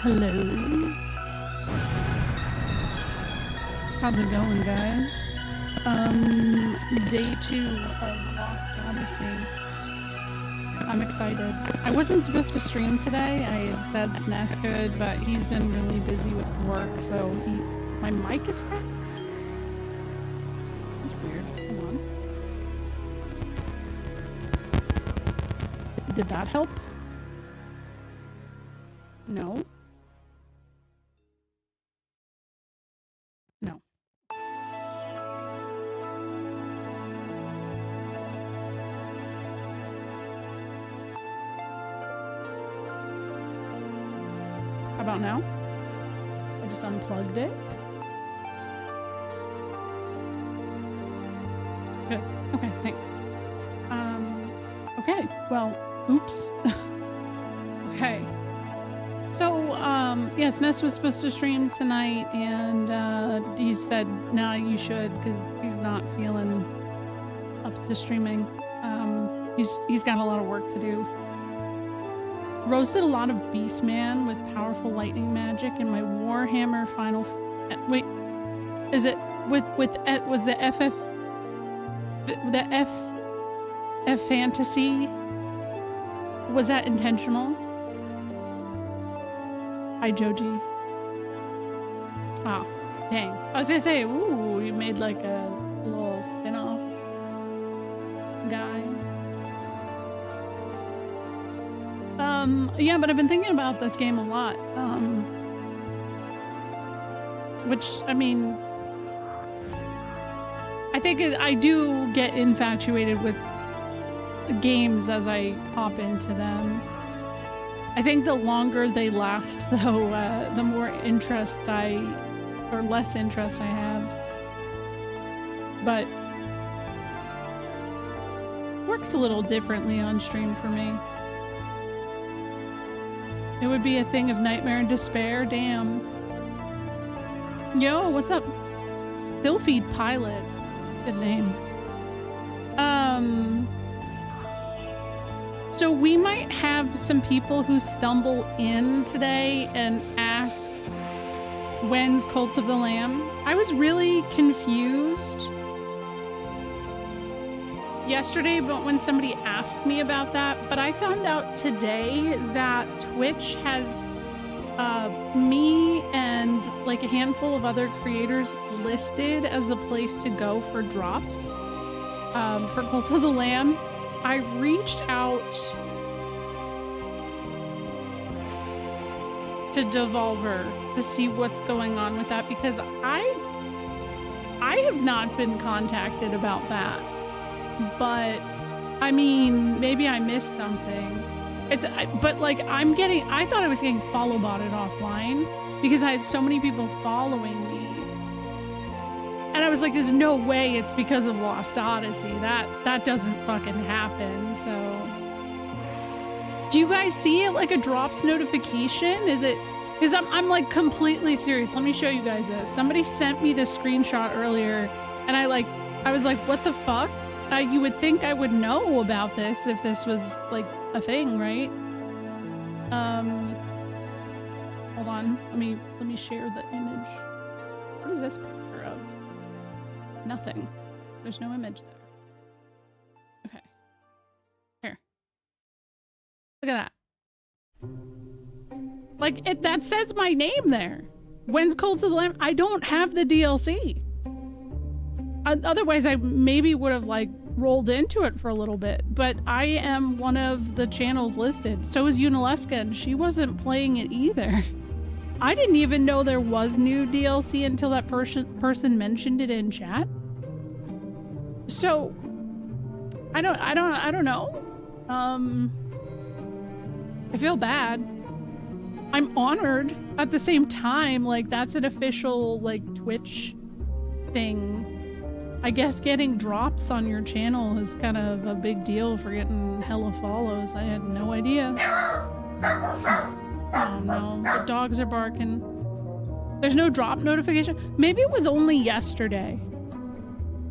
Hello. How's it going, guys? Day 2 of Lost Odyssey. I'm excited. I wasn't supposed to stream today. I had said SNES could, but he's been really busy with work, so my mic is cracked. That's weird. Hold on. Did that help? No. No. How about now? I just unplugged it. Good. Okay, thanks. Okay, well, oops. Okay. So, yes, Ness was supposed to stream tonight, and he said, nah, you should, because he's not feeling up to streaming. He's got a lot of work to do. Roasted a lot of Beastman with powerful lightning magic, and my Warhammer final... wait, is it... was the FF... the F fantasy... was that intentional? Hi, Joji. Oh, dang. I was gonna say, ooh, you made like a little spin-off guy. Yeah, but I've been thinking about this game a lot. Which, I mean, I think I do get infatuated with games as I hop into them. I think the longer they last, though, the more interest or less interest I have. But works a little differently on stream for me. It would be a thing of nightmare and despair, damn. Yo, what's up? Sylphid Pilot. Good name. So we might have some people who stumble in today and ask, when's Cult of the Lamb? I was really confused yesterday, but when somebody asked me about that, but I found out today that Twitch has me and like a handful of other creators listed as a place to go for drops for Cult of the Lamb. I reached out to Devolver to see what's going on with that, because I have not been contacted about that. But I mean, maybe I missed something. But like I thought I was getting follow botted offline because I had so many people following me. And I was like, there's no way it's because of Lost Odyssey. That doesn't fucking happen. So do you guys see it like a drops notification? Is it, because I'm like completely serious. Let me show you guys this. Somebody sent me this screenshot earlier and I was like, what the fuck? You would think I would know about this if this was like a thing, right? Hold on. Let me share the image. What is this picture of? Nothing. There's no image there. Okay. Here. Look at that. Like, that says my name there. When's Cult of the Lamb? I don't have the DLC. Otherwise, I maybe would have, like, rolled into it for a little bit. But I am one of the channels listed. So is Unileska, and she wasn't playing it either. I didn't even know there was new DLC until that person mentioned it in chat. So I don't know. I feel bad. I'm honored at the same time. Like, that's an official like Twitch thing. I guess getting drops on your channel is kind of a big deal for getting hella follows. I had no idea. Oh no, the dogs are barking. There's no drop notification. Maybe it was only yesterday.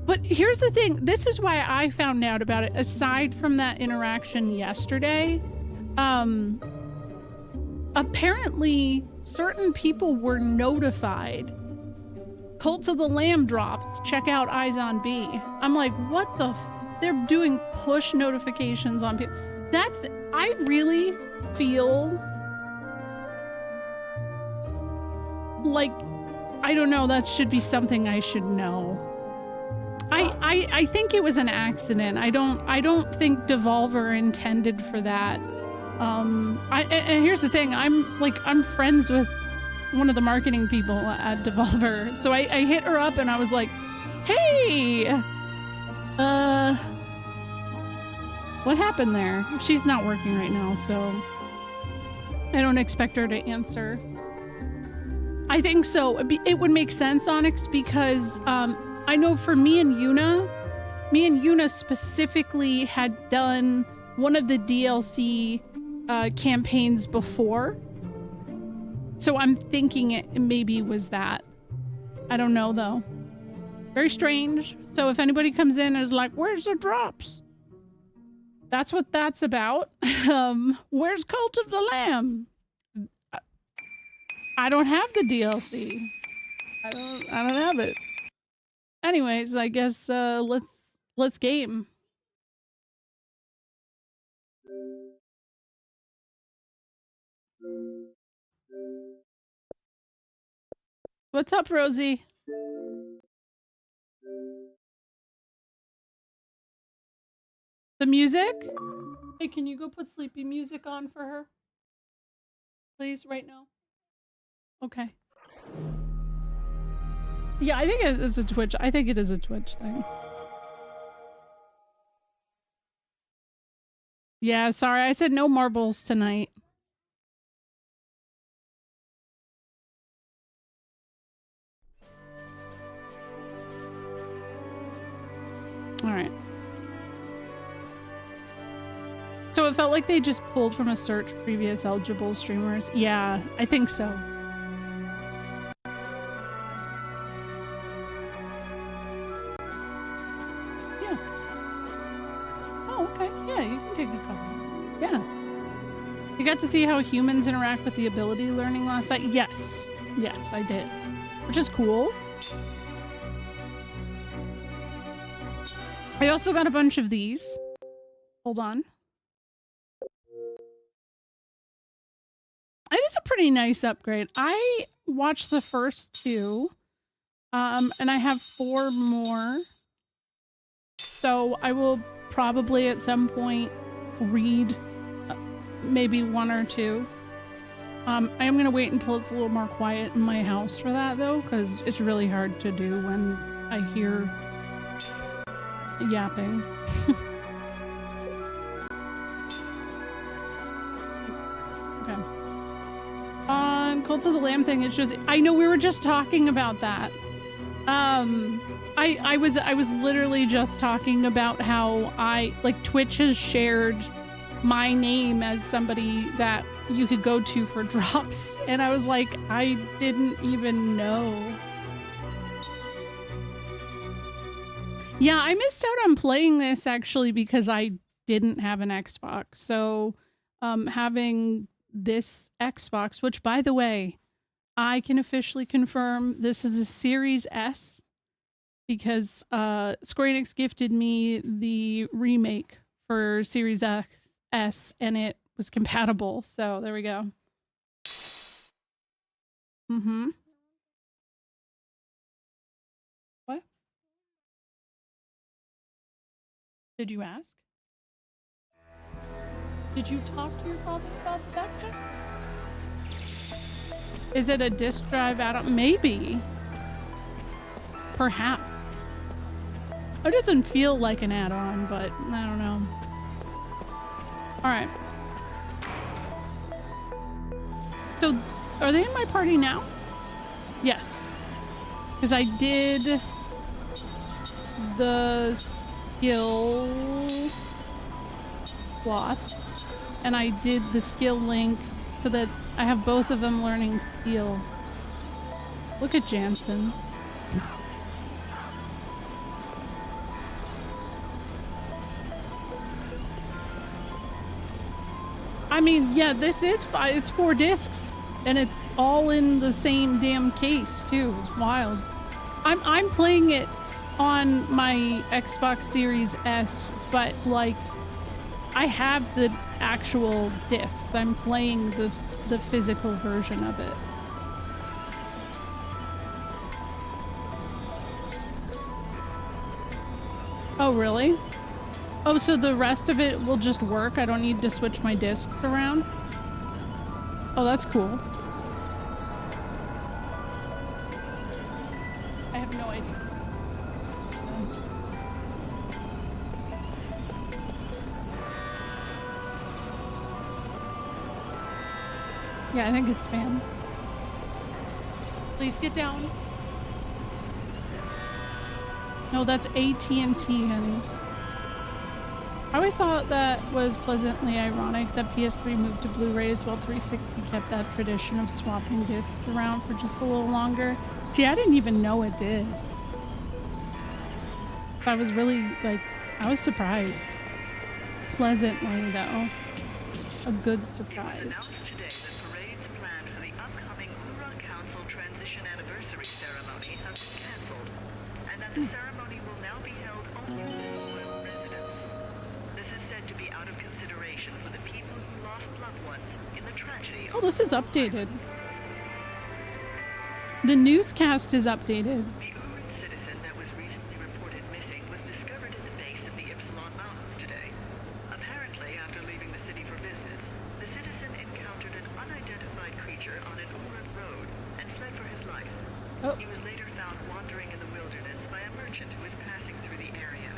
But here's the thing. This is why I found out about it. Aside from that interaction yesterday, apparently certain people were notified. Cult of the Lamb drops. Check out Eyes on B. I'm like, what the they're doing push notifications on people. I really feel like, I don't know, that should be something I should know. I think it was an accident. I don't think Devolver intended for that. And here's the thing, I'm friends with one of the marketing people at Devolver. So I hit her up and I was like, hey, what happened there? She's not working right now, so I don't expect her to answer. I think so. It would make sense, Onyx, because I know for me and Yuna specifically had done one of the DLC campaigns before. So I'm thinking it maybe was that. I don't know, though. Very strange. So if anybody comes in and is like, where's the drops? That's what that's about. Where's Cult of the Lamb? I don't have the DLC. I don't have it. Anyways, I guess let's game. What's up, Rosie? The music? Hey, can you go put sleepy music on for her? Please, right now. Okay. Yeah, I think it is a Twitch. I think it is a Twitch thing. Yeah, sorry. I said no marbles tonight. All right. So it felt like they just pulled from a search previous eligible streamers. Yeah, I think so. Yeah. Oh, okay. Yeah, you can take a couple. Yeah. You got to see how humans interact with the ability learning last night? Yes. Yes, I did. Which is cool. I also got a bunch of these. Hold on. It is a pretty nice upgrade. I watched the first two, and I have 4 more. So I will probably at some point read maybe 1 or 2. I am going to wait until it's a little more quiet in my house for that, though, because it's really hard to do when I hear yapping. Okay. On Cult of the Lamb thing, it shows. I know we were just talking about that. I was literally just talking about how Twitch has shared my name as somebody that you could go to for drops, and I was like, I didn't even know. Yeah, I missed out on playing this actually because I didn't have an Xbox. So having this Xbox, which by the way, I can officially confirm this is a Series S because Square Enix gifted me the remake for Series S and it was compatible. So there we go. Mm-hmm. What? Did you ask? Did you talk to your father about the backpack? Is it a disk drive add-on? Maybe. Perhaps. It doesn't feel like an add-on, but I don't know. Alright. So, are they in my party now? Yes. Because I did the skill slots, and I did the skill link so that I have both of them learning steel. Look at Jansen. mean, yeah, this is it's 4 discs, and it's all in the same damn case too. It's wild. I'm playing it on my Xbox Series S, but like I have the actual discs. I'm playing the physical version of it. Oh, really? Oh, so the rest of it will just work? I don't need to switch my discs around? Oh, that's cool. I have no idea. Yeah, I think it's spam. Please get down. No, that's AT&T, honey. I always thought that was pleasantly ironic that PS3 moved to Blu-rays while 360 kept that tradition of swapping discs around for just a little longer. See, I didn't even know it did. I was really, like, I was surprised. Pleasantly, though. A good surprise. The ceremony will now be held only within royal residence. This is said to be out of consideration for the people who lost loved ones in the tragedy. Oh, this is updated. The newscast is updated. The Uran citizen that was recently reported missing was discovered at the base of the Ypsilon Mountains today. Apparently, after leaving the city for business, the citizen encountered an unidentified creature on an Uran road and fled for his life. Oh. He was later found wandering in the wilderness by a merchant who was passing through the area.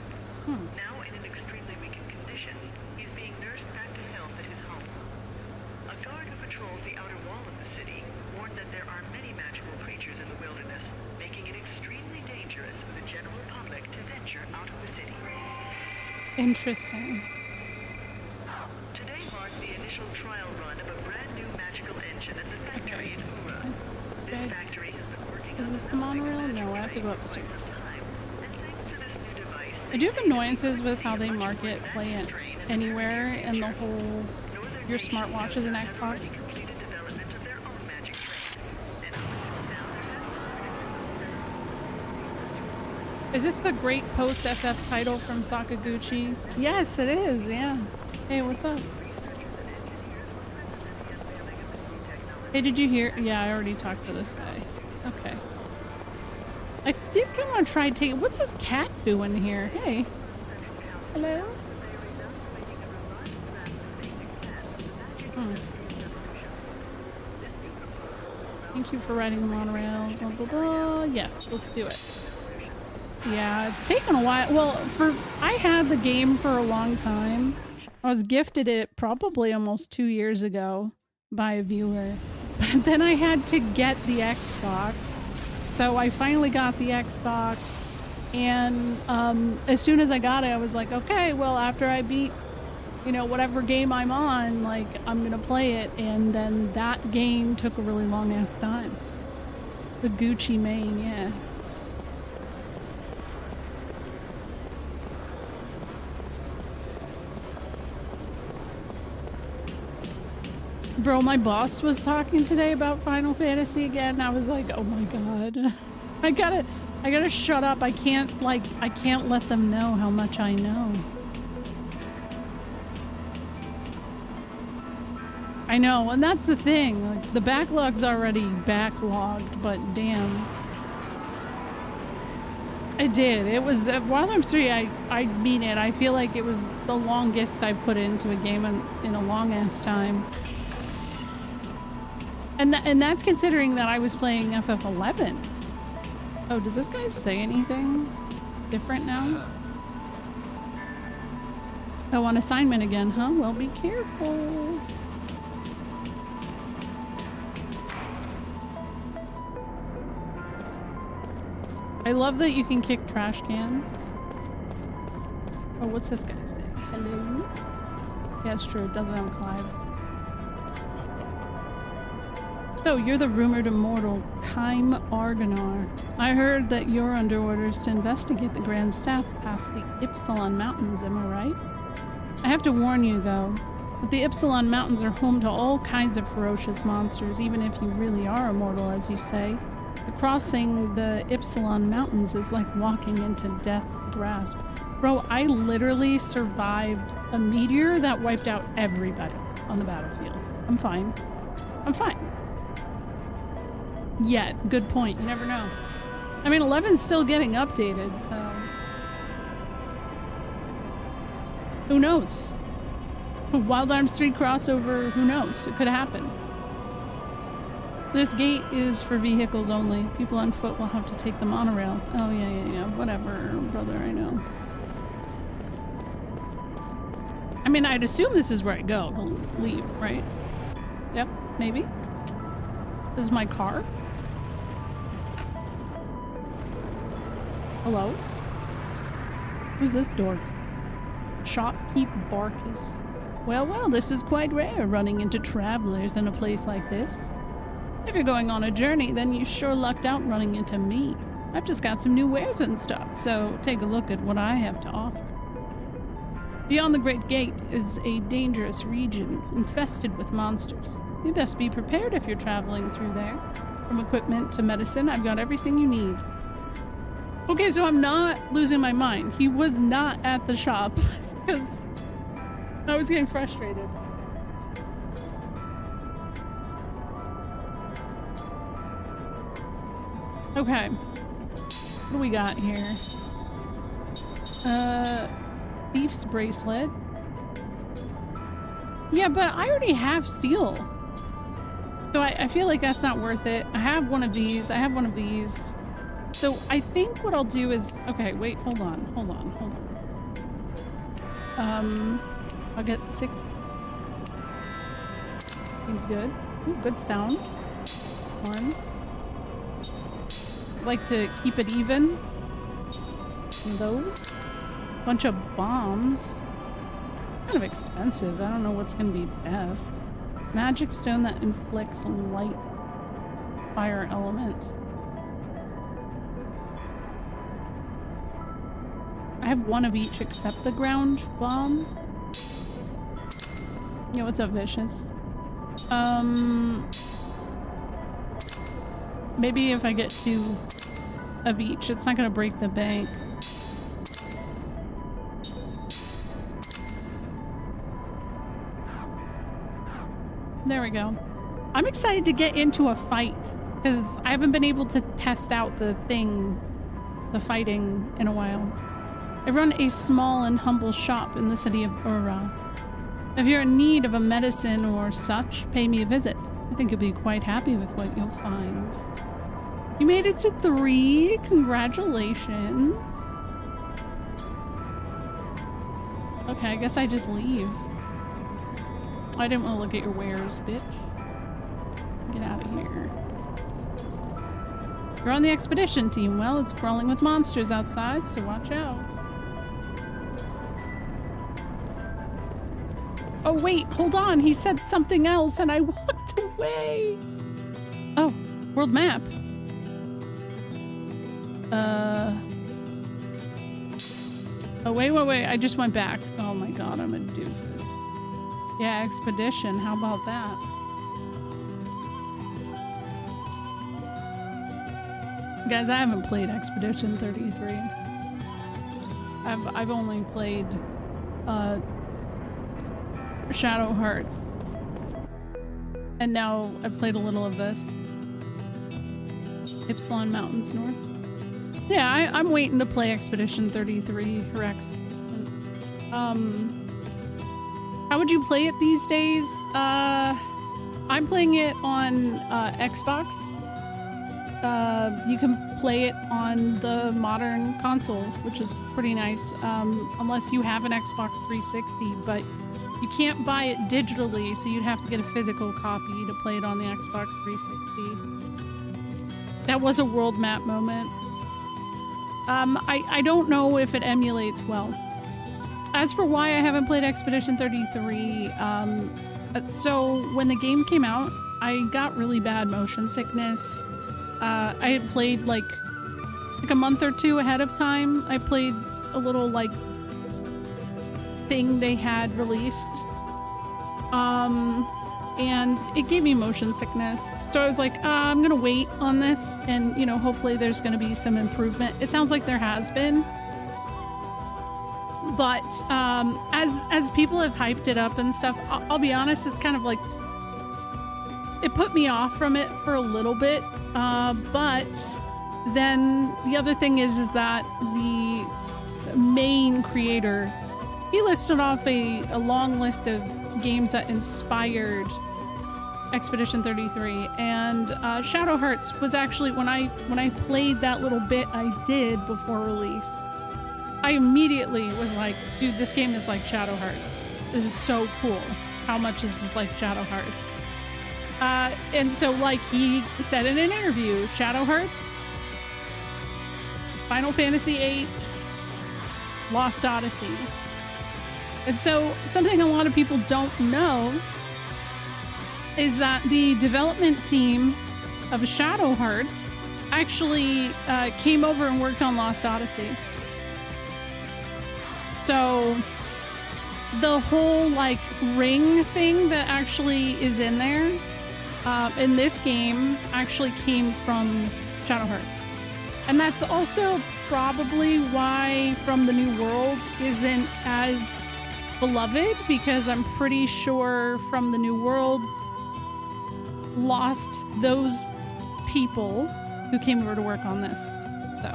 Now in an extremely weakened condition, he's being nursed back to health at his home. A guard who patrols the outer wall of the city warned that there are many magical creatures in the wilderness, making it extremely dangerous for the general public to venture out of the city. Interesting. Today marked the initial trial run of a brand new magical engine at the factory in Ura. This factory has been working. Is this the monorail? No, I have to go upstairs. I do have annoyances with how they market Play It Anywhere and the whole your smartwatch is an Xbox. Is this the great post-FF title from Sakaguchi? Yes, it is, yeah. Hey, what's up? Hey, did you hear? Yeah, I already talked to this guy. Okay. I did kind of want to try taking... What's this cat doing here? Hey. Hello? Thank you for riding the monorail. Blah, blah, blah. Yes, let's do it. Yeah, it's taken a while. Well, I had the game for a long time. I was gifted it probably almost 2 years ago by a viewer. But then I had to get the Xbox. So I finally got the Xbox. And as soon as I got it, I was like, okay, well, after I beat, you know, whatever game I'm on, like, I'm gonna play it. And then that game took a really long ass time. The Gucci Mane, yeah. Bro, my boss was talking today about Final Fantasy again, and I was like, oh my god. I gotta shut up. I can't let them know how much I know. I know, and that's the thing. Like, the backlog's already backlogged, but damn. I did. It was, Wild Arms 3, I mean it. I feel like it was the longest I've put into a game in a long ass time. And that's considering that I was playing FF11. Oh, does this guy say anything different now? Oh, on assignment again, huh? Well, be careful. I love that you can kick trash cans. Oh, what's this guy saying? Hello? Yeah, it's true. It doesn't have Clive. So, you're the rumored immortal Kaim Argonar. I heard that you're under orders to investigate the Grand Staff past the Ypsilon Mountains, am I right? I have to warn you, though. But the Ypsilon Mountains are home to all kinds of ferocious monsters, even if you really are immortal, as you say. Crossing the Ypsilon Mountains is like walking into death's grasp. Bro, I literally survived a meteor that wiped out everybody on the battlefield. I'm fine. I'm fine. Yet, good point. You never know. I mean, 11's still getting updated, so... Who knows? Wild Arms 3 crossover, who knows? It could happen. This gate is for vehicles only. People on foot will have to take the monorail. Oh, yeah. Whatever, brother, I know. I mean, I'd assume this is where I go to leave, right? Yep, maybe. This is my car. Hello? Who's this dork? Shopkeep Barkis. Well, this is quite rare, running into travelers in a place like this. If you're going on a journey, then you sure lucked out running into me. I've just got some new wares in stock, so take a look at what I have to offer. Beyond the Great Gate is a dangerous region infested with monsters. You best be prepared if you're traveling through there. From equipment to medicine, I've got everything you need. Okay, so I'm not losing my mind. He was not at the shop because I was getting frustrated. Okay. What do we got here? Thief's bracelet. Yeah, but I already have steel. So I feel like that's not worth it. I have one of these. I have one of these. So I think what I'll do is... Okay, wait, hold on. I'll get 6. Seems good. Ooh, good sound. 1. Like to keep it even. And those. Bunch of bombs. Kind of expensive. I don't know what's gonna be best. Magic stone that inflicts light fire element. I have one of each except the ground bomb. Yeah, what's up, Vicious? Maybe if I get 2 of each, it's not gonna break the bank. There we go. I'm excited to get into a fight because I haven't been able to test out the fighting in a while. I run a small and humble shop in the city of Ura. If you're in need of a medicine or such, pay me a visit. I think you'll be quite happy with what you'll find. You made it to 3. Congratulations. Okay, I guess I just leave. I didn't want to look at your wares, bitch. Get out of here. You're on the expedition team. Well, it's crawling with monsters outside, so watch out. Oh, wait, hold on. He said something else and I walked away. Oh, world map. Oh, wait. I just went back. Oh my god, I'm a doofus. Yeah, expedition. How about that? Guys, I haven't played Expedition 33. I've only played Shadow Hearts. And now I've played a little of this. Ypsilon Mountains North. Yeah, I'm waiting to play Expedition 33, Rex. How would you play it these days? I'm playing it on Xbox. You can play it on the modern console, which is pretty nice, unless you have an Xbox 360, but you can't buy it digitally, so you'd have to get a physical copy to play it on the Xbox 360. That was a world map moment. I don't know if it emulates well. As for why I haven't played Expedition 33, so when the game came out, I got really bad motion sickness. I had played like a month or 2 ahead of time. I played a little like thing they had released And it gave me motion sickness. So I was like, I'm gonna wait on this, and you know, hopefully there's gonna be some improvement. It sounds like there has been. But as people have hyped it up and stuff, I'll be honest, it's kind of like it put me off from it for a little bit. But then the other thing is that the main creator, he listed off a long list of games that inspired Expedition 33, and Shadow Hearts was actually when I played that little bit I did before release. I immediately was like, dude, this game is like Shadow Hearts. This is so cool. How much is this like Shadow Hearts? And so, like he said in an interview, Shadow Hearts, Final Fantasy VIII, Lost Odyssey. And so, something a lot of people don't know is that the development team of Shadow Hearts actually came over and worked on Lost Odyssey. So the whole like ring thing that actually is in there in this game actually came from Shadow Hearts. And that's also probably why From the New World isn't as beloved, because I'm pretty sure From the New World lost those people who came over to work on this. So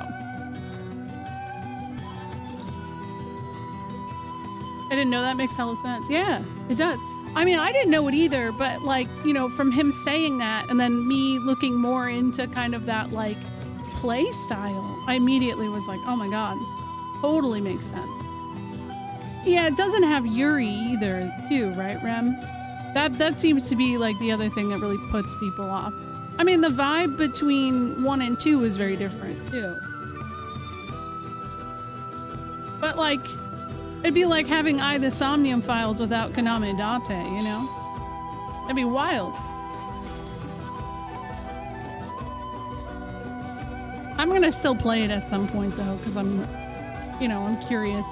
I didn't know. That makes hella sense. Yeah, it does. I mean, I didn't know it either, but like, you know, from him saying that and then me looking more into kind of that like play style, I immediately was like, oh my God, totally makes sense. Yeah, it doesn't have Yuri either, too, right, Rem? That seems to be like the other thing that really puts people off. I mean, the vibe between 1 and 2 is very different, too. But like, it'd be like having the Somnium Files without Konami Date, you know? That'd be wild. I'm gonna still play it at some point, though, because I'm curious.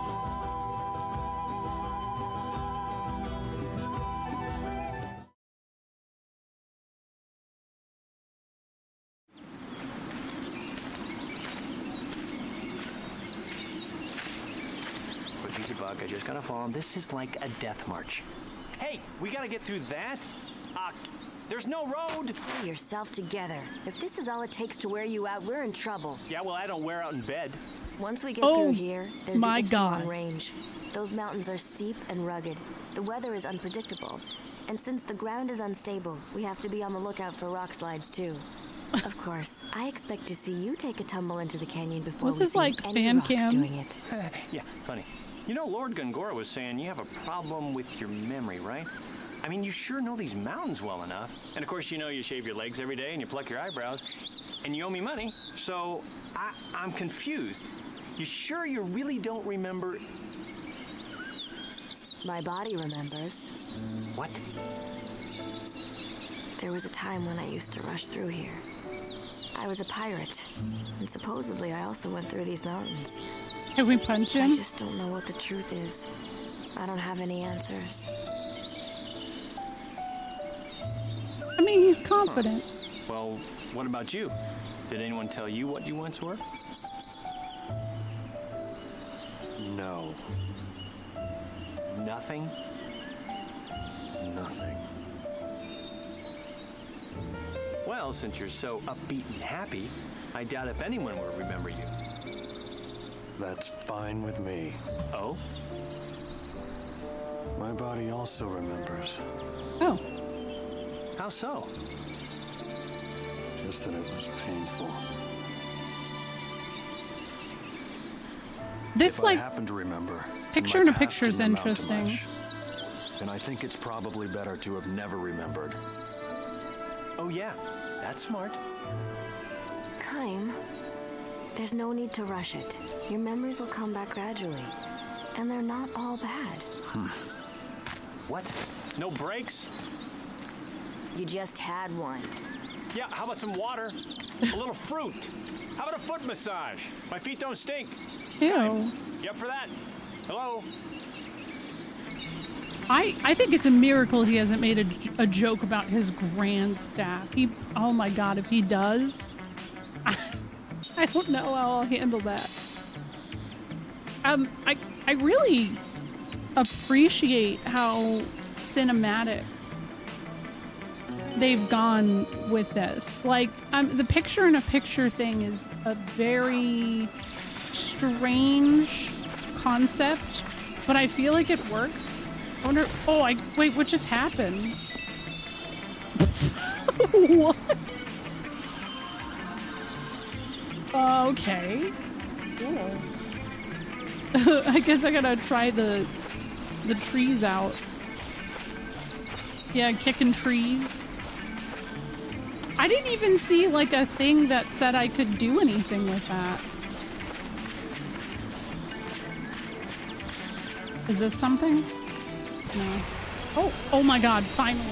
I just gotta follow him. This is like a death march. Hey, we gotta get through that. There's no road. Pull yourself together. If this is all it takes to wear you out, we're in trouble. Yeah, well, I don't wear out in bed. Once we get through here, there's the Ypsilon Range. Those mountains are steep and rugged. The weather is unpredictable. And since the ground is unstable, we have to be on the lookout for rock slides, too. Of course, I expect to see you take a tumble into the canyon before we see any rocks doing it. Yeah, funny. You know, Lord Gongora was saying you have a problem with your memory, right? I mean, you sure know these mountains well enough. And of course, you know you shave your legs every day and you pluck your eyebrows. And you owe me money, so I'm confused. You sure you really don't remember? My body remembers. What? There was a time when I used to rush through here. I was a pirate, and supposedly I also went through these mountains. Can we punch him? I just don't know what the truth is. I don't have any answers. I mean, he's confident. Well, what about you? Did anyone tell you what you once were? No. Nothing? Nothing. Well, since you're so upbeat and happy, I doubt if anyone will remember you. That's fine with me. Oh? My body also remembers. Oh. How so? Just that it was painful. This, if like, I happen to remember, picture in a picture is interesting. Much, and I think it's probably better to have never remembered. Oh yeah, that's smart. Kaim, there's no need to rush it. Your memories will come back gradually. And they're not all bad. What? No breaks? You just had one. Yeah, how about some water? A little fruit? How about a foot massage? My feet don't stink. Ew. Kaim, you up for that? Hello? I think it's a miracle he hasn't made a joke about his grand staff. Oh my god, if he does, I don't know how I'll handle that. I really appreciate how cinematic they've gone with this. Like, the picture-in-a-picture thing is a very strange concept, but I feel like it works. I wonder. Oh, wait. What just happened? What? Okay. Cool. I guess I gotta try the trees out. Yeah, kicking trees. I didn't even see like a thing that said I could do anything with that. Is this something? No. Oh my god, finally.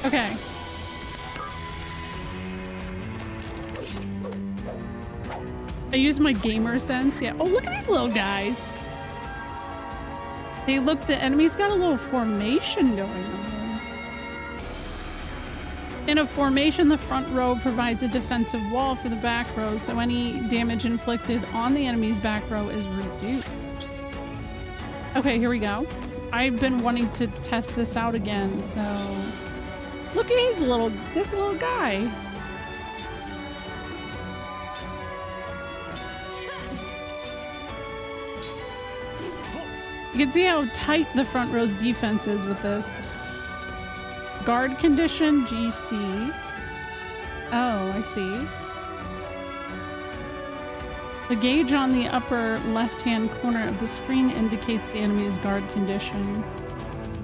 Okay. I use my gamer sense. Yeah. Oh, look at these little guys. Hey, look, the enemy's got a little formation going on. In a formation, the front row provides a defensive wall for the back row, so any damage inflicted on the enemy's back row is reduced. Okay, here we go. I've been wanting to test this out again, so... Look at this little guy. You can see how tight the front row's defense is with this. Guard condition, GC. Oh, I see. The gauge on the upper left-hand corner of the screen indicates the enemy's guard condition.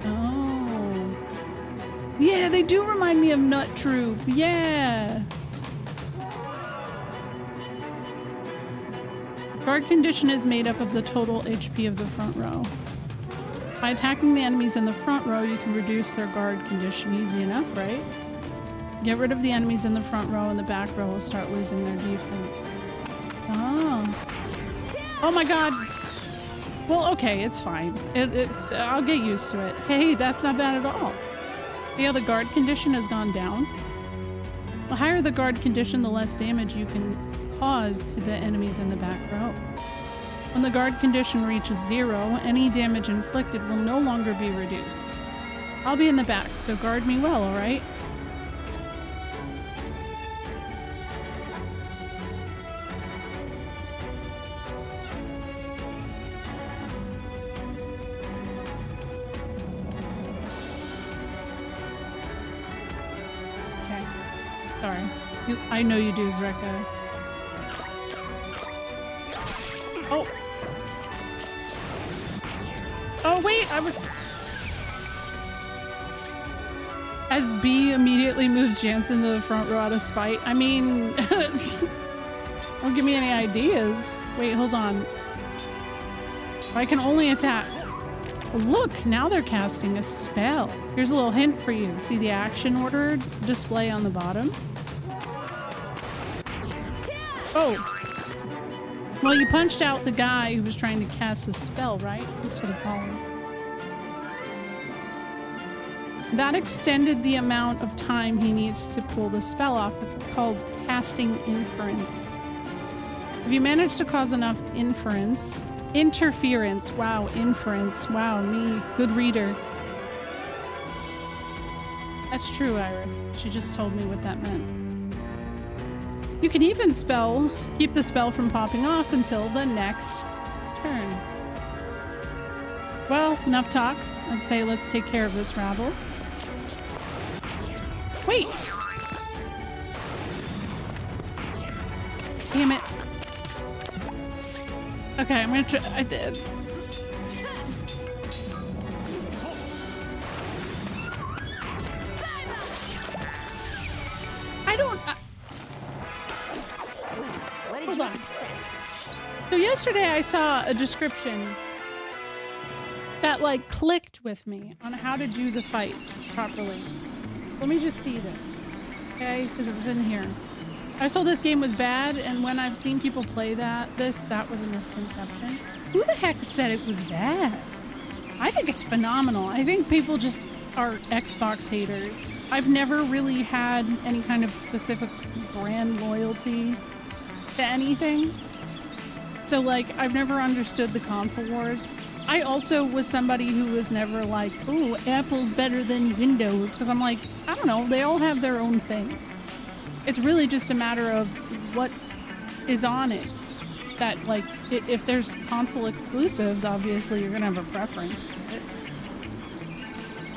Oh. Yeah, they do remind me of Nut Troop. Yeah. Guard condition is made up of the total HP of the front row. By attacking the enemies in the front row, you can reduce their guard condition. Easy enough, right? Get rid of the enemies in the front row and the back row will start losing their defense. Oh. Oh my god. Well, okay, it's fine. I'll get used to it. Hey, that's not bad at all. See how the guard condition has gone down? The higher the guard condition, the less damage you can cause to the enemies in the back row. When the guard condition reaches 0, any damage inflicted will no longer be reduced. I'll be in the back, so guard me well, alright? Okay. Sorry. I know you do, Zreka. Oh. Oh, wait, I was... As B immediately moves Jansen to the front row out of spite. I mean... Don't give me any ideas. Wait, hold on. I can only attack... Oh, look, now they're casting a spell. Here's a little hint for you. See the action order display on the bottom? Oh. Well, you punched out the guy who was trying to cast the spell, right? Thanks for the follow. That extended the amount of time he needs to pull the spell off. It's called casting inference. If you manage to cause enough interference, wow, inference, wow, me, good reader. That's true, Iris. She just told me what that meant. You can even keep the spell from popping off until the next turn. Well, enough talk. I'd say let's take care of this rabble. Wait! Damn it. Okay, I'm gonna try. I did. I don't. Hold on. So yesterday I saw a description that like clicked with me on how to do the fights properly. Let me just see this, okay? Because it was in here. I was told this game was bad, and when I've seen people play that was a misconception. Who the heck said it was bad? I think it's phenomenal. I think people just are Xbox haters. I've never really had any kind of specific brand loyalty to anything. So, like, I've never understood the console wars. I also was somebody who was never like, ooh, Apple's better than Windows. Because I'm like, I don't know, they all have their own thing. It's really just a matter of what is on it. That, like, if there's console exclusives, obviously you're going to have a preference for it.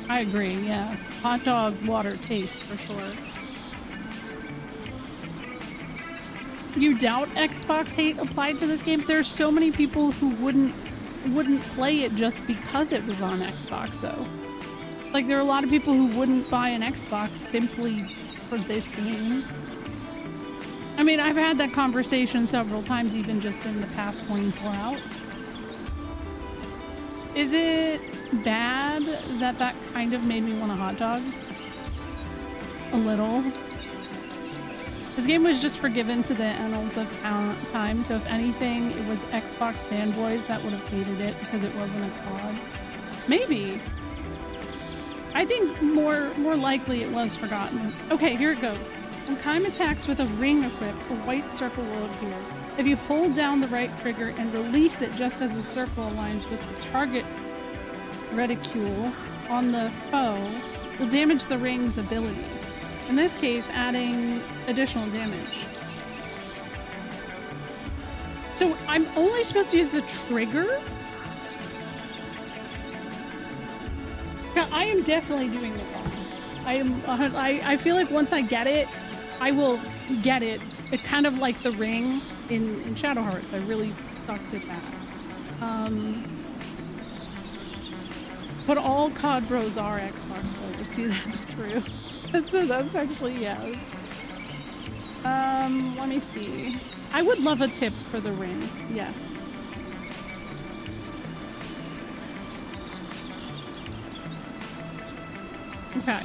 I agree, yeah. Hot dog water taste, for sure. You doubt Xbox hate applied to this game? There's so many people who wouldn't play it just because it was on Xbox, though. Like, there are a lot of people who wouldn't buy an Xbox simply for this game. I mean, I've had that conversation several times, even just in the past 24 hours. Is it bad that that kind of made me want a hot dog? A little. This game was just forgiven to the annals of time, so if anything, it was Xbox fanboys that would have hated it because it wasn't a COD. Maybe. I think more likely it was forgotten. Okay, here it goes. When Kime attacks with a ring equipped, a white circle will appear. If you hold down the right trigger and release it just as the circle aligns with the target reticule on the foe, will damage the ring's ability. In this case, adding additional damage. So I'm only supposed to use the trigger? Yeah, I am definitely doing it wrong. I feel like once I get it, I will get it. It's kind of like the ring in Shadow Hearts. I really sucked at that. But all COD bros are Xbox players. See, that's true. That's actually, yes. Let me see. I would love a tip for the ring. Yes. Okay.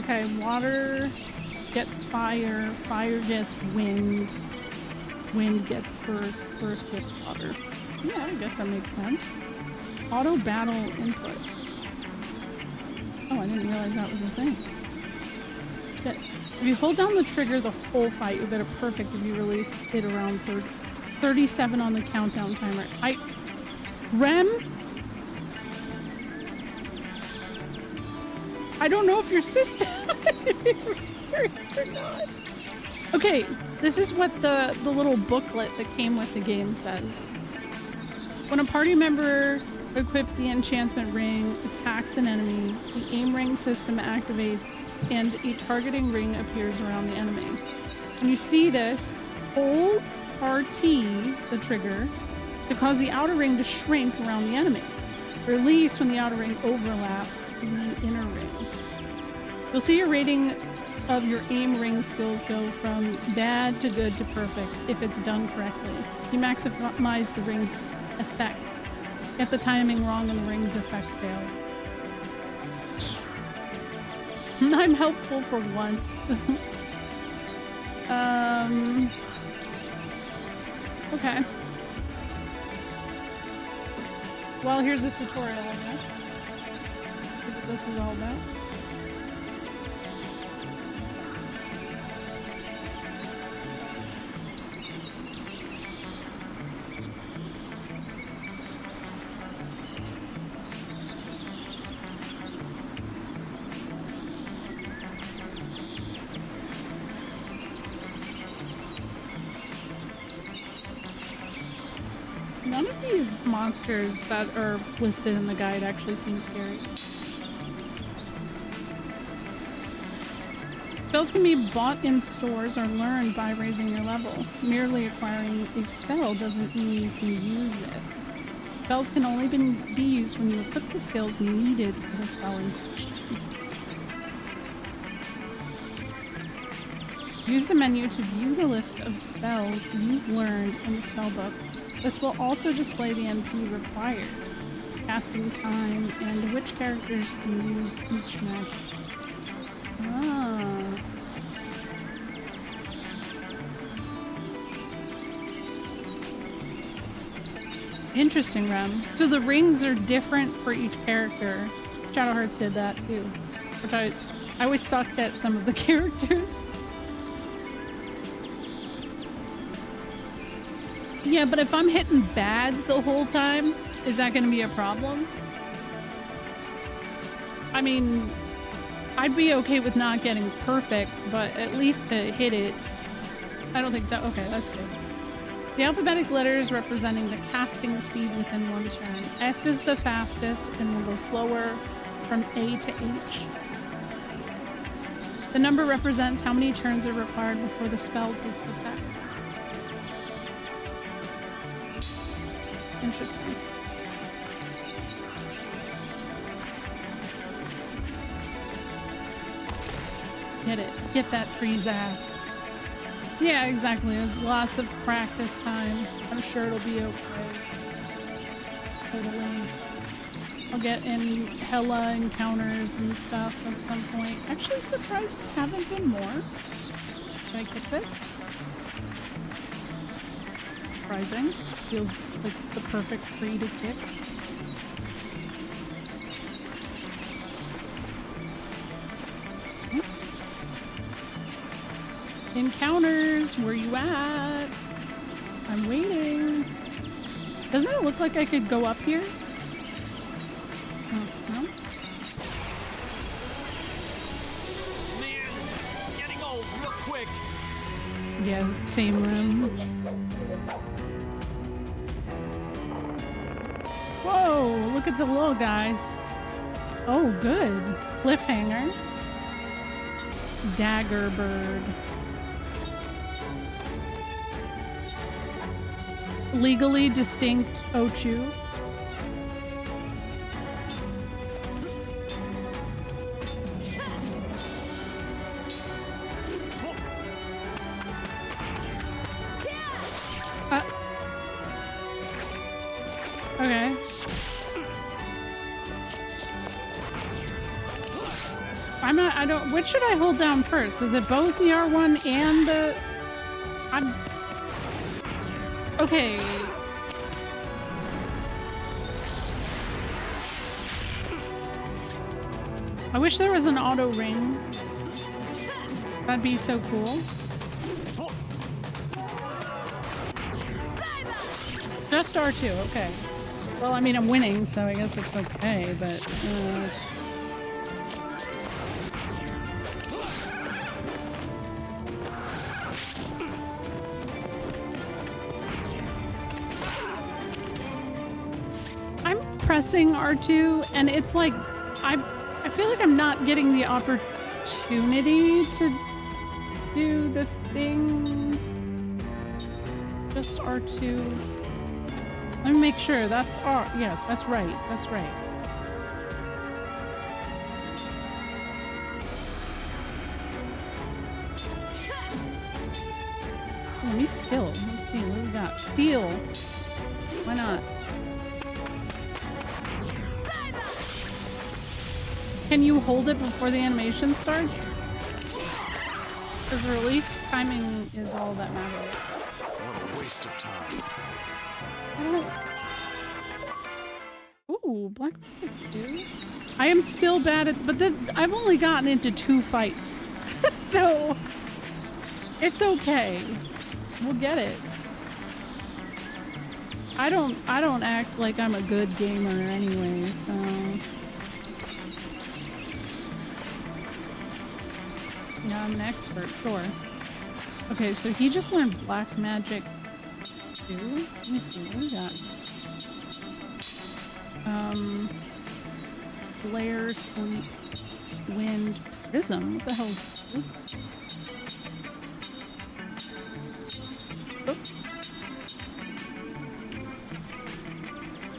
Okay, water gets fire, fire gets wind, wind gets earth, earth gets water. Yeah, I guess that makes sense. Auto battle input. Oh, I didn't realize that was a thing. If you hold down the trigger the whole fight, you'll get a perfect if you release it around 37 on the countdown timer. Rem? I don't know if your system is or not. Okay, this is what the little booklet that came with the game says. When a party member equipped the enchantment ring attacks an enemy, the aim ring system activates and a targeting ring appears around the enemy. When you see this, hold RT, the trigger, to cause the outer ring to shrink around the enemy. Release when the outer ring overlaps the inner ring. You'll see your rating of your aim ring skills go from bad to good to perfect if it's done correctly. You maximize the ring's effect. Get the timing wrong and the ring's effect fails. I'm helpful for once. Okay. Well, here's a tutorial, I guess. See what this is all about. None of these monsters that are listed in the guide actually seem scary. Spells can be bought in stores or learned by raising your level. Merely acquiring a spell doesn't mean you can use it. Spells can only be used when you equip the skills needed for the spell in question. Use the menu to view the list of spells you've learned in the spellbook. This will also display the MP required, casting time, and which characters can use each magic. Ah. Interesting, Rem. So the rings are different for each character. Shadow Hearts did that too, which I always sucked at some of the characters. Yeah, but if I'm hitting bads the whole time, is that going to be a problem? I mean, I'd be okay with not getting perfects, but at least to hit it. I don't think so. Okay, that's good. The alphabetic letters representing the casting speed within one turn. S is the fastest and will go slower from A to H. The number represents how many turns are required before the spell takes effect. Interesting. Get it. Get that tree's ass. Yeah, exactly. There's lots of practice time. I'm sure it'll be okay. Totally. I'll get in hella encounters and stuff at some point. Actually, surprised there haven't been more. Can I get this? Surprising. Feels like the perfect tree to kick. Encounters, where you at? I'm waiting. Doesn't it look like I could go up here? Oh, no? Man, getting old real quick. Yeah, same room. Whoa, look at the little guys. Oh, good. Cliffhanger. Dagger bird. Legally distinct Ochu. Okay. I don't, which should I hold down first? Is it both the R1 and the... Okay. I wish there was an auto ring. That'd be so cool. Just R2, okay. Well, I mean, I'm winning, so I guess it's okay, but... pressing R2 and it's like I feel like I'm not getting the opportunity to do the thing. Just R2. Let me make sure that's R. Yes, that's right. That's right. Let me skill. Let's see what we got. Steal. Why not? Can you hold it before the animation starts? Because release timing is all that matters. What a waste of time. Ooh, Black Magic 2. I am still bad at, but this, I've only gotten into 2 fights, so it's okay. We'll get it. I don't act like I'm a good gamer anyway, so. Yeah, I'm an expert, sure. Okay, so he just learned Black Magic 2. Let me see, what do we got? Flare, Sleep, Wind, Prism. What the hell is Prism? Oops.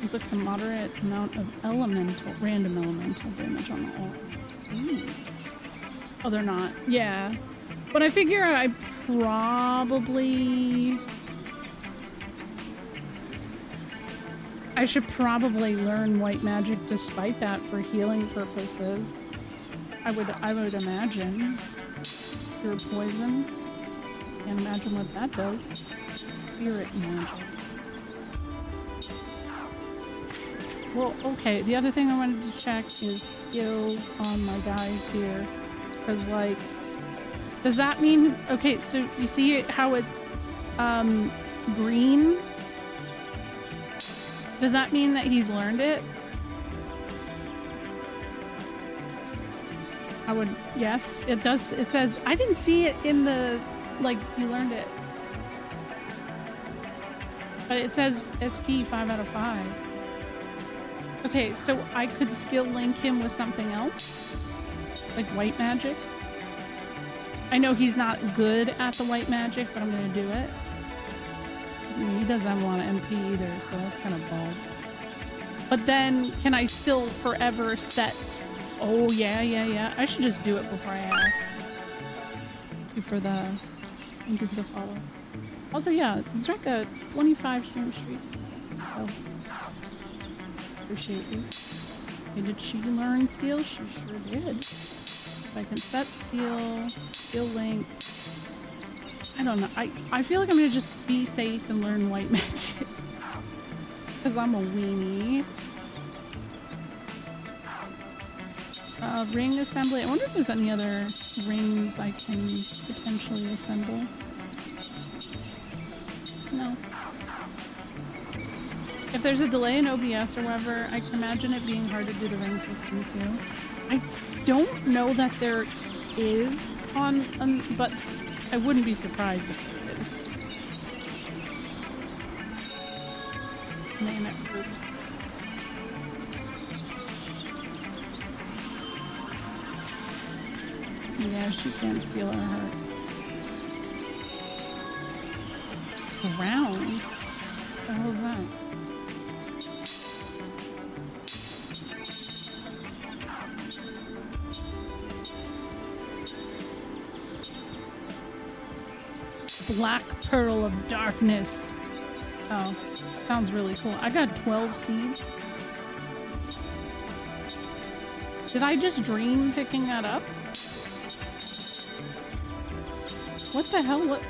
Inflicts a moderate amount of random elemental damage on all. Ooh. Oh, they're not. Yeah. But I figure I should probably learn white magic despite that for healing purposes. I would imagine. Cure poison. Can't imagine what that does. Spirit magic. well, okay. The other thing I wanted to check is skills on my guys here. Because, like, does that mean... Okay, so you see how it's green? Does that mean that he's learned it? I would... Yes, it does. It says... I didn't see it in the... Like, you learned it. But it says SP 5 out of 5. Okay, so I could skill link him with something else? Like white magic? I know he's not good at the white magic, but I'm gonna do it. He doesn't have a lot of MP either, so that's kind of balls. But then, can I still forever set... Oh, yeah. I should just do it before I ask. Thank you for the follow. Also, yeah, it's like a 25 stream streak. Oh. Appreciate you. Okay, did she learn steal? She sure did. If I can set steal link. I don't know. I feel like I'm gonna just be safe and learn white magic. Because I'm a weenie. Ring assembly. I wonder if there's any other rings I can potentially assemble. No. If there's a delay in OBS or whatever, I can imagine it being hard to do the ring system too. I don't know that there is but I wouldn't be surprised if there is. Man, it would. Yeah, she can't steal our hearts. Round? What the hell is that? Black Pearl of Darkness. Oh, sounds really cool. I got 12 seeds. Did I just dream picking that up? What the hell? What?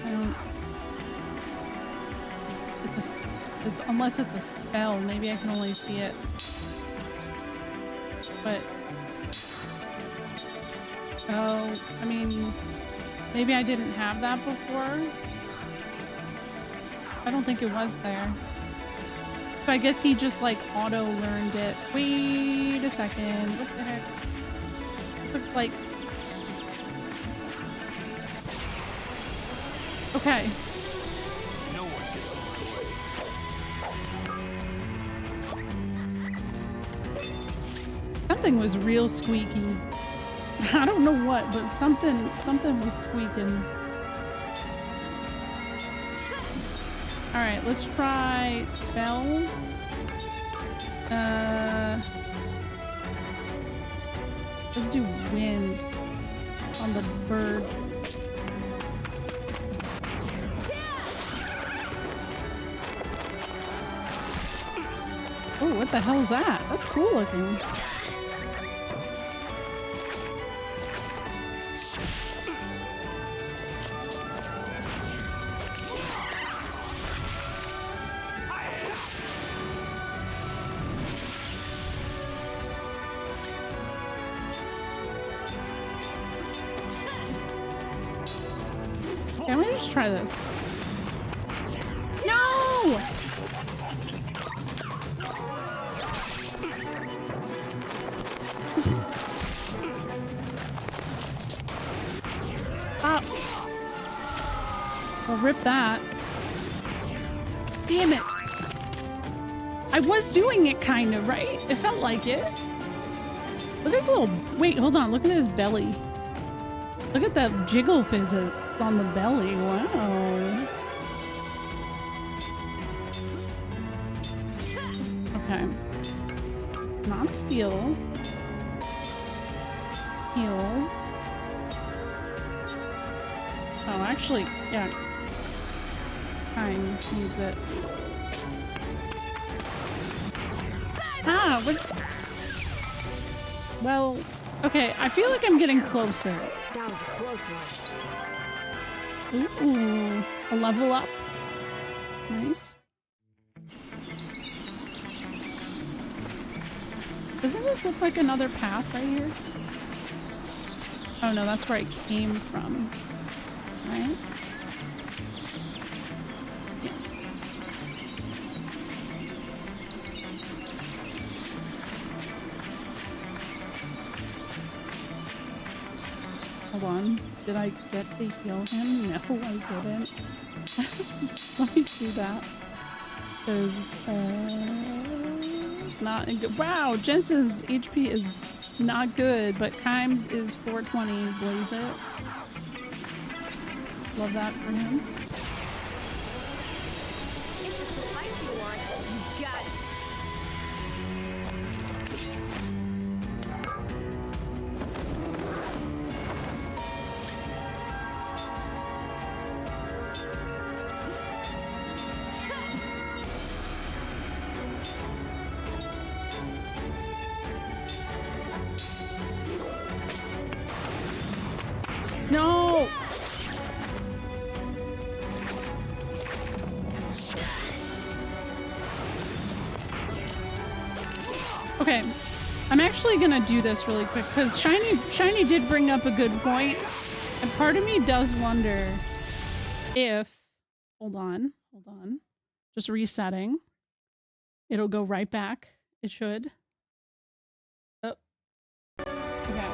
I don't... It's unless it's a spell. Maybe I can only see it. But... Oh, I mean, maybe I didn't have that before. I don't think it was there. So I guess he just like auto-learned it. Wait a second. What the heck? This looks like... Okay. No one gets in the way. Something was real squeaky. I don't know what, but something was squeaking. Alright, let's try spell. Let's do wind on the bird. Oh, what the hell is that? That's cool looking. Okay, I'm gonna just try this. No! Stop. I'll rip that. Damn it. I was doing it kind of, right? It felt like it. Look at this little... Wait, hold on. Look at his belly. Look at that jiggle physics on the belly. Wow. Okay. Not steal. Heal. Oh, actually, yeah. Kind needs it. Ah, what? Well, okay, I feel like I'm getting closer. That was a close one. Ooh, a level up. Nice. Doesn't this look like another path right here? Oh no, that's where I came from. Right? Yeah. Hold on. Did I get to heal him? No, I didn't. Let me do that. Because, it's not good. Wow, Jensen's HP is not good, but Kimes is 420. Blaze it. Love that for him. If it's a fight you want, you got it. No! Okay, I'm actually gonna do this really quick because Shiny did bring up a good point, and part of me does wonder if, hold on, just resetting. It'll go right back. It should. Oh, okay.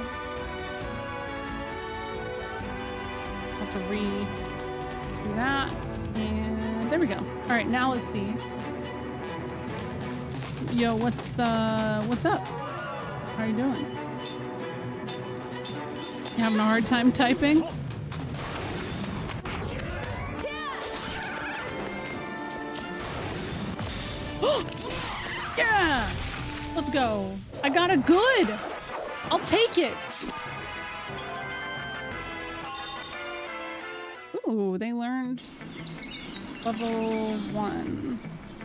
Have to redo that, and there we go. All right, now let's see. Yo, what's up? How are you doing? You having a hard time typing? Yeah! Let's go. I got a good. I'll take it. Ooh, they learned level 1.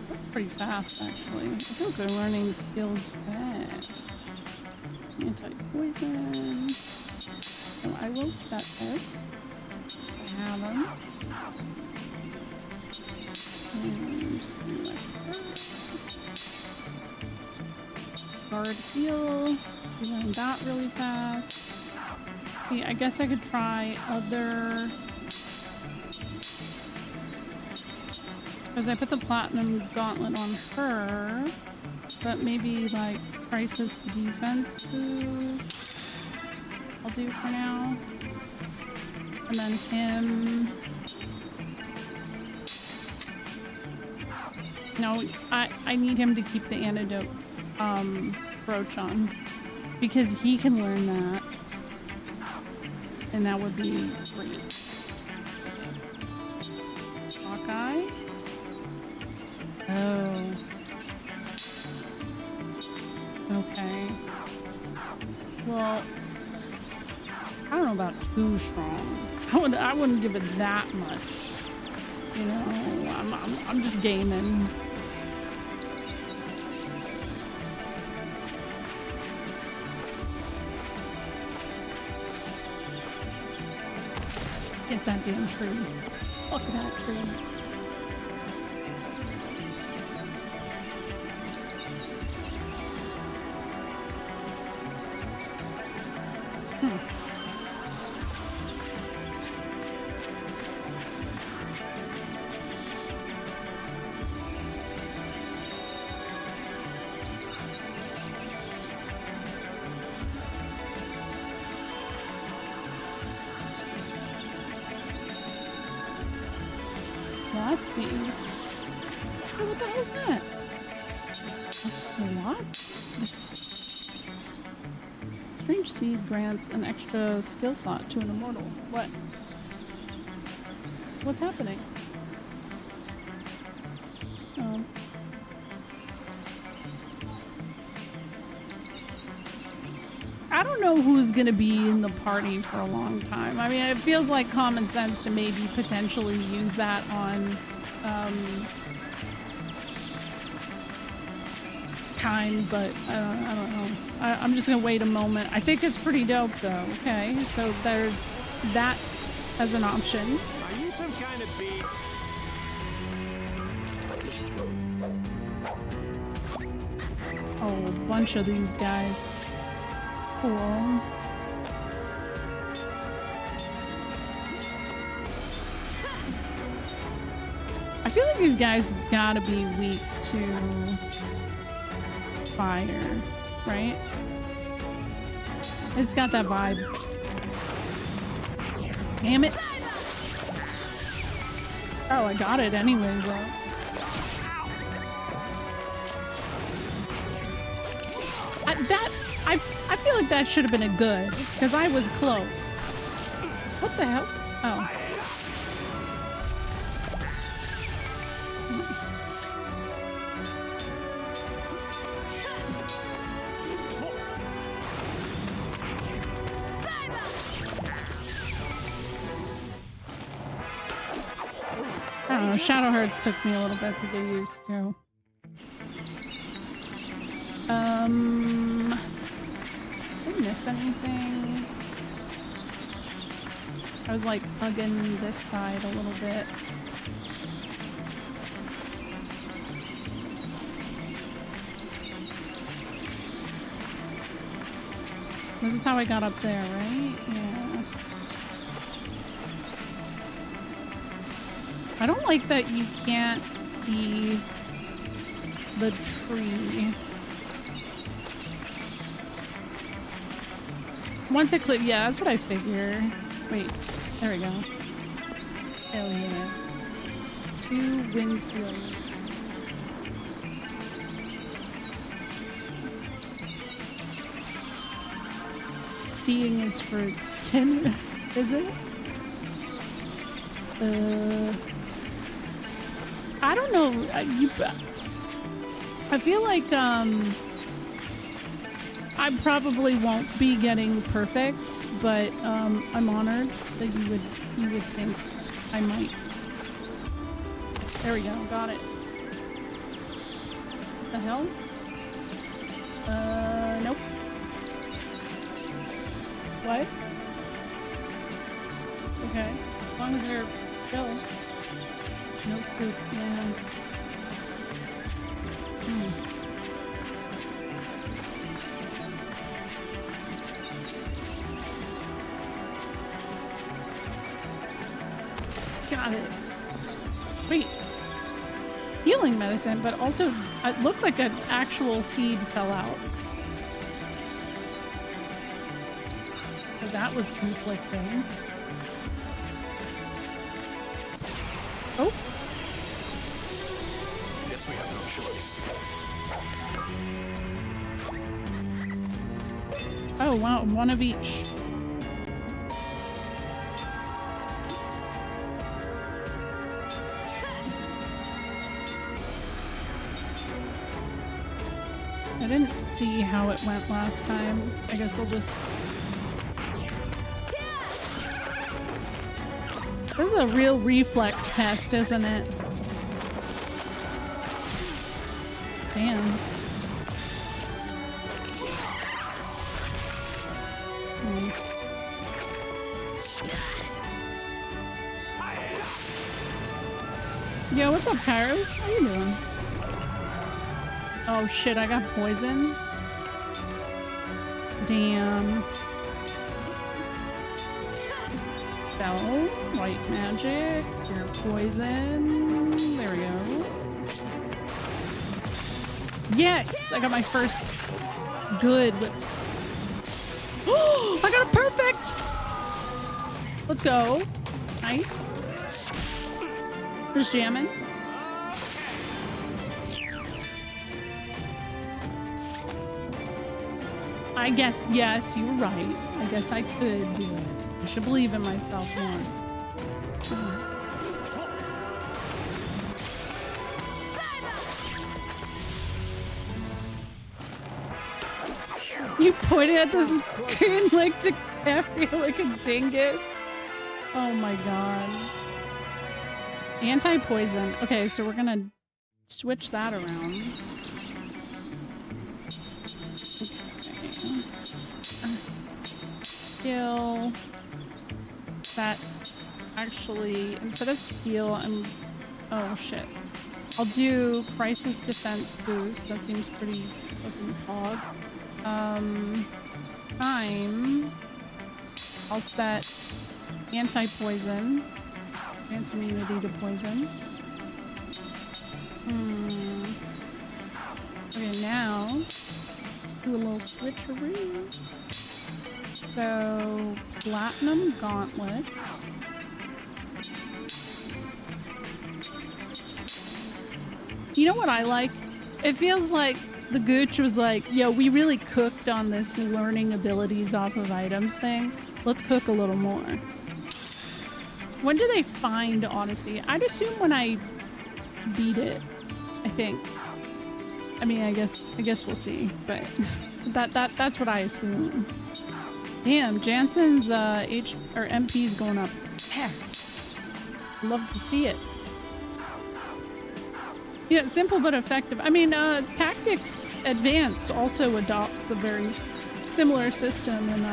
That's pretty fast, actually. I feel like they're learning skills fast. Anti-poison. So I will set this. I have them. And like guard heal. We learned that really fast. Okay, I guess I could try other. Because I put the platinum gauntlet on her, but maybe like crisis defense boost I'll do for now. And then him. No, I need him to keep the antidote brooch on because he can learn that. And that would be great. Hawkeye. Oh. Okay. Well, I don't know about too strong. I wouldn't give it that much. You know, I'm just gaming. Get that damn tree. Fuck that tree. Let's see. Oh, what the hell is that? A slot? Strange seed grants an extra skill slot to an immortal. What? What's happening? Oh. I don't know who's gonna be in the party for a long time. I mean, it feels like common sense to maybe potentially use that on kind, but I don't know. I'm just gonna wait a moment. I think it's pretty dope though. Okay, so there's that as an option. Are you some kind of bee? Oh, a bunch of these guys. Cool. I feel like these guys gotta be weak to fire, right? It's got that vibe. Damn it. Oh, I got it anyways, though. I feel like that should have been a good, because I was close. What the hell? Oh. Nice. I don't know, Shadow Hearts took me a little bit to get used to. Did I miss anything? I was like hugging this side a little bit. This is how I got up there, right? Yeah. I don't like that you can't see the tree. Once it clips, yeah, that's what I figure. Wait, there we go. Hell yeah. 2 wind seals. Seeing is for sin, is it? I don't know. I feel like I probably won't be getting perfects, but I'm honored that you would think I might. There we go. Got it. What the hell? Nope. What? Okay. As long as they're chill. No soup, yeah. Got it. Wait. Healing medicine, but also it looked like an actual seed fell out. So that was conflicting. Oh. Guess we have no choice. Oh wow, one of each. I didn't see how it went last time. I guess I'll just... This is a real reflex test, isn't it? Damn. Nice. Yo, what's up, Kairos? How you doing? Oh shit, I got poisoned. Damn. Spell, white magic, your poison. There we go. Yes! I got my first good. Oh, I got a perfect! Let's go. Nice. Just jamming. I guess, yes, you're right. I guess I could do it. I should believe in myself more. You pointed at the screen like DiCaprio like a dingus. Oh my god. Anti-poison. Okay, so we're gonna switch that around. Skill. That actually, instead of steel, oh shit. I'll do crisis defense boost. That seems pretty Fucking hog. Time. I'll set anti-poison. Grants immunity to poison. Okay, now do a little switcheroo. So, platinum gauntlets. You know what I like? It feels like the Gooch was like, yo, we really cooked on this learning abilities off of items thing. Let's cook a little more. When do they find Odyssey? I'd assume when I beat it, I think. I mean, I guess we'll see, but that's what I assume. Damn, Jansen's MP is going up. Heck. Love to see it. Yeah, simple but effective. I mean, Tactics Advanced also adopts a very similar system, and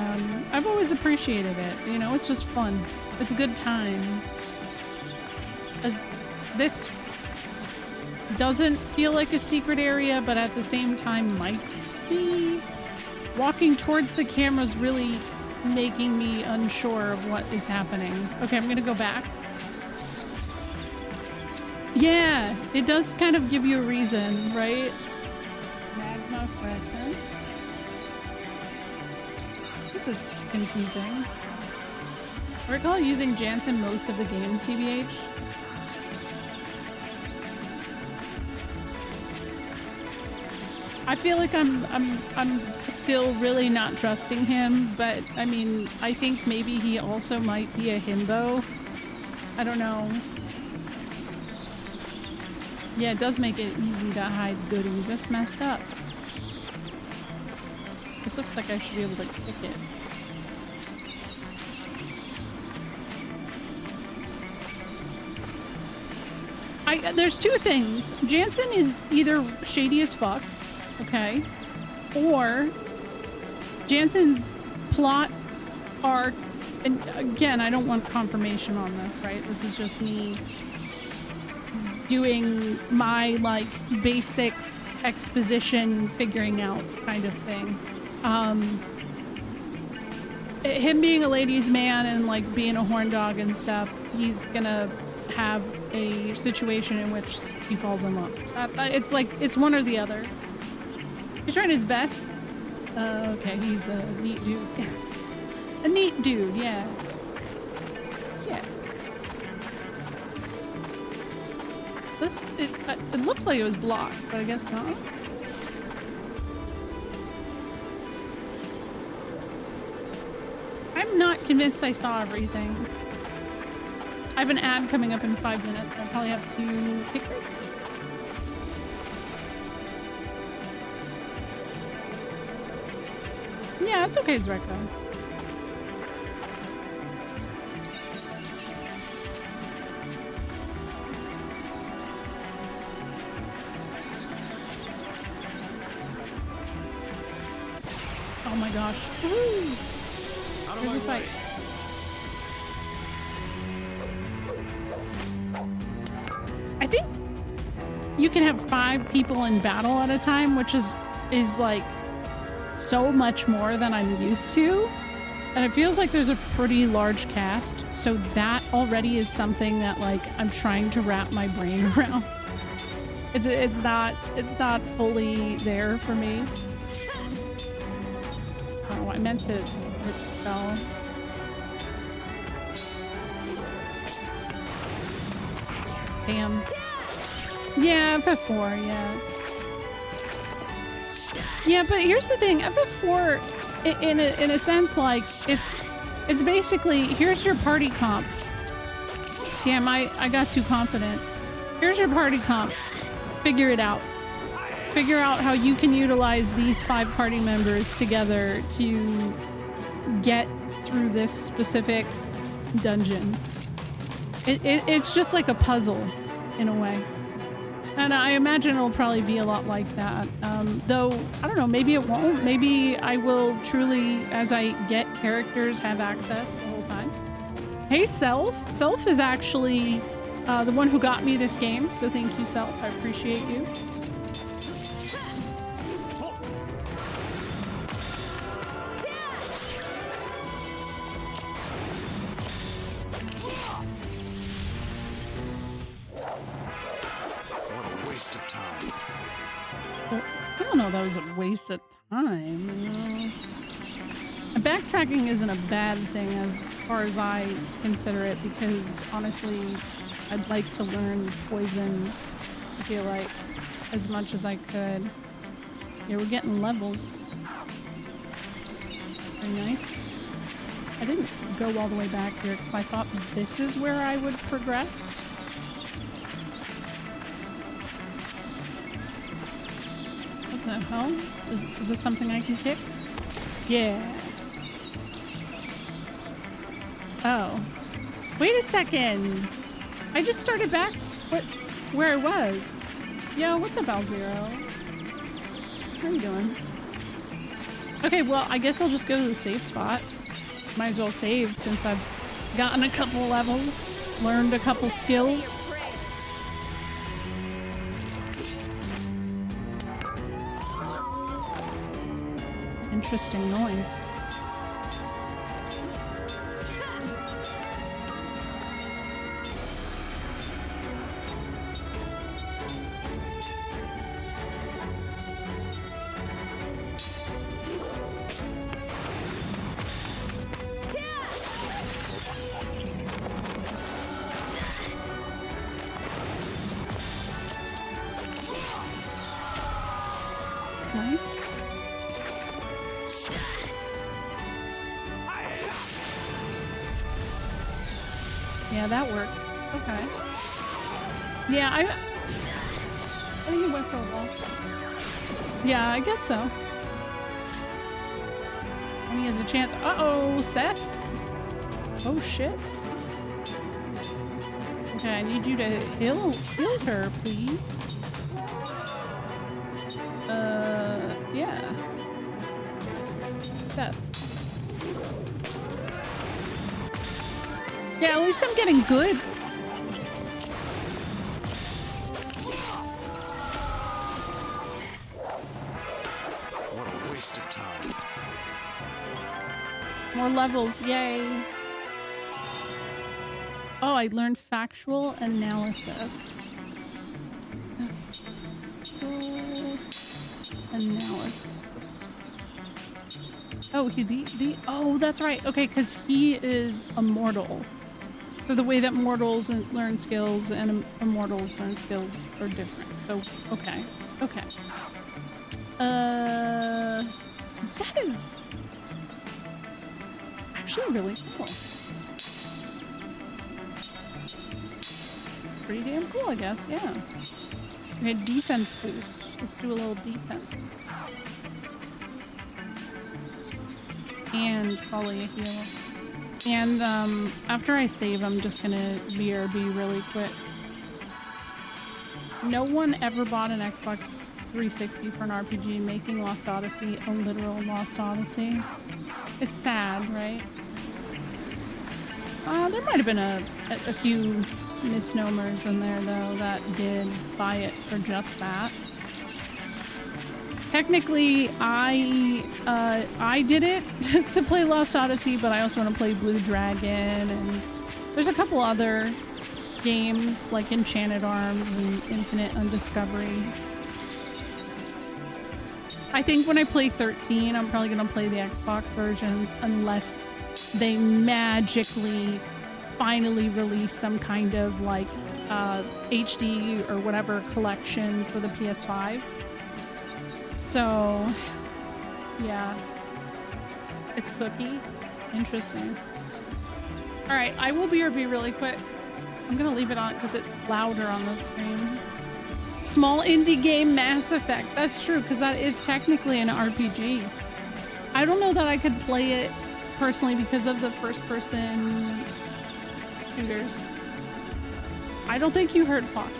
I've always appreciated it. You know, it's just fun. It's a good time. As this doesn't feel like a secret area, but at the same time might be. Walking towards the camera's really making me unsure of what is happening. Okay, I'm gonna go back. Yeah, it does kind of give you a reason, right? Magma fragment. This is confusing. I recall using Jansen most of the game, TBH. I feel like I'm still really not trusting him, but I mean, I think maybe he also might be a himbo. I don't know. Yeah, it does make it easy to hide goodies. That's messed up. This looks like I should be able to kick it. There's two things. Jansen is either shady as fuck, okay, or Jansen's plot arc, and again, I don't want confirmation on this, right? This is just me doing my, like, basic exposition figuring out kind of thing. Him being a ladies' man and, like, being a horn dog and stuff, he's gonna have a situation in which he falls in love. It's like, it's one or the other. He's trying his best. Okay, he's a neat dude. A neat dude, yeah. Yeah. It looks like it was blocked, but I guess not. I'm not convinced I saw everything. I have an ad coming up in 5 minutes. I'll probably have to take a break. Yeah, it's okay, Zrekka. Oh my gosh. Woo! There's a fight. I think you can have 5 people in battle at a time, which is like so much more than I'm used to. And it feels like there's a pretty large cast. So that already is something that, like, I'm trying to wrap my brain around. It's not fully there for me. Oh, I meant to hit spell. Damn. Yeah, FF4, yeah. Yeah, but here's the thing, FF4, in a sense, like, it's basically, here's your party comp. Damn, I got too confident. Here's your party comp. Figure it out. Figure out how you can utilize these 5 party members together to get through this specific dungeon. It's just like a puzzle, in a way. And I imagine it'll probably be a lot like that. Though, I don't know, maybe it won't. Maybe I will truly, as I get characters, have access the whole time. Hey, Self. Self is actually the one who got me this game, so thank you, Self. I appreciate you. that was a waste of time. Backtracking isn't a bad thing as far as I consider it, because honestly, I'd like to learn poison, I feel like, as much as I could. Yeah, we're getting levels. Very nice. I didn't go all the way back here because I thought this is where I would progress. What the hell? Is this something I can kick? Yeah. Oh. Wait a second! I just started back where I was. Yo, what's up, Al-Zero? How you doing? Okay, well, I guess I'll just go to the safe spot. Might as well save since I've gotten a couple levels, learned a couple skills. Interesting noise. Nice. Yeah, that works. Okay. Yeah, I think it went for a while. Yeah, I guess so. And he has a chance. Uh-oh, Seth. Oh, shit. Okay, I need you to heal her, please. Yeah. Seth. Yeah, at least I'm getting goods. What a waste of time. More levels, yay. Oh, I learned factual analysis. Analysis. Oh, oh, that's right. Okay, because he is immortal. So the way that mortals learn skills and immortals learn skills are different. So, okay. Okay. That is actually really cool. Pretty damn cool, I guess, yeah. Okay, defense boost. Let's do a little defense boost. And probably a heal. And after I save, I'm just gonna BRB really quick. No one ever bought an Xbox 360 for an RPG, making Lost Odyssey a literal Lost Odyssey. It's sad, right? There might have been a few misnomers in there, though, that did buy it for just that. Technically, I did it to play Lost Odyssey, but I also want to play Blue Dragon, and there's a couple other games like Enchanted Arms and Infinite Undiscovery. I think when I play 13, I'm probably going to play the Xbox versions unless they magically finally release some kind of like HD or whatever collection for the PS5. So, yeah. It's Cookie. Interesting. Alright, I will BRB really quick. I'm gonna leave it on because it's louder on the screen. Small indie game Mass Effect. That's true, because that is technically an RPG. I don't know that I could play it personally because of the first-person shooters. I don't think you heard Fox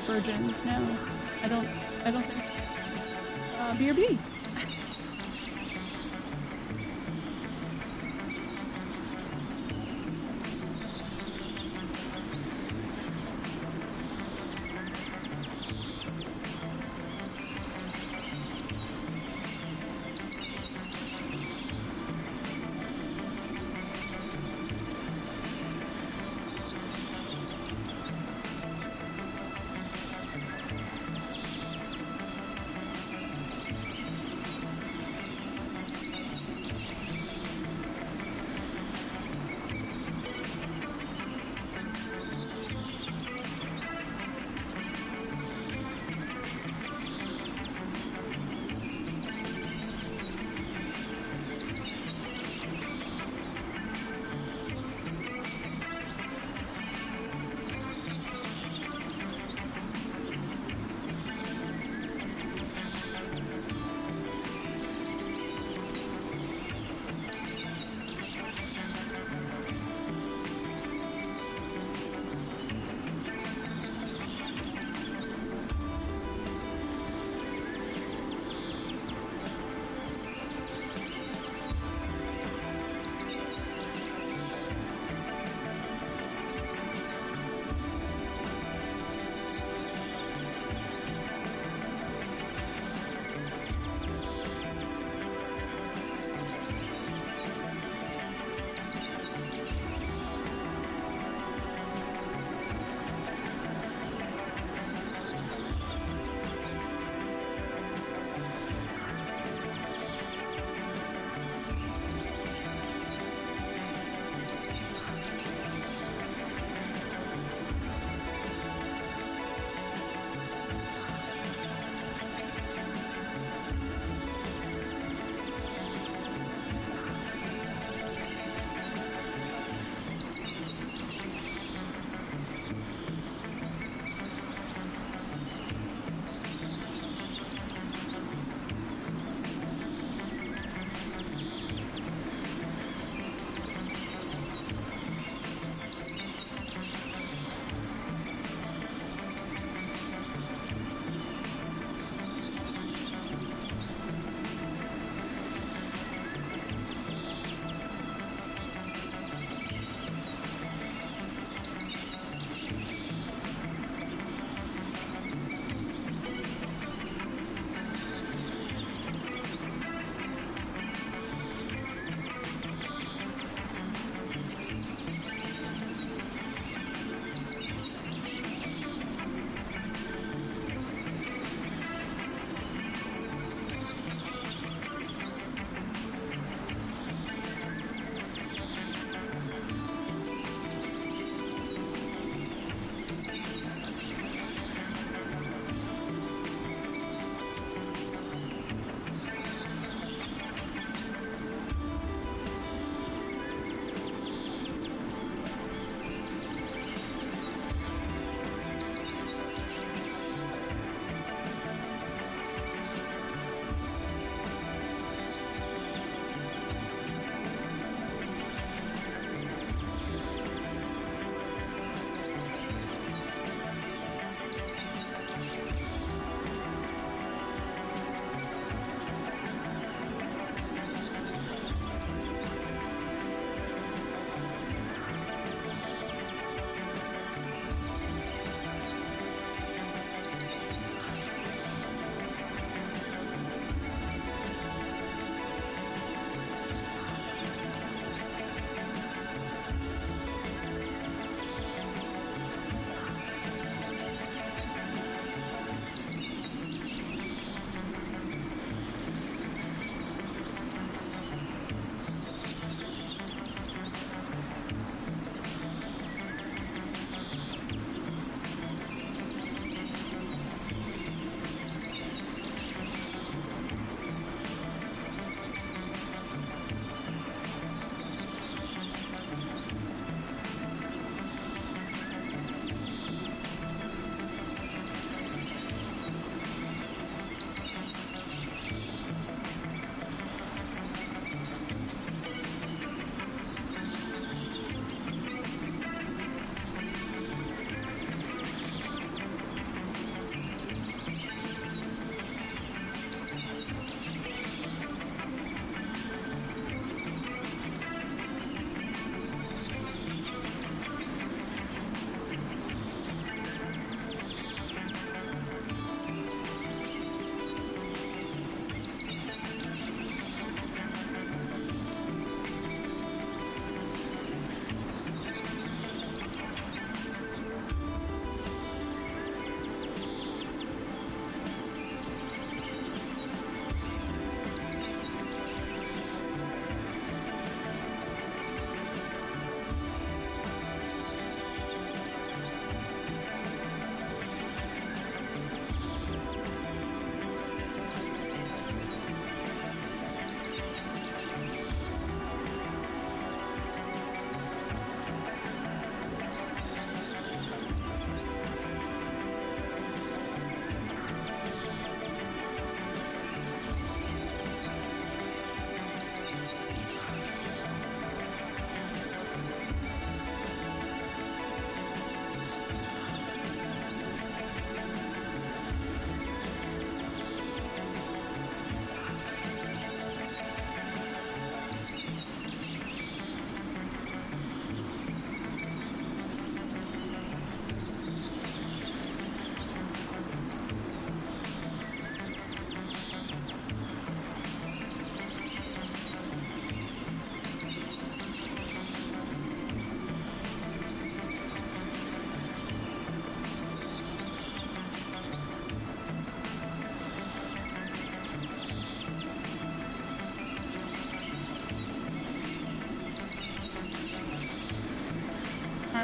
Virgins, no. I don't think so. BRB.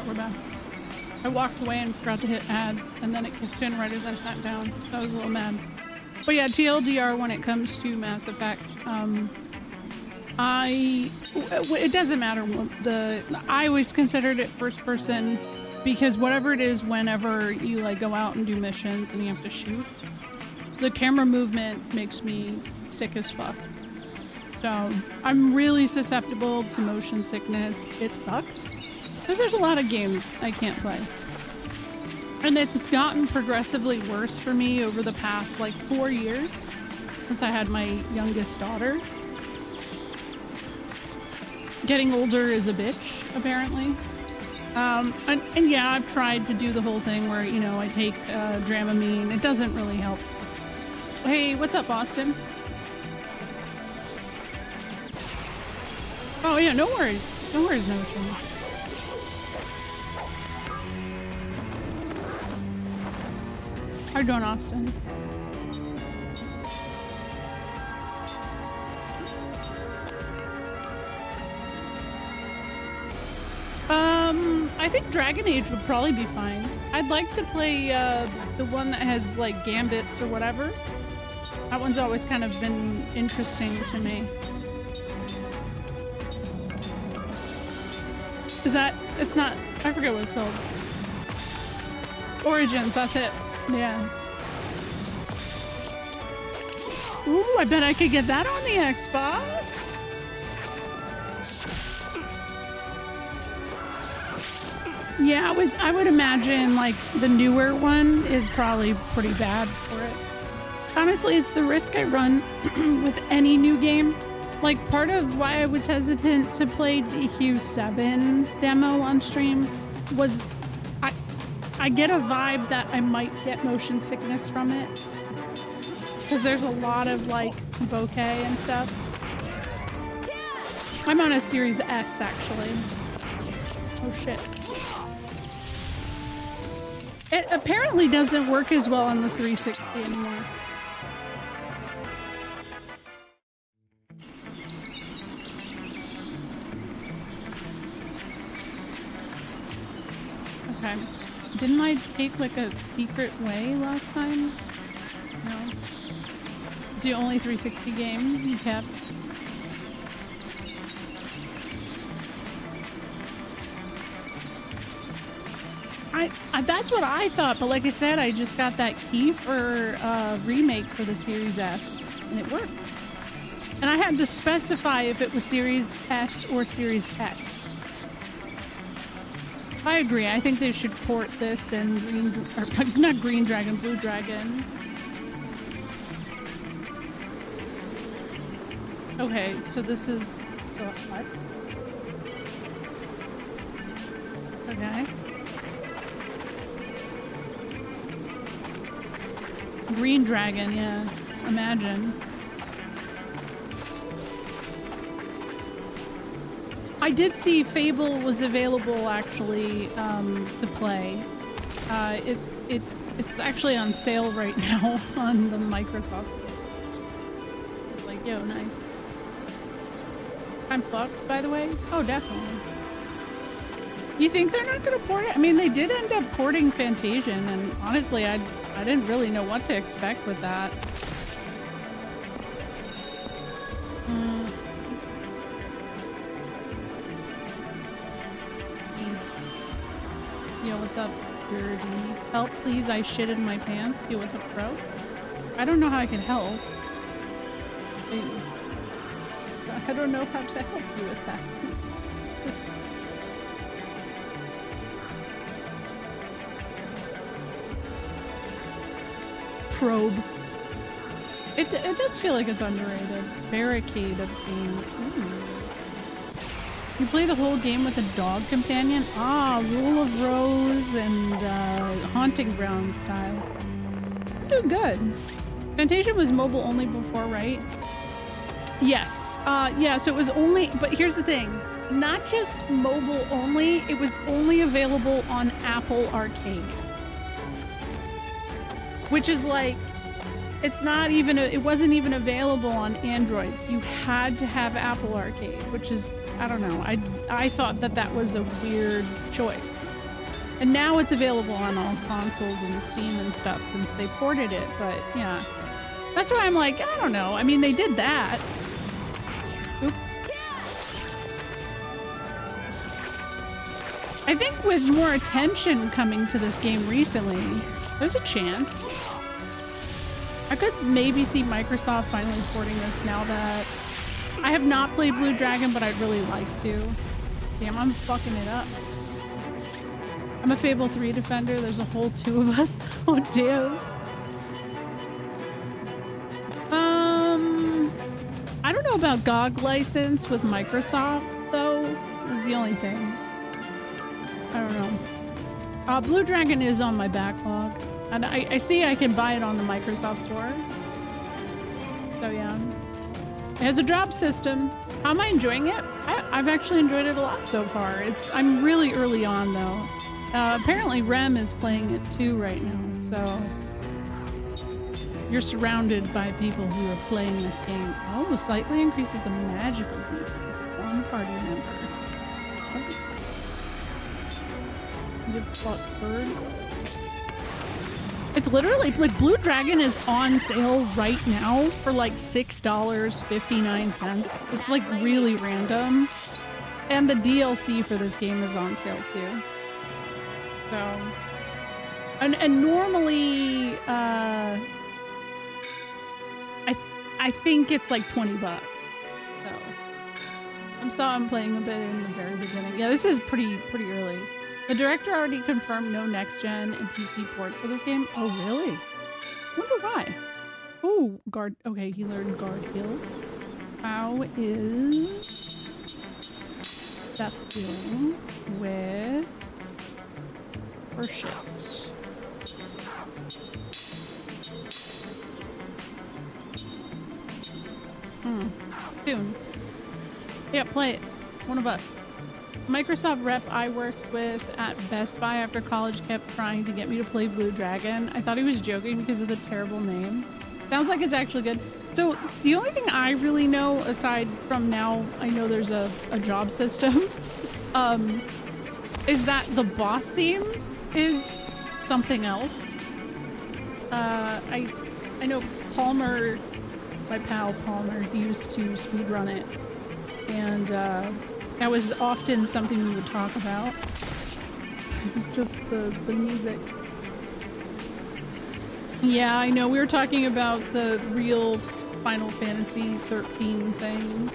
we're back. I walked away and forgot to hit ads, and then it kicked in right as I sat down. I was a little mad. But yeah, TLDR when it comes to Mass Effect, it doesn't matter. I always considered it first person because whatever it is, whenever you like go out and do missions and you have to shoot, the camera movement makes me sick as fuck. So I'm really susceptible to motion sickness. It sucks because there's a lot of games I can't play. And it's gotten progressively worse for me over the past like 4 years since I had my youngest daughter. Getting older is a bitch, apparently. And yeah, I've tried to do the whole thing where, you know, I take Dramamine. It doesn't really help. Hey, what's up, Austin? Oh yeah, no worries. No worries, Notion. How you doing, Austin? I think Dragon Age would probably be fine. I'd like to play the one that has like gambits or whatever. That one's always kind of been interesting to me. Is that, it's not, I forget what it's called. Origins, that's it. Yeah. Ooh, I bet I could get that on the Xbox. Yeah, I would imagine like the newer one is probably pretty bad for it. Honestly, it's the risk I run with any new game. Like part of why I was hesitant to play DQ7 demo on stream was I get a vibe that I might get motion sickness from it. Because there's a lot of like bokeh and stuff. I'm on a Series S actually. Oh shit. It apparently doesn't work as well on the 360 anymore. Okay. Didn't I take like a secret way last time? No. It's the only 360 game you kept. That's what I thought, but like I said, I just got that key for remake for the Series S, and it worked. And I had to specify if it was Series S or Series X. I agree. I think they should port this and not Green Dragon, Blue Dragon. Okay, so this is what? Okay. Green Dragon, yeah. Imagine. I did see Fable was available actually to play. It's actually on sale right now on the Microsoft store. It's like, yo, nice. I'm fucks, by the way. Oh, definitely. You think they're not gonna port it? I mean, they did end up porting Fantasian, and honestly, I didn't really know what to expect with that. Yo, what's up, Birdie? Help, please, I shit in my pants. Yo, what's up, bro? I don't know how I can help. I don't know how to help you with that. Probe. It does feel like it's underrated. Barricade obtained. Ooh. You play the whole game with a dog companion? Ah, Rule of Rose and Haunting Ground style. You're doing good. Fantasia was mobile only before, right? Yes. Yeah, so it was only, but here's the thing. Not just mobile only, it was only available on Apple Arcade. Which is like, it's not even, it wasn't even available on Androids. You had to have Apple Arcade, which is, I don't know. I thought that was a weird choice. And now it's available on all consoles and Steam and stuff since they ported it, but yeah. That's why I'm like, I don't know. I mean, they did that. Oop. I think with more attention coming to this game recently, there's a chance. I could maybe see Microsoft finally porting this now that I have not played Blue Dragon, but I'd really like to. Damn, I'm fucking it up. I'm a Fable 3 defender. There's a whole 2 of us. Oh, damn. I don't know about GOG license with Microsoft, though, is the only thing. I don't know. Blue Dragon is on my backlog. And I see I can buy it on the Microsoft Store. So, yeah. It has a drop system. How am I enjoying it? I've actually enjoyed it a lot so far. I'm really early on, though. Apparently Rem is playing it too right now, so you're surrounded by people who are playing this game. Oh, slightly increases the magical defense of one party member. Good fuck bird. It's literally like Blue Dragon is on sale right now for like $6.59. It's like really random. And the DLC for this game is on sale too. So, and normally, I think it's like $20. So, I'm playing a bit in the very beginning. Yeah, this is pretty early. The director already confirmed no next gen and PC ports for this game. Oh, really? Wonder why. Oh, guard. Okay, he learned guard heal. How is Death doing with her shit? Soon. Yeah, play it. One of us. Microsoft rep I worked with at Best Buy after college kept trying to get me to play Blue Dragon. I thought he was joking because of the terrible name. Sounds like it's actually good. So the only thing I really know, aside from now I know there's a job system, is that the boss theme is something else. I know Palmer, my pal Palmer, he used to speedrun it, and that was often something we would talk about. It's just the music. Yeah, I know. We were talking about the real Final Fantasy 13 thing.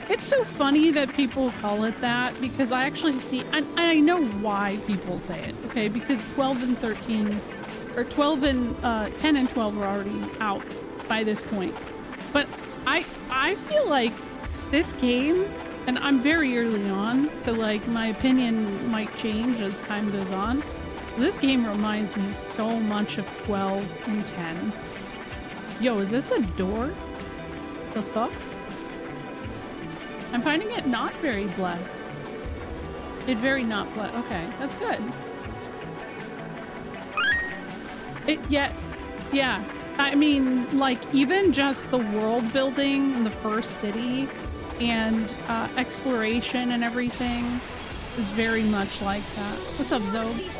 It's so funny that people call it that because I actually see, and I know why people say it, okay? Because 12 and 13, or 12 and 10 and 12 are already out by this point. But I feel like this game, and I'm very early on, so like my opinion might change as time goes on. This game reminds me so much of 12 and 10. Yo, is this a door? The fuck? I'm finding it not very blood. It very not blood. Okay, that's good. Yes. Yeah. I mean, like, even just the world building in the first city and exploration and everything is very much like that. What's up, Zoe?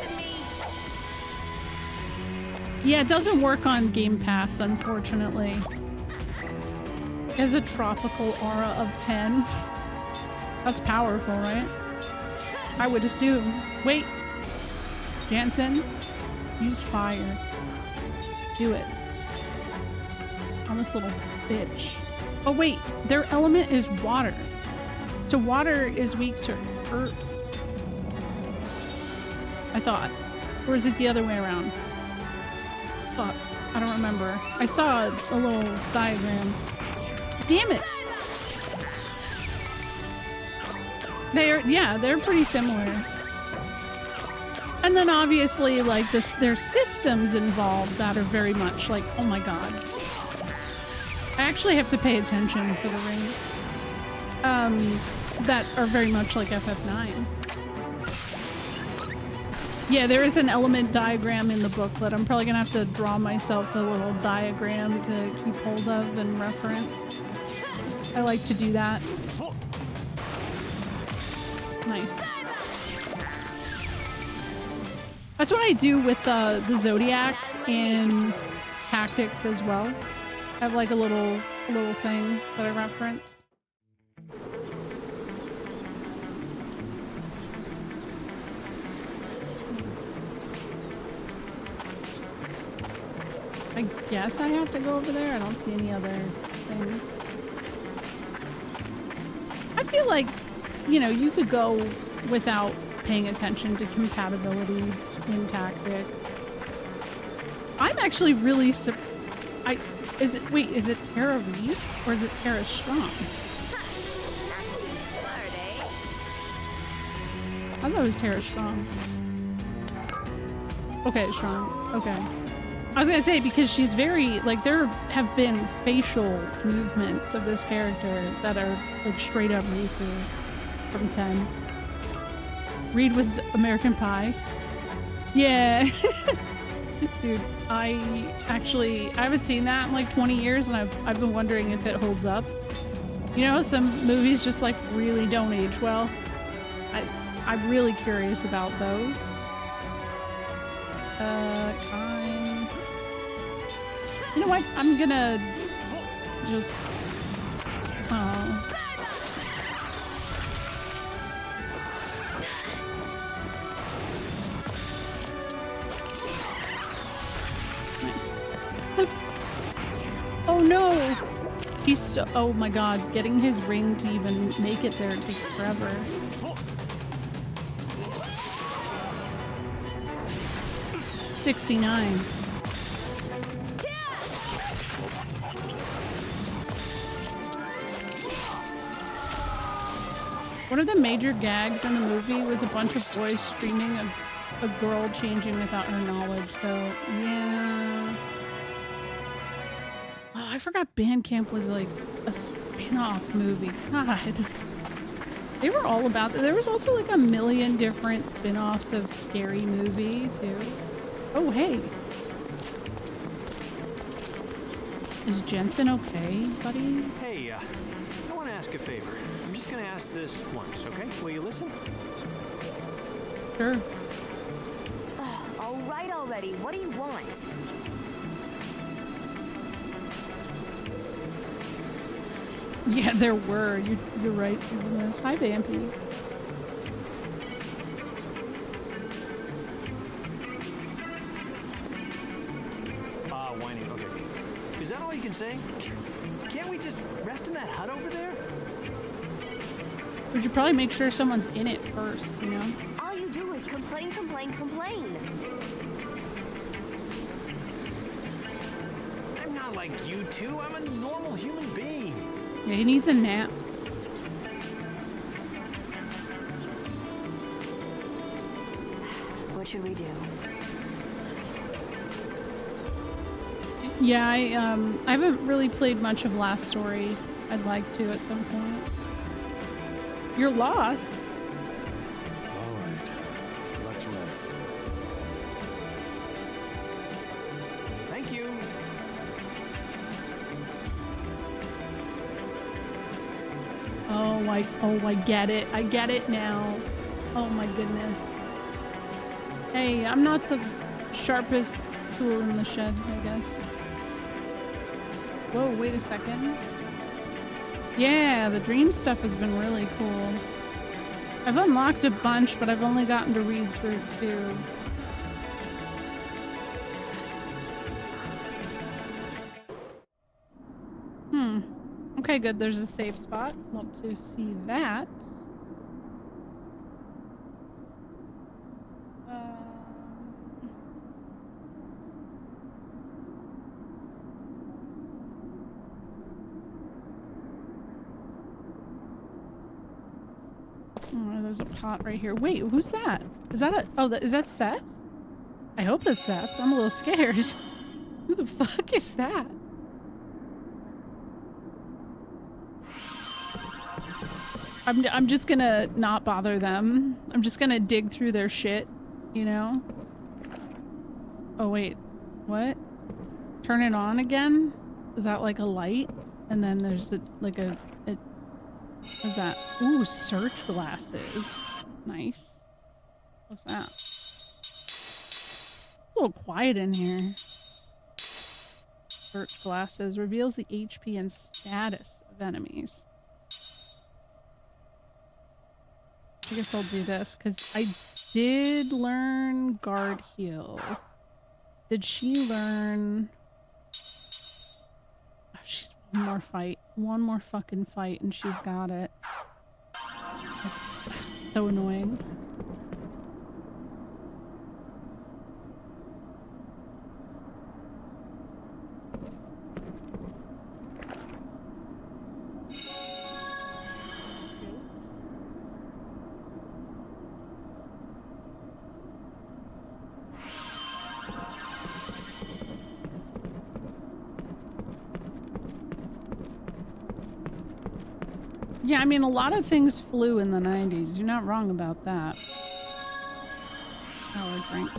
Yeah, it doesn't work on Game Pass, unfortunately. It has a tropical aura of 10. That's powerful, right? I would assume. Wait. Jansen, use fire. Do it. I'm this little bitch. Oh wait, their element is water. So water is weak to earth. I thought. Or is it the other way around? Fuck. I don't remember. I saw a little diagram. Damn it! They're pretty similar. And then obviously, like, there's systems involved that are very much like, oh my god. I actually have to pay attention for the ring. That are very much like FF9. Yeah, there is an element diagram in the booklet. I'm probably gonna have to draw myself a little diagram to keep hold of and reference. I like to do that. Nice. That's what I do with the Zodiac in Tactics as well. I have like a little thing that I reference. I guess I have to go over there. I don't see any other things. I feel like, you know, you could go without paying attention to compatibility in Tactics. I'm actually really is it Tara Reid or is it Tara Strong? Not too smart, eh? I thought it was Tara Strong. Okay, Strong. Okay. I was gonna say, because she's very, like, there have been facial movements of this character that are, like, straight up Riku from 10. Reed was American Pie. Yeah. Dude, I haven't seen that in like 20 years and I've been wondering if it holds up. You know, some movies just like really don't age well. I'm really curious about those. You know what? I'm gonna just... Oh. Oh no! He's so... Oh my god, getting his ring to even make it there takes forever. $69. One of the major gags in the movie was a bunch of boys streaming a girl changing without her knowledge, so yeah. Oh, I forgot Bandcamp was like a spin-off movie. God. They were all about that. There was also like a million different spin-offs of Scary Movie too. Oh, hey. Is Jensen okay, buddy? Hey, I want to ask a favor. I'm just going to ask this once, okay? Will you listen? Sure. All right already. What do you want? Yeah, there were. You're right, Supermas. Hi, Vampy. Whining. Okay. Is that all you can say? Can't we just rest in that hut over there? We should probably make sure someone's in it first, you know? All you do is complain, complain, complain. I'm not like you two. I'm a normal human being. Yeah, he needs a nap. What should we do? Yeah, I haven't really played much of Last Story. I'd like to at some point. You're lost. All right, let's rest. Thank you. Oh, I get it. I get it now. Oh my goodness. Hey, I'm not the sharpest tool in the shed, I guess. Whoa, wait a second. Yeah, the dream stuff has been really cool. I've unlocked a bunch, but I've only gotten to read through 2. Okay, good. There's a safe spot. Love to see that. Oh, there's a pot right here. Wait, who's that? Is that is that Seth? I hope that's Seth. I'm a little scared. Who the fuck is that? I'm just gonna not bother them. I'm just gonna dig through their shit, you know? Oh wait, what? Turn it on again? Is that like a light? And then there's what's that? Ooh, search glasses. Nice. What's that? little quiet in here. Birch glasses reveals the HP and status of enemies. I guess I'll do this because I did learn guard heal. Did she learn? Oh, she's one more fight. One more fucking fight and she's got it. That's so annoying. Yeah, I mean, a lot of things flew in the 90s. You're not wrong about that. Power drink.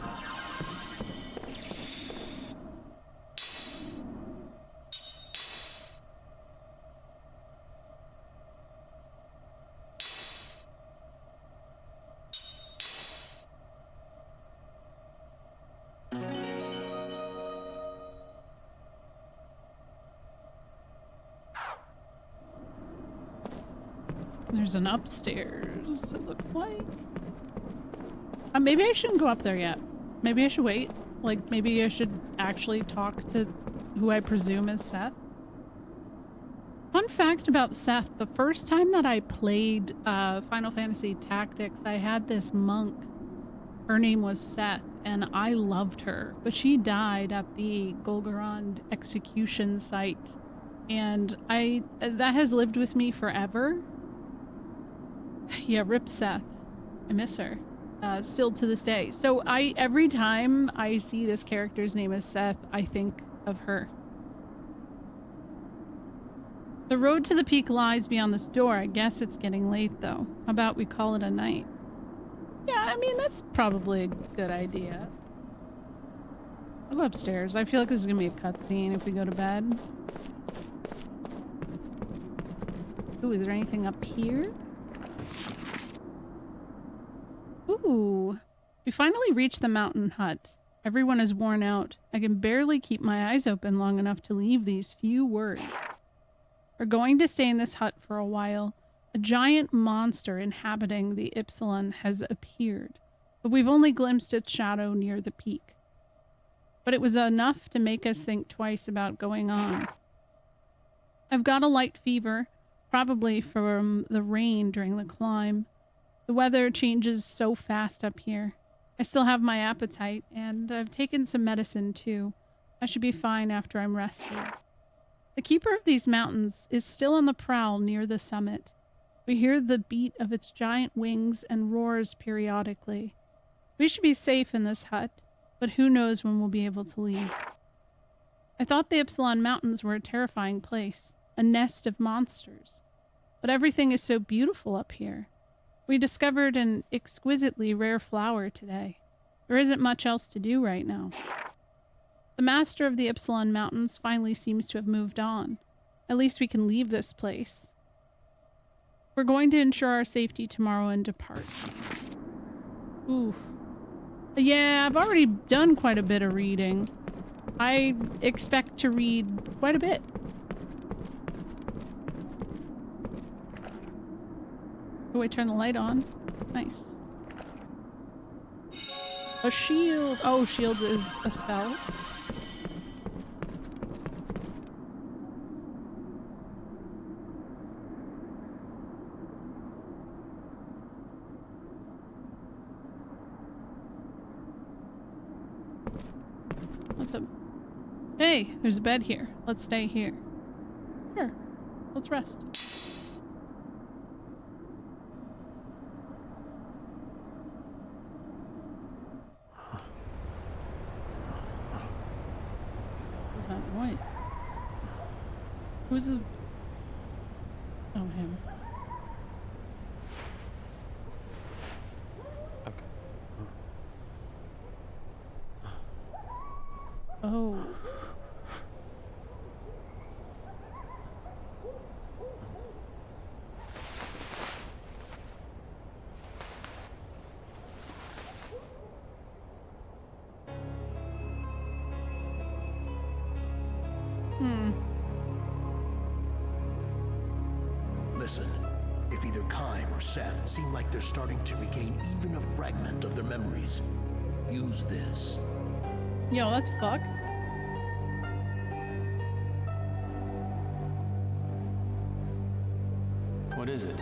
There's an upstairs, it looks like. Maybe I shouldn't go up there yet. Maybe I should wait. Like, maybe I should actually talk to who I presume is Seth. Fun fact about Seth, the first time that I played Final Fantasy Tactics, I had this monk. Her name was Seth, and I loved her. But she died at the Golgorond execution site. And that has lived with me forever. Yeah, rip Seth. I miss her. Still to this day. So every time I see this character's name as Seth, I think of her. The road to the peak lies beyond this door. I guess it's getting late though. How about we call it a night? Yeah, I mean, that's probably a good idea. I'll go upstairs. I feel like there's gonna be a cutscene if we go to bed. Ooh, is there anything up here? Ooh. We finally reached the mountain hut. Everyone is worn out. I can barely keep my eyes open long enough to leave these few words. We're going to stay in this hut for a while. A giant monster inhabiting the Ypsilon has appeared, but we've only glimpsed its shadow near the peak. But it was enough to make us think twice about going on. I've got a light fever, probably from the rain during the climb. The weather changes so fast up here. I still have my appetite, and I've taken some medicine too. I should be fine after I'm rested. The keeper of these mountains is still on the prowl near the summit. We hear the beat of its giant wings and roars periodically. We should be safe in this hut, but who knows when we'll be able to leave. I thought the Ypsilon Mountains were a terrifying place, a nest of monsters. But everything is so beautiful up here. We discovered an exquisitely rare flower today. There isn't much else to do right now. The master of the Ypsilon Mountains finally seems to have moved on. At least we can leave this place. We're going to ensure our safety tomorrow and depart. Ooh. Yeah, I've already done quite a bit of reading. I expect to read quite a bit. Oh, wait, turn the light on. Nice. A shield. Oh, shield is a spell. What's up? Hey, there's a bed here. Let's stay here. Sure. Let's rest. What's that noise? Who's the... Oh, him. Okay. Oh. either Kime or Seth seem like they're starting to regain even a fragment of their memories. Use this. Yo, that's fucked. What is it?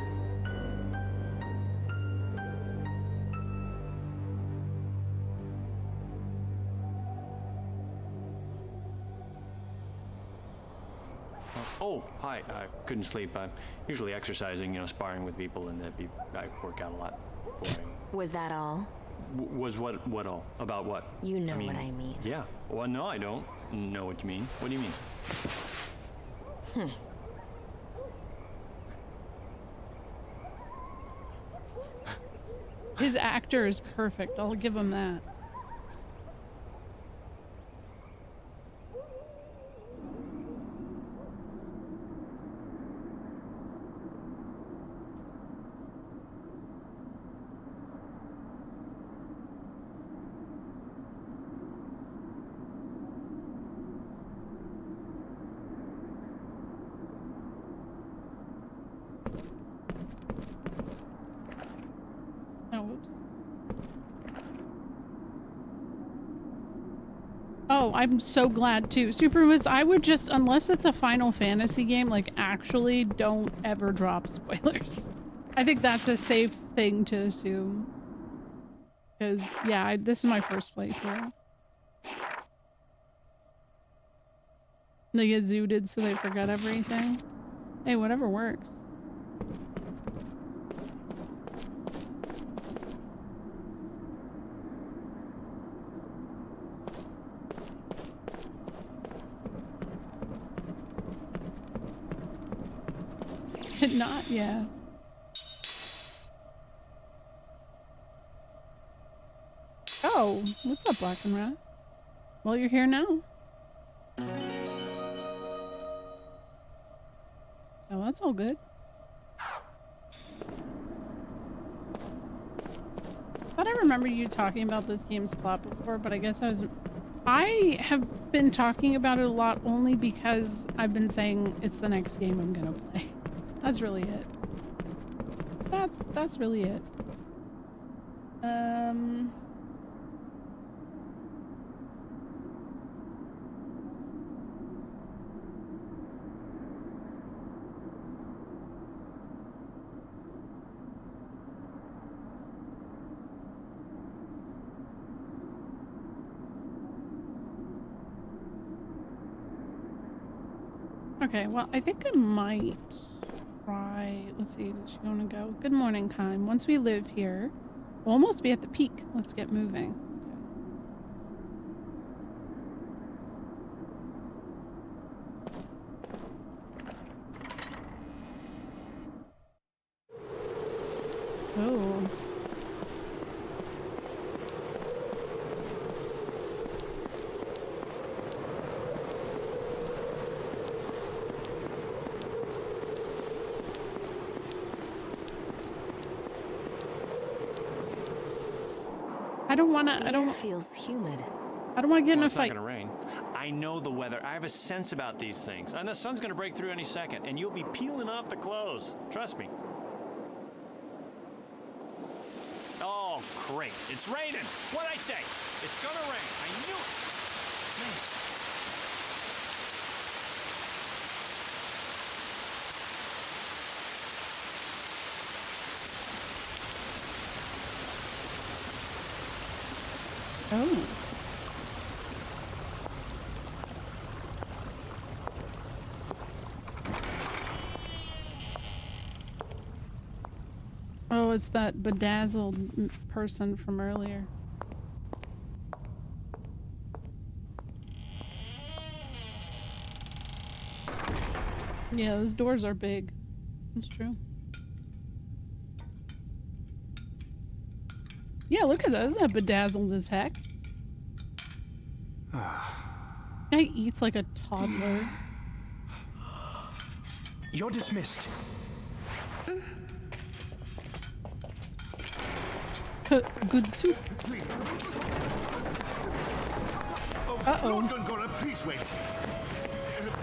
Oh, hi. I couldn't sleep. I'm usually exercising, sparring with people, and I work out a lot. Was that all? Was what all? About what? You know what I mean. Yeah. Well, no, I don't know what you mean. What do you mean? His actor is perfect. I'll give him that. Oh, I'm so glad too. Supermoose, I would just, unless it's a Final Fantasy game, like actually don't ever drop spoilers. I think that's a safe thing to assume. Because, yeah, this is my first playthrough. They get zooted so they forget everything. Hey, whatever works. Not, yeah. Oh, what's up, Black and Rat? Well, you're here now. Oh, that's all good. Thought I remember you talking about this game's plot before, but I guess I have been talking about it a lot only because I've been saying it's the next game I'm gonna play. That's really it. That's really it. Okay, well, I think I might try. Let's see, does she want to go? Good morning, Kime. Once we live here, we'll almost be at the peak. Let's get moving. Oh. I don't want to. I don't. Feels humid. I don't want to get in a It's not fight. gonna rain. I know the weather. I have a sense about these things. And the sun's gonna break through any second, and you'll be peeling off the clothes. Trust me. Oh, great. It's raining. What'd I say? It's gonna rain. I knew it. Man. Oh. Oh, it's that bedazzled person from earlier. Yeah, those doors are big. That's true. Yeah, look at that. Isn't that bedazzled as heck? Guy eats like a toddler. You're dismissed. Good soup. Uh-oh. Lord Gongora, please wait.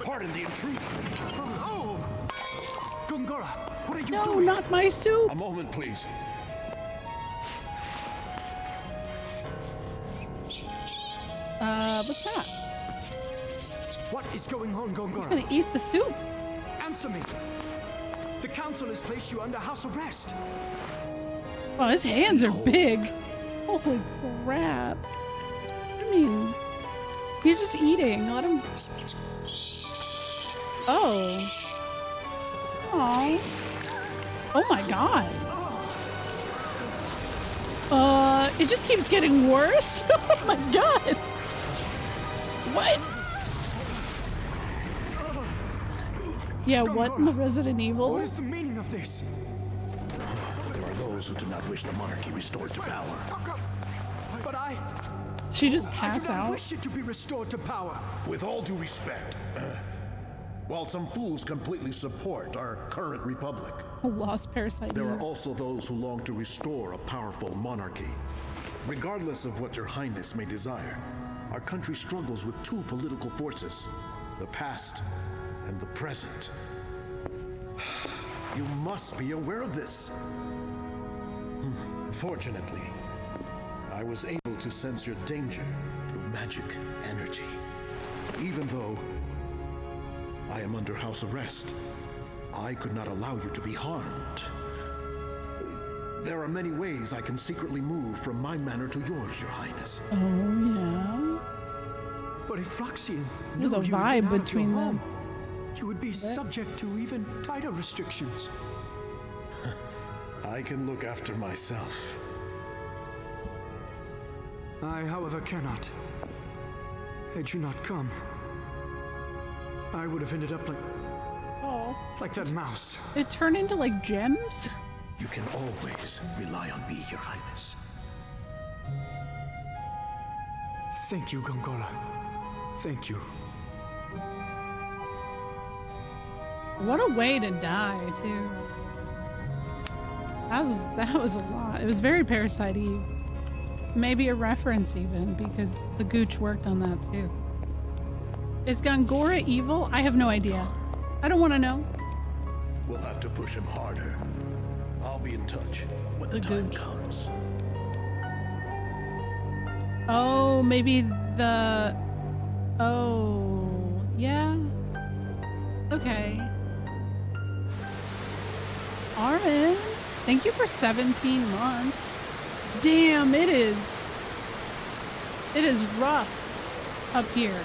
Pardon the intrusion. Oh! Gongora, what are you No, doing? not my soup. A moment, please. What's that? What is going on, Gongora? He's gonna eat the soup. Answer me. The council has placed you under house arrest. Oh, his hands are big. Holy crap. I mean, he's just eating. Let him. Oh. Oh. Oh my god. It just keeps getting worse. Oh my god. What? Yeah, what in the Resident Evil? What is the meaning of this? There are those who do not wish the monarchy restored to power. But She just I do passed not out. wish it to be restored to power. With all due respect, while some fools completely support our current republic, A lost parasite. there are also those who long to restore a powerful monarchy. Regardless of what your highness may desire, our country struggles with two political forces, the past and the present. You must be aware of this. Fortunately, I was able to sense your danger through magic energy. Even though I am under house arrest, I could not allow you to be harmed. There are many ways I can secretly move from my manor to yours, your highness. Oh, yeah. But if Roxian There's a vibe between them. you would be subject to even tighter restrictions. I can look after myself. I, however, cannot. Had you not come, I would have ended up Oh. like that mouse. It turned into like gems? You can always rely on me, your highness. Thank you, Gongora. Thank you. What a way to die, too. That was a lot. It was very Parasite-y. Maybe a reference even, because the Gooch worked on that too. Is Gongora evil? I have no idea. I don't want to know. We'll have to push him harder. I'll be in touch when the time comes. Oh, maybe the... Oh, yeah. Okay. Armin, thank you for 17 months. Damn, it is rough up here.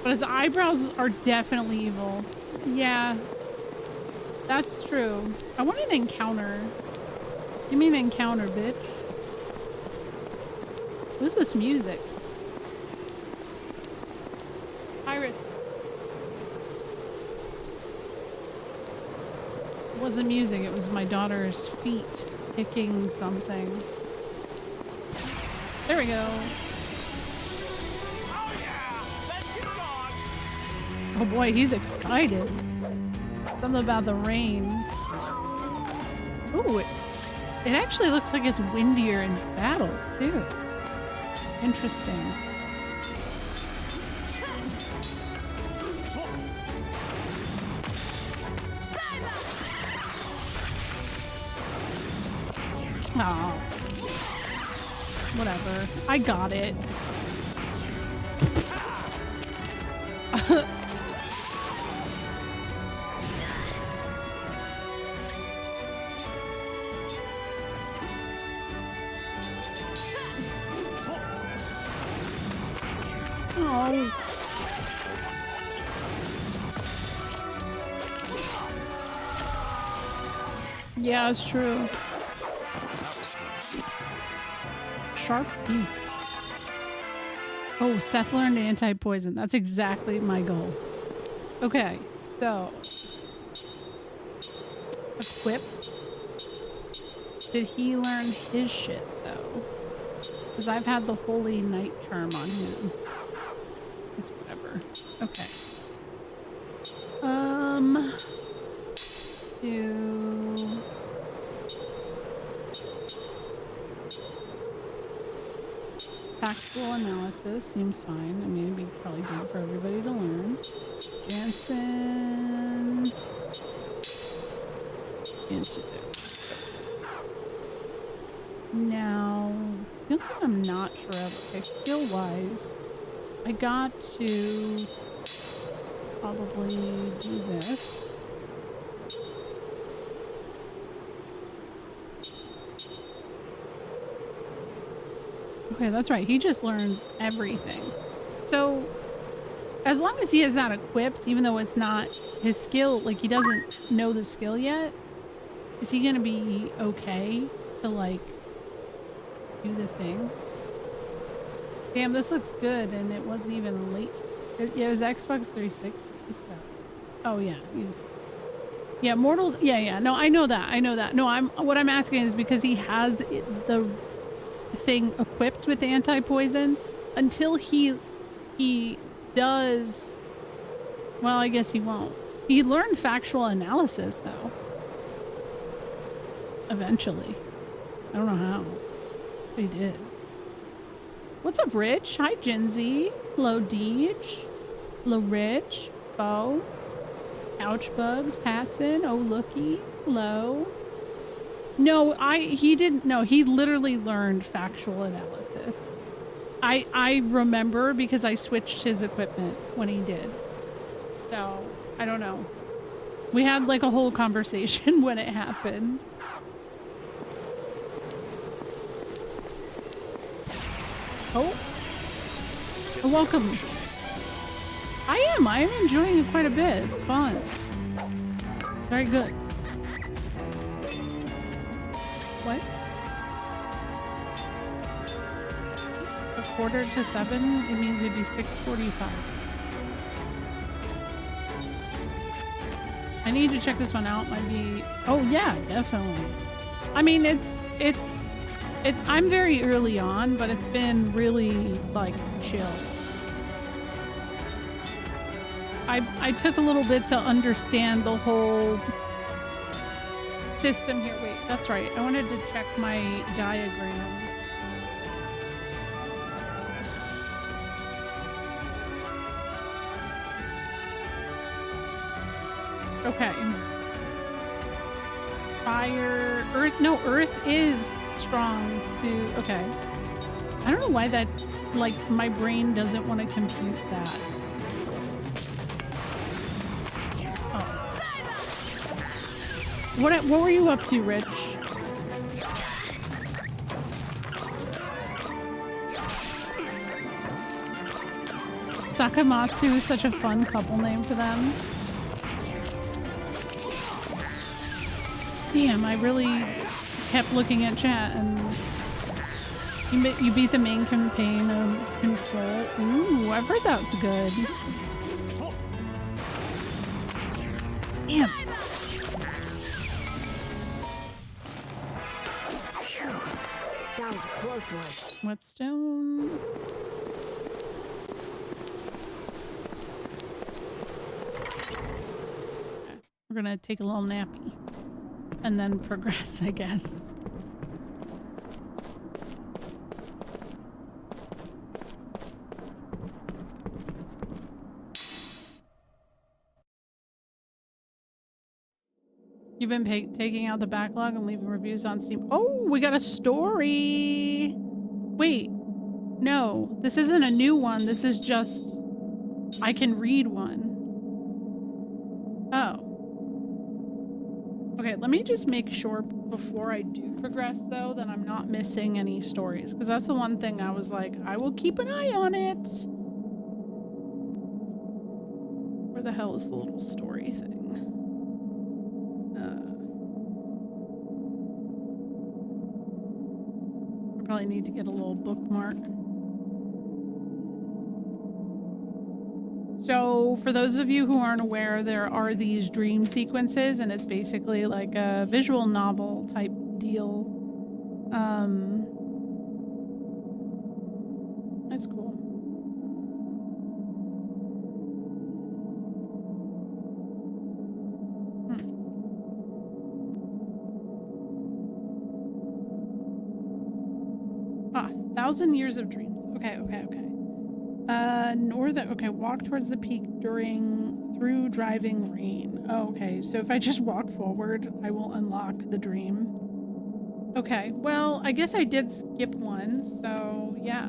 But his eyebrows are definitely evil. Yeah, that's true. I want an encounter. You mean encounter, bitch? What's this music? Iris. It wasn't music, it was my daughter's feet kicking something. There we go. Oh boy, he's excited. Something about the rain. Ooh, it actually looks like it's windier in battle, too. Interesting. Oh. Whatever. I got it. Oh. Yeah, it's true. Sharp beak. Oh, Seth learned anti-poison. That's exactly my goal. Okay, so equip. Did he learn his shit though? Because I've had the holy night charm on him. It's whatever. Okay. Do tactical analysis seems fine. I mean, it'd be probably good for everybody to learn. Jansen. Institute. Now, the only thing I'm not sure of, okay, skill-wise, I got to probably do this. Okay, that's right. He just learns everything. So, as long as he has that equipped, even though it's not his skill, like he doesn't know the skill yet, is he gonna be okay to like do the thing? Damn, this looks good, and it wasn't even late. It was Xbox 360. So. Oh yeah, yeah, Mortals. Yeah. No, I know that. No, what I'm asking is because he has the thing equipped with anti-poison. Until he does. Well, I guess he won't. He learned factual analysis though. Eventually, I don't know how. But he did. What's up, Rich? Hi, Genzy. Hello, Deej. Hello, Rich. Bo. Couchbugs. Patson. Oh, looky. Hello. No, he didn't. No, he literally learned factual analysis. I remember because I switched his equipment when he did. So, I don't know. We had like a whole conversation when it happened. Oh, welcome. I am enjoying it quite a bit. It's fun. Very good. What? 6:45? It means it'd be 6:45. I need to check this one out. Might be. Oh yeah, definitely. I mean, I'm very early on, but it's been really like chill. I took a little bit to understand the whole system here. Wait, that's right. I wanted to check my diagram. Okay. Fire, earth. No, earth is strong to. Okay. I don't know why that, like, my brain doesn't want to compute that. What were you up to, Rich? Sakamatsu is such a fun couple name for them. Damn, I really kept looking at chat and you beat the main campaign of Control. Ooh, I've heard that's good. Damn. That was a close one. Whetstone. Okay. We're gonna take a little nappy and then progress, I guess. You've been taking out the backlog and leaving reviews on Steam. Oh, we got a story. Wait, no, this isn't a new one. This is just, I can read one. Oh. Okay, let me just make sure before I do progress though that I'm not missing any stories. Because that's the one thing I was like, I will keep an eye on it. Where the hell is the little story thing? Probably need to get a little bookmark. So for those of you who aren't aware, there are these dream sequences and it's basically like a visual novel type deal. That's cool. Ah, 1,000 Years of Dreams. Okay. Okay, walk towards the peak during through driving rain. Oh, okay, so if I just walk forward, I will unlock the dream. Okay, well, I guess I did skip one, so yeah.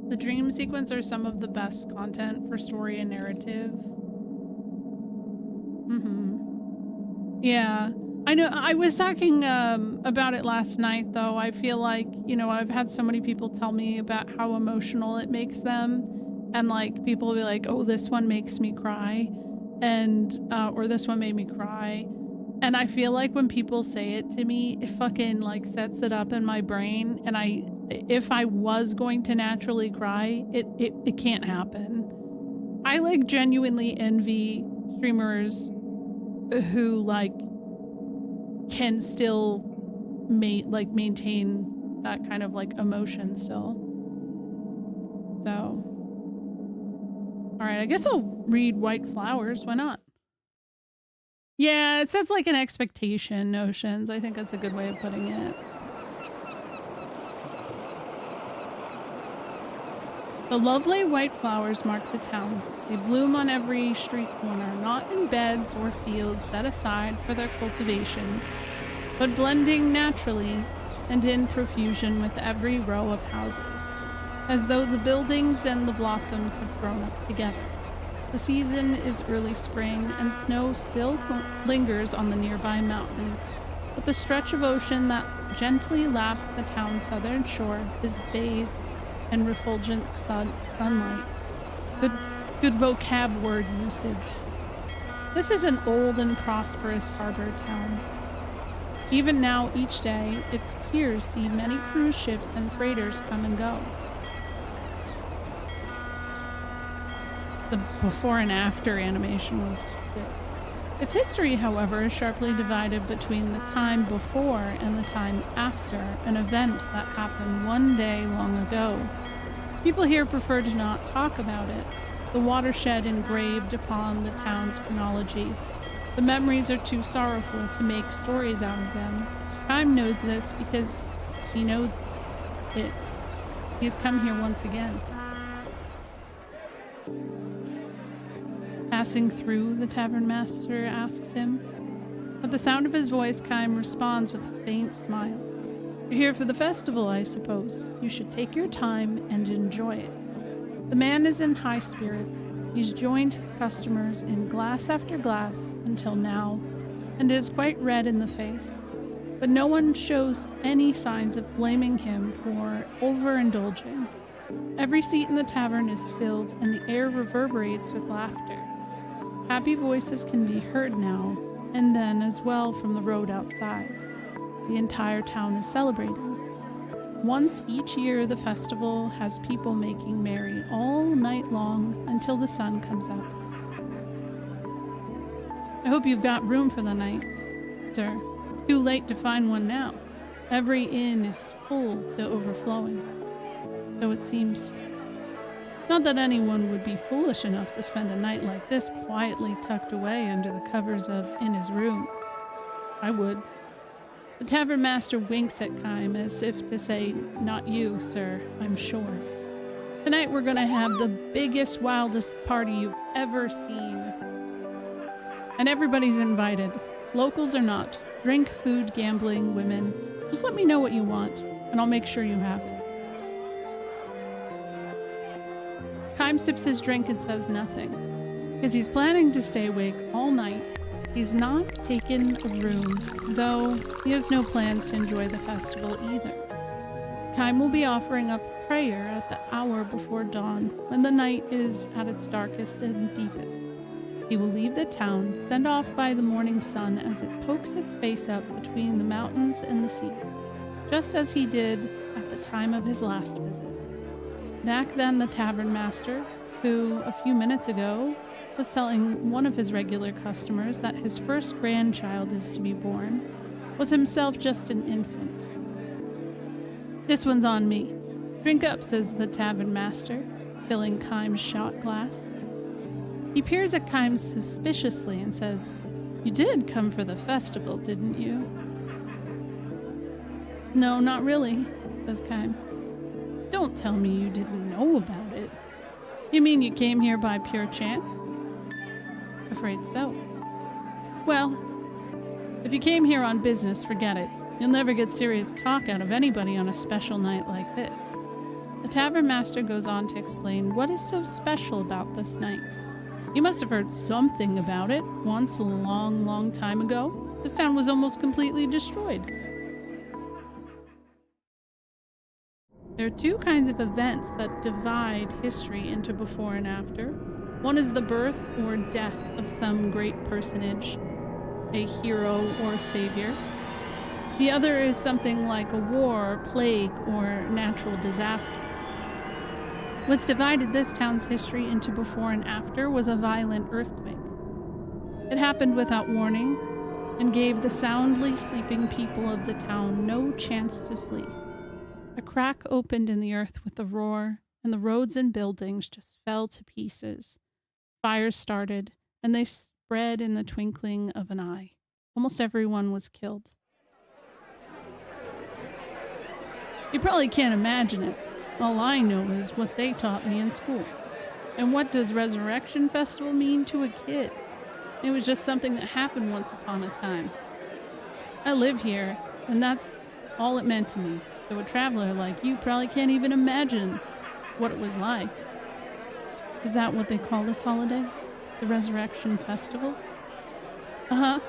The dream sequence are some of the best content for story and narrative. Yeah. I know I was talking about it last night though. I feel like, you know, I've had so many people tell me about how emotional it makes them. And like people will be like, "Oh, this one makes me cry." And or this one made me cry. And I feel like when people say it to me, it fucking like sets it up in my brain, and if I was going to naturally cry, it can't happen. I like genuinely envy streamers who like can still maintain that kind of like emotion still. So, all right, I guess I'll read White Flowers. Why not? Yeah, it sets like an expectation notions. I think that's a good way of putting it. The lovely white flowers mark the town. They bloom on every street corner, not in beds or fields set aside for their cultivation, but blending naturally and in profusion with every row of houses, as though the buildings and the blossoms have grown up together. The season is early spring, and snow still lingers on the nearby mountains, but the stretch of ocean that gently laps the town's southern shore is bathed in refulgent sunlight. Good vocab word usage. This is an old and prosperous harbor town. Even now, each day, its piers see many cruise ships and freighters come and go. The before and after animation was sick. Its history, however, is sharply divided between the time before and the time after an event that happened one day long ago. People here prefer to not talk about it, the watershed engraved upon the town's chronology. The memories are too sorrowful to make stories out of them. Time knows this because he knows it. He has come here once again. Passing through, the tavern master asks him. At the sound of his voice, Kym responds with a faint smile. You're here for the festival, I suppose. You should take your time and enjoy it. The man is in high spirits. He's joined his customers in glass after glass until now, and is quite red in the face. But no one shows any signs of blaming him for overindulging. Every seat in the tavern is filled, and the air reverberates with laughter. Happy voices can be heard now and then as well from the road outside. The entire town is celebrating. Once each year, the festival has people making merry all night long until the sun comes up. I hope you've got room for the night, sir. Too late to find one now. Every inn is full to overflowing. So it seems. Not that anyone would be foolish enough to spend a night like this quietly tucked away under the covers in his room. I would. The tavern master winks at Kym as if to say, not you, sir, I'm sure. Tonight we're gonna have the biggest, wildest party you've ever seen. And everybody's invited. Locals or not. Drink, food, gambling, women. Just let me know what you want, and I'll make sure you have it. Kym sips his drink and says nothing, because he's planning to stay awake all night. He's not taken a room, though he has no plans to enjoy the festival either. Kym will be offering up prayer at the hour before dawn, when the night is at its darkest and deepest. He will leave the town, sent off by the morning sun as it pokes its face up between the mountains and the sea, just as he did at the time of his last visit. Back then, the tavern master, who a few minutes ago was telling one of his regular customers that his first grandchild is to be born, was himself just an infant. This one's on me. Drink up, says the tavern master, filling Kym's shot glass. He peers at Kym suspiciously and says, You did come for the festival, didn't you? No, not really, says Kym. Don't tell me you didn't know about it. You mean you came here by pure chance? Afraid so. Well, if you came here on business, forget it. You'll never get serious talk out of anybody on a special night like this. The tavern master goes on to explain what is so special about this night. You must have heard something about it once a long, long time ago. This town was almost completely destroyed. There are two kinds of events that divide history into before and after. One is the birth or death of some great personage, a hero or savior. The other is something like a war, plague, or natural disaster. What's divided this town's history into before and after was a violent earthquake. It happened without warning and gave the soundly sleeping people of the town no chance to flee. A crack opened in the earth with a roar, and the roads and buildings just fell to pieces. Fires started, and they spread in the twinkling of an eye. Almost everyone was killed. You probably can't imagine it. All I know is what they taught me in school. And what does Resurrection Festival mean to a kid? It was just something that happened once upon a time. I live here, and that's all it meant to me. So a traveler like you probably can't even imagine what it was like. Is that what they call this holiday? The Resurrection Festival? Uh-huh.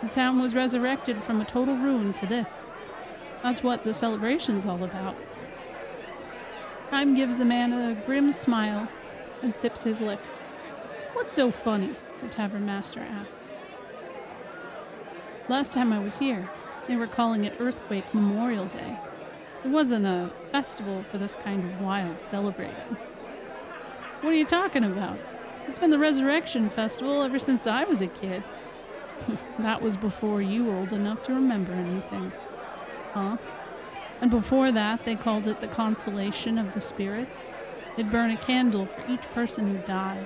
The town was resurrected from a total ruin to this. That's what the celebration's all about. Time gives the man a grim smile and sips his liquor. What's so funny? The tavern master asks. Last time I was here, they were calling it Earthquake Memorial Day. It wasn't a festival for this kind of wild celebrating. What are you talking about? It's been the Resurrection Festival ever since I was a kid. That was before you were old enough to remember anything. Huh? And before that, they called it the Consolation of the Spirits. They'd burn a candle for each person who died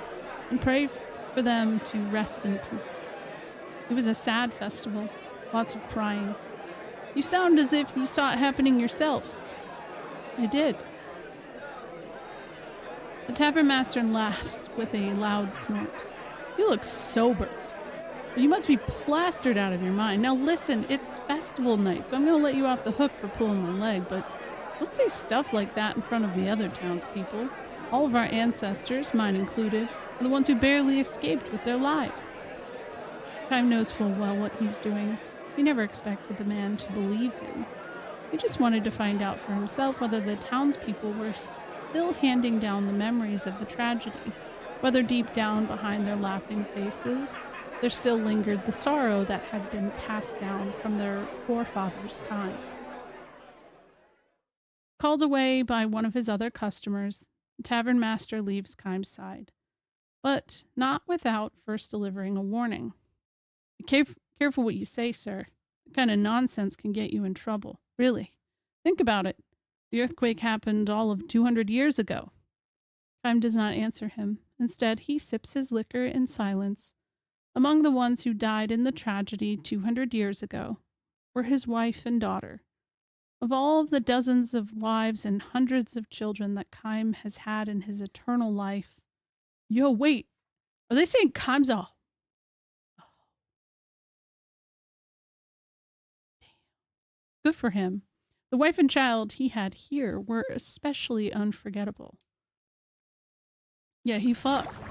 and pray for them to rest in peace. It was a sad festival, lots of crying. You sound as if you saw it happening yourself. I did. The tavern master laughs with a loud snort. You look sober. You must be plastered out of your mind. Now listen, it's festival night, so I'm going to let you off the hook for pulling my leg, but don't say stuff like that in front of the other townspeople. All of our ancestors, mine included, are the ones who barely escaped with their lives. Time knows full well what he's doing. He never expected the man to believe him. He just wanted to find out for himself whether the townspeople were still handing down the memories of the tragedy, whether deep down behind their laughing faces, there still lingered the sorrow that had been passed down from their forefathers' time. Called away by one of his other customers, the tavern master leaves Kime's side, but not without first delivering a warning. Be careful what you say, sir. That kind of nonsense can get you in trouble. Really. Think about it. The earthquake happened all of 200 years ago. Kime does not answer him. Instead, he sips his liquor in silence. Among the ones who died in the tragedy 200 years ago were his wife and daughter. Of all of the dozens of wives and hundreds of children that Kime has had in his eternal life... Yo, wait. Are they saying Kime's a... Good for him. The wife and child he had here were especially unforgettable. Yeah, he fucks.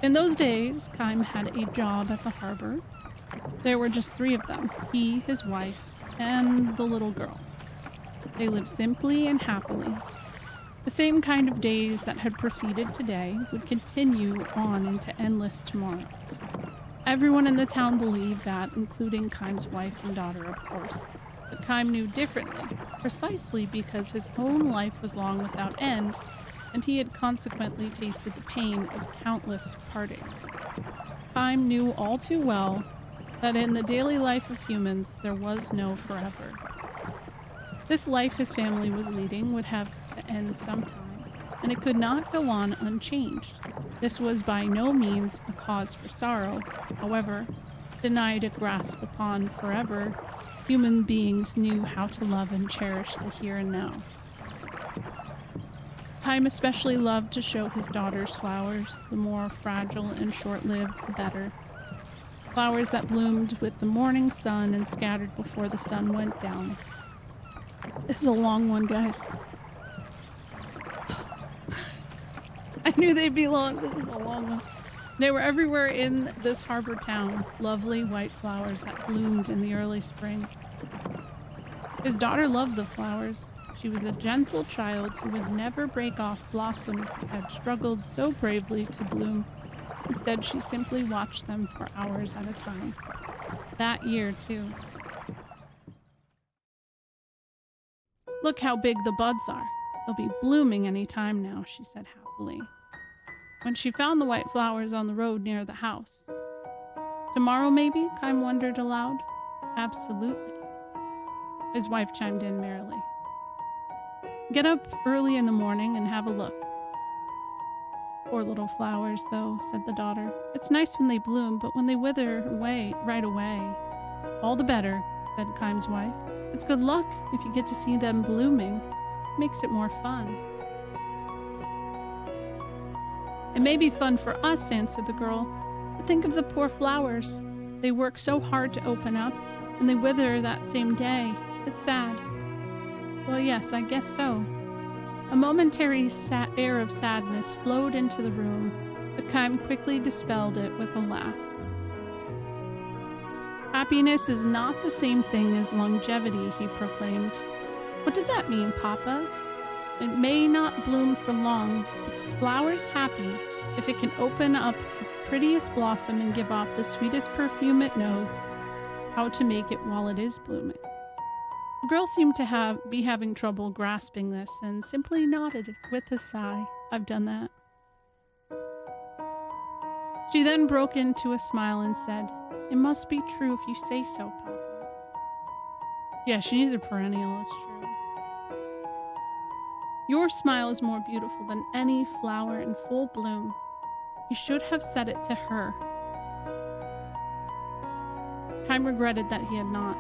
In those days, Kime had a job at the harbor. There were just 3 of them, he, his wife, and the little girl. They lived simply and happily. The same kind of days that had preceded today would continue on into endless tomorrows. Everyone in the town believed that, including Kime's wife and daughter, of course. But Kime knew differently, precisely because his own life was long without end, and he had consequently tasted the pain of countless partings. Kime knew all too well that in the daily life of humans there was no forever. This life his family was leading would have to end sometime, and it could not go on unchanged. This was by no means a cause for sorrow. However, denied a grasp upon forever, human beings knew how to love and cherish the here and now. Chaim especially loved to show his daughters flowers. The more fragile and short-lived, the better. Flowers that bloomed with the morning sun and scattered before the sun went down. This is a long one, guys. I knew they'd be long, but this is a long one. They were everywhere in this harbor town, lovely white flowers that bloomed in the early spring. His daughter loved the flowers. She was a gentle child who would never break off blossoms that had struggled so bravely to bloom. Instead, she simply watched them for hours at a time. That year, too. Look how big the buds are. They'll be blooming any time now, she said happily. When she found the white flowers on the road near the house. Tomorrow, maybe? Chaim wondered aloud. Absolutely. His wife chimed in merrily. Get up early in the morning and have a look. Poor little flowers, though, said the daughter. It's nice when they bloom, but when they wither away right away. All the better, said Chaim's wife. It's good luck if you get to see them blooming. It makes it more fun. It may be fun for us, answered the girl, but think of the poor flowers. They work so hard to open up, and they wither that same day. It's sad. Well, yes, I guess so. A momentary air of sadness flowed into the room, but Chaim quickly dispelled it with a laugh. Happiness is not the same thing as longevity, he proclaimed. What does that mean, Papa? It may not bloom for long, but the flower's happy if it can open up the prettiest blossom and give off the sweetest perfume it knows how to make it while it is blooming. The girl seemed to be having trouble grasping this and simply nodded with a sigh. I've done that. She then broke into a smile and said, It must be true if you say so, Papa. Yeah, she's a perennial, it's true. Your smile is more beautiful than any flower in full bloom. You should have said it to her. Chaim regretted that he had not.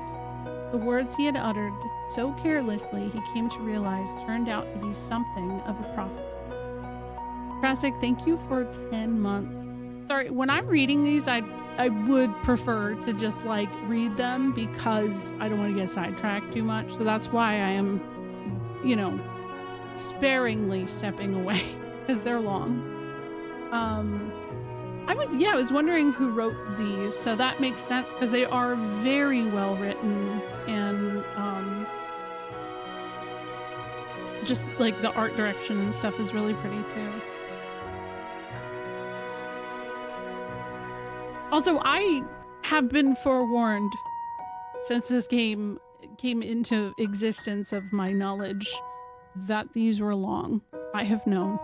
The words he had uttered so carelessly he came to realize turned out to be something of a prophecy. Krasik, thank you for 10 months. Sorry, when I'm reading these, I would prefer to just like read them because I don't want to get sidetracked too much. So that's why I am, sparingly stepping away because they're long. I was wondering who wrote these, so that makes sense because they are very well written and just like the art direction and stuff is really pretty too. Also, I have been forewarned since this game came into existence of my knowledge that these were long. I have known.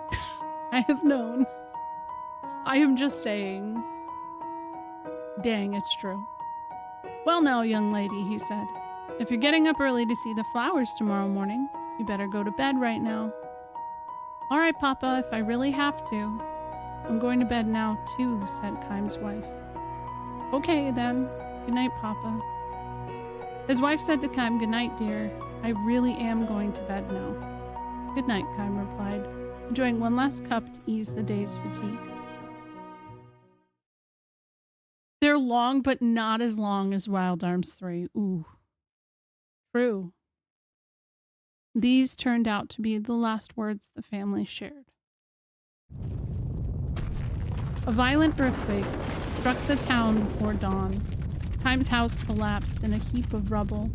I have known. I am just saying. Dang, it's true. Well now, young lady, he said. If you're getting up early to see the flowers tomorrow morning, you better go to bed right now. All right, Papa, if I really have to. I'm going to bed now, too, said Chaim's wife. Okay, then. Good night, Papa. His wife said to Chaim, Good night, dear. I really am going to bed now. Good night, Chaim replied, enjoying one last cup to ease the day's fatigue. They're long, but not as long as Wild Arms 3. Ooh. True. These turned out to be the last words the family shared. A violent earthquake struck the town before dawn. Chaim's house collapsed in a heap of rubble.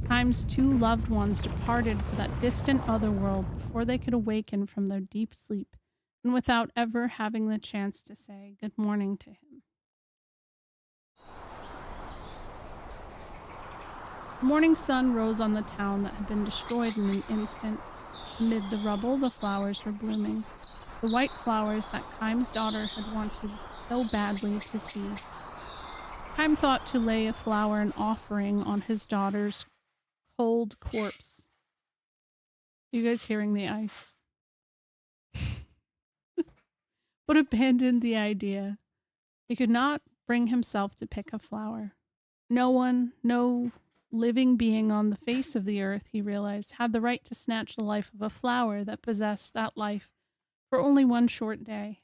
Chaim's two loved ones departed for that distant otherworld before they could awaken from their deep sleep, and without ever having the chance to say good morning to him. The morning sun rose on the town that had been destroyed in an instant. Amid the rubble, the flowers were blooming. The white flowers that Chaim's daughter had wanted so badly to see. Chaim thought to lay a flower and offering on his daughter's cold corpse. You guys hearing the ice? But abandoned the idea. He could not bring himself to pick a flower. No one, no living being on the face of the earth, he realized, had the right to snatch the life of a flower that possessed that life for only one short day.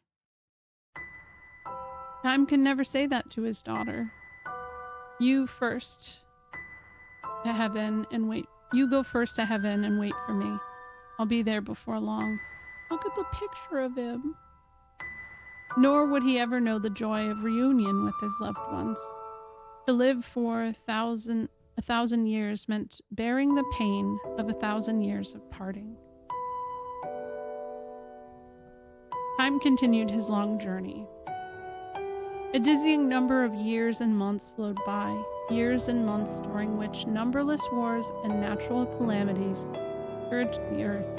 Time can never say that to his daughter. You first to heaven and wait. You go first to heaven and wait for me. I'll be there before long. Look at the picture of him. Nor would he ever know the joy of reunion with his loved ones. To live for a thousand years meant bearing the pain of 1,000 years of parting. Time continued his long journey. A dizzying number of years and months flowed by, years and months during which numberless wars and natural calamities scourged the earth.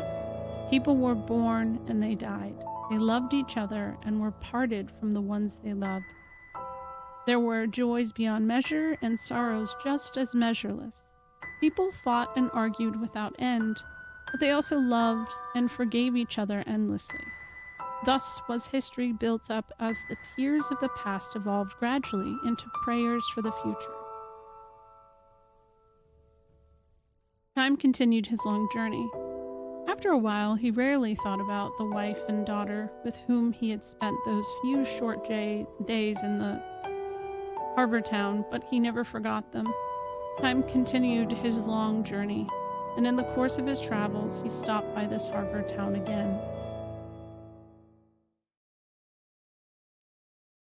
People were born and they died. They loved each other and were parted from the ones they loved. There were joys beyond measure and sorrows just as measureless. People fought and argued without end, but they also loved and forgave each other endlessly. Thus was history built up as the tears of the past evolved gradually into prayers for the future. Time continued his long journey. After a while, he rarely thought about the wife and daughter with whom he had spent those few short days in the harbor town, but he never forgot them. Time continued his long journey, and in the course of his travels, he stopped by this harbor town again.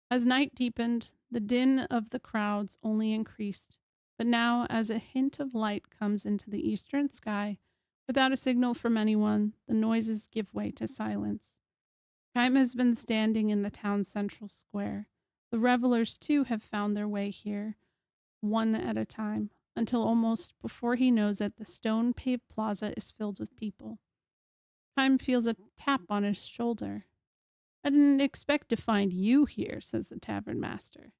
As night deepened, the din of the crowds only increased, but now, as a hint of light comes into the eastern sky, without a signal from anyone, the noises give way to silence. Time has been standing in the town's central square. The revelers, too, have found their way here, one at a time, until almost before he knows it, the stone-paved plaza is filled with people. Time feels a tap on his shoulder. I didn't expect to find you here, says the tavern master.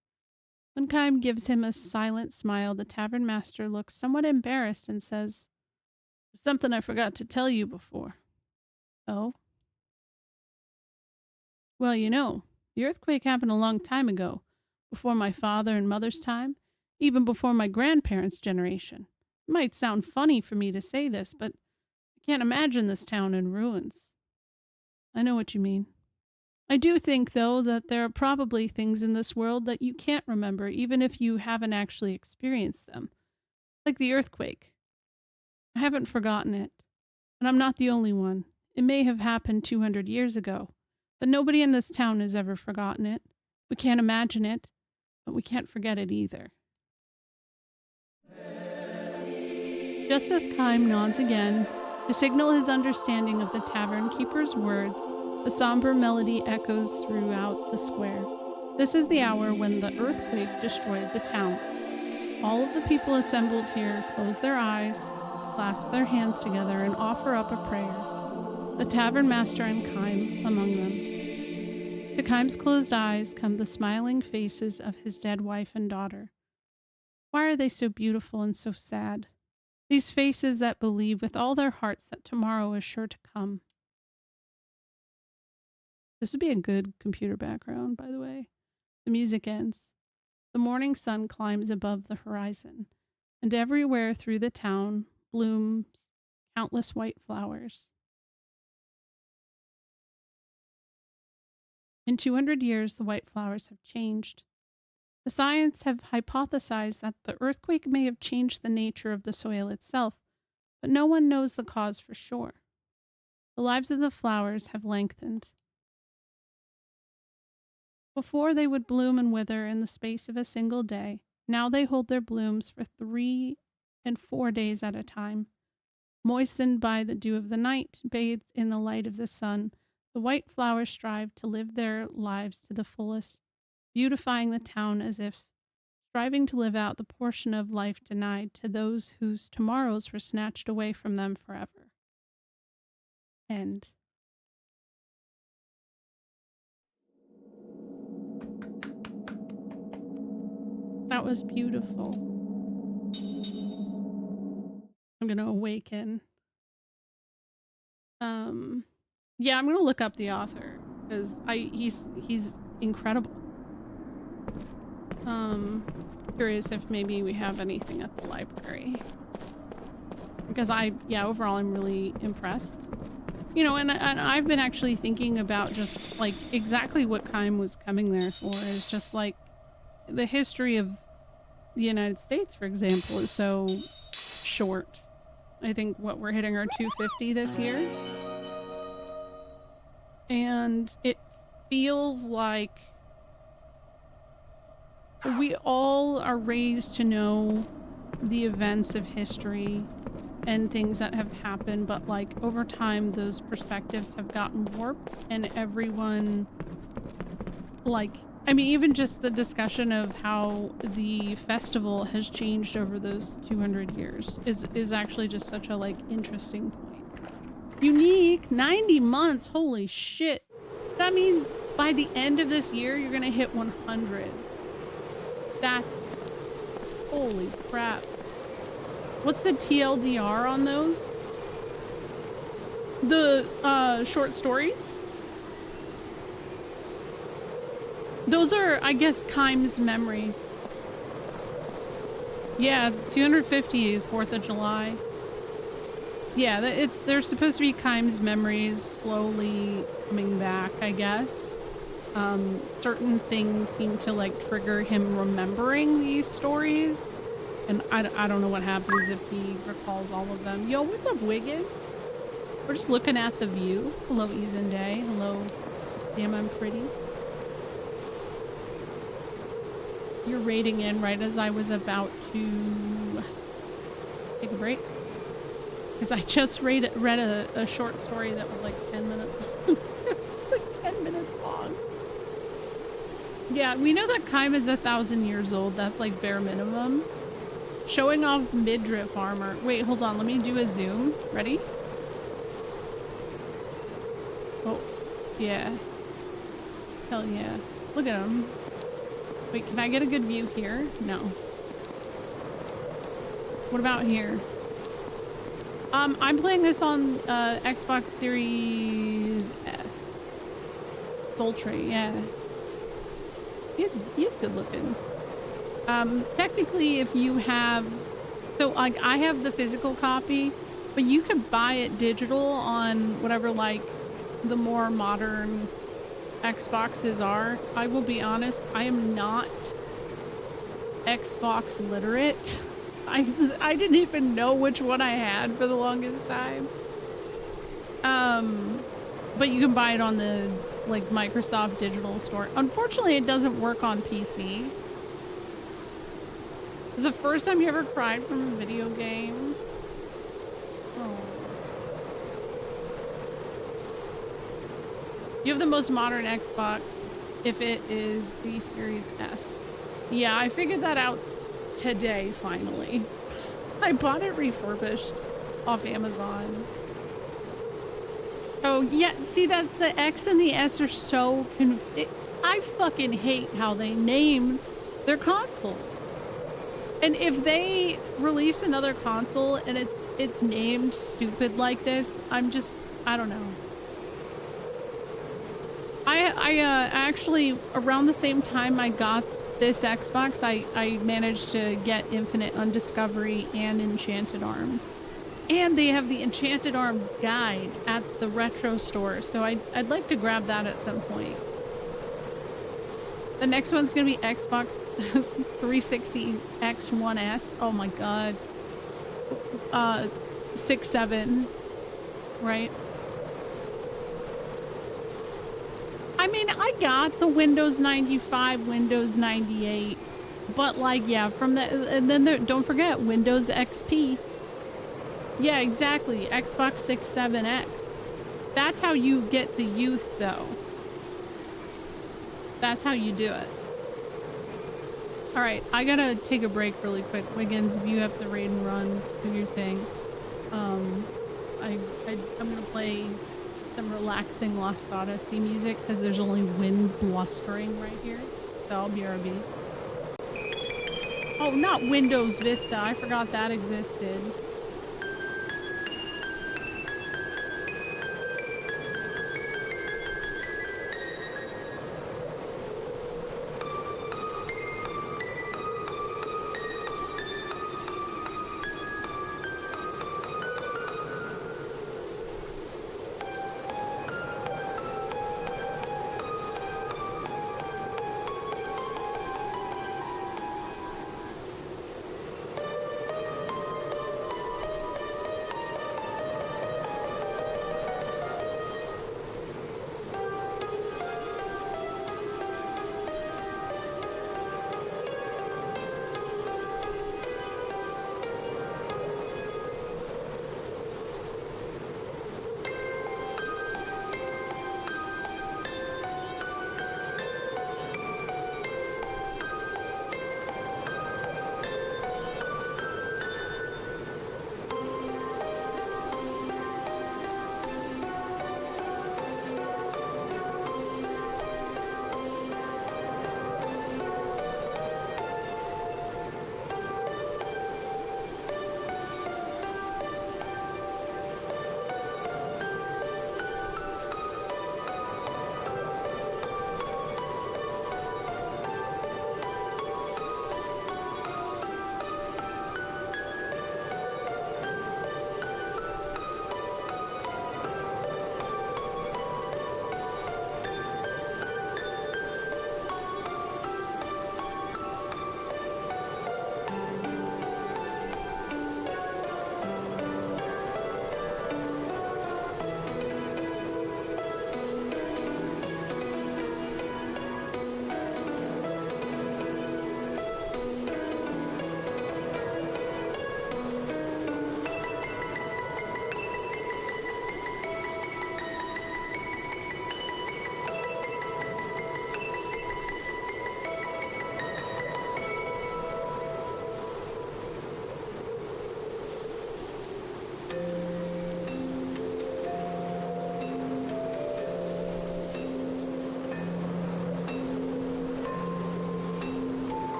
When Kime gives him a silent smile, the tavern master looks somewhat embarrassed and says, "Something I forgot to tell you before." Oh? Well, the earthquake happened a long time ago, before my father and mother's time, even before my grandparents' generation. It might sound funny for me to say this, but I can't imagine this town in ruins. I know what you mean. I do think, though, that there are probably things in this world that you can't remember, even if you haven't actually experienced them. Like the earthquake. I haven't forgotten it. And I'm not the only one. It may have happened 200 years ago, but nobody in this town has ever forgotten it. We can't imagine it, but we can't forget it either. Just as Kime nods again, to signal his understanding of the tavern keeper's words, a somber melody echoes throughout the square. This is the hour when the earthquake destroyed the town. All of the people assembled here close their eyes, clasp their hands together, and offer up a prayer. The tavern master and Kime among them. To Kime's closed eyes come the smiling faces of his dead wife and daughter. Why are they so beautiful and so sad? These faces that believe with all their hearts that tomorrow is sure to come. This would be a good computer background, by the way. The music ends. The morning sun climbs above the horizon, and everywhere through the town blooms countless white flowers. In 200 years, the white flowers have changed. The scientists have hypothesized that the earthquake may have changed the nature of the soil itself, but no one knows the cause for sure. The lives of the flowers have lengthened. Before they would bloom and wither in the space of a single day, now they hold their blooms for 3 and 4 days at a time. Moistened by the dew of the night, bathed in the light of the sun, the white flowers strive to live their lives to the fullest, beautifying the town as if striving to live out the portion of life denied to those whose tomorrows were snatched away from them forever. End. That was beautiful. I'm gonna awaken. Yeah, I'm gonna look up the author because he's incredible. Curious if maybe we have anything at the library. Because overall I'm really impressed. You know, and I've been actually thinking about just like exactly what Kime was coming there for is just like the history of the United States, for example, is so short. I think what we're hitting our 250 this year. And it feels like we all are raised to know the events of history and things that have happened, but like over time those perspectives have gotten warped and everyone, like, I mean, even just the discussion of how the festival has changed over those 200 years is actually just such a like interesting point. Unique 90 months, holy shit. That means by the end of this year you're gonna hit 100. That's holy crap. What's the TLDR on those? The short stories? Those are, I guess, Kime's memories. Yeah, 250, 4th of July. Yeah, they're supposed to be Kime's memories slowly coming back, I guess. Certain things seem to like trigger him remembering these stories. And I don't know what happens if he recalls all of them. Yo, what's up, Wigan? We're just looking at the view. Hello, Eason Day. Hello. Damn, I'm pretty. You're raiding in right as I was about to take a break. Because I just read a short story that was like 10 minutes long. Like 10 minutes long. Yeah, we know that Kime is 1,000 years old. That's like bare minimum. Showing off midriff armor. Wait, hold on. Let me do a zoom. Ready? Oh, yeah. Hell yeah. Look at him. Wait, can I get a good view here? No. What about here? I'm playing this on Xbox Series S. Sultry, yeah. He's good looking. Technically, if you have, so like I have the physical copy, but you could buy it digital on whatever like the more modern Xboxes are. I will be honest, I am not Xbox literate. I didn't even know which one I had for the longest time. But you can buy it on the like Microsoft digital store. Unfortunately, it doesn't work on PC. Is the first time you ever cried from a video game? Oh. You have the most modern Xbox if it is the Series S. Yeah, I figured that out today, finally. I bought it refurbished off Amazon. Oh, yeah, see, that's the X and the S are so I fucking hate how they named their consoles. And if they release another console and it's named stupid like this, I don't know. I actually, around the same time I got this Xbox, I managed to get Infinite Undiscovery and Enchanted Arms. And they have the Enchanted Arms guide at the retro store, so I'd like to grab that at some point. The next one's gonna be Xbox 360 X1S. Oh my god. 6.7, right? I mean, I got the Windows 95, Windows 98, but like, yeah, from the, and then there, don't forget Windows XP. Yeah, exactly. Xbox 6.7X. That's how you get the youth, though. That's how you do it. All right, I gotta take a break really quick. Wiggins, if you have to raid and run, do your thing. I'm gonna play some relaxing Lost Odyssey music because there's only wind blustering right here. So I'll BRB. Oh, not Windows Vista. I forgot that existed.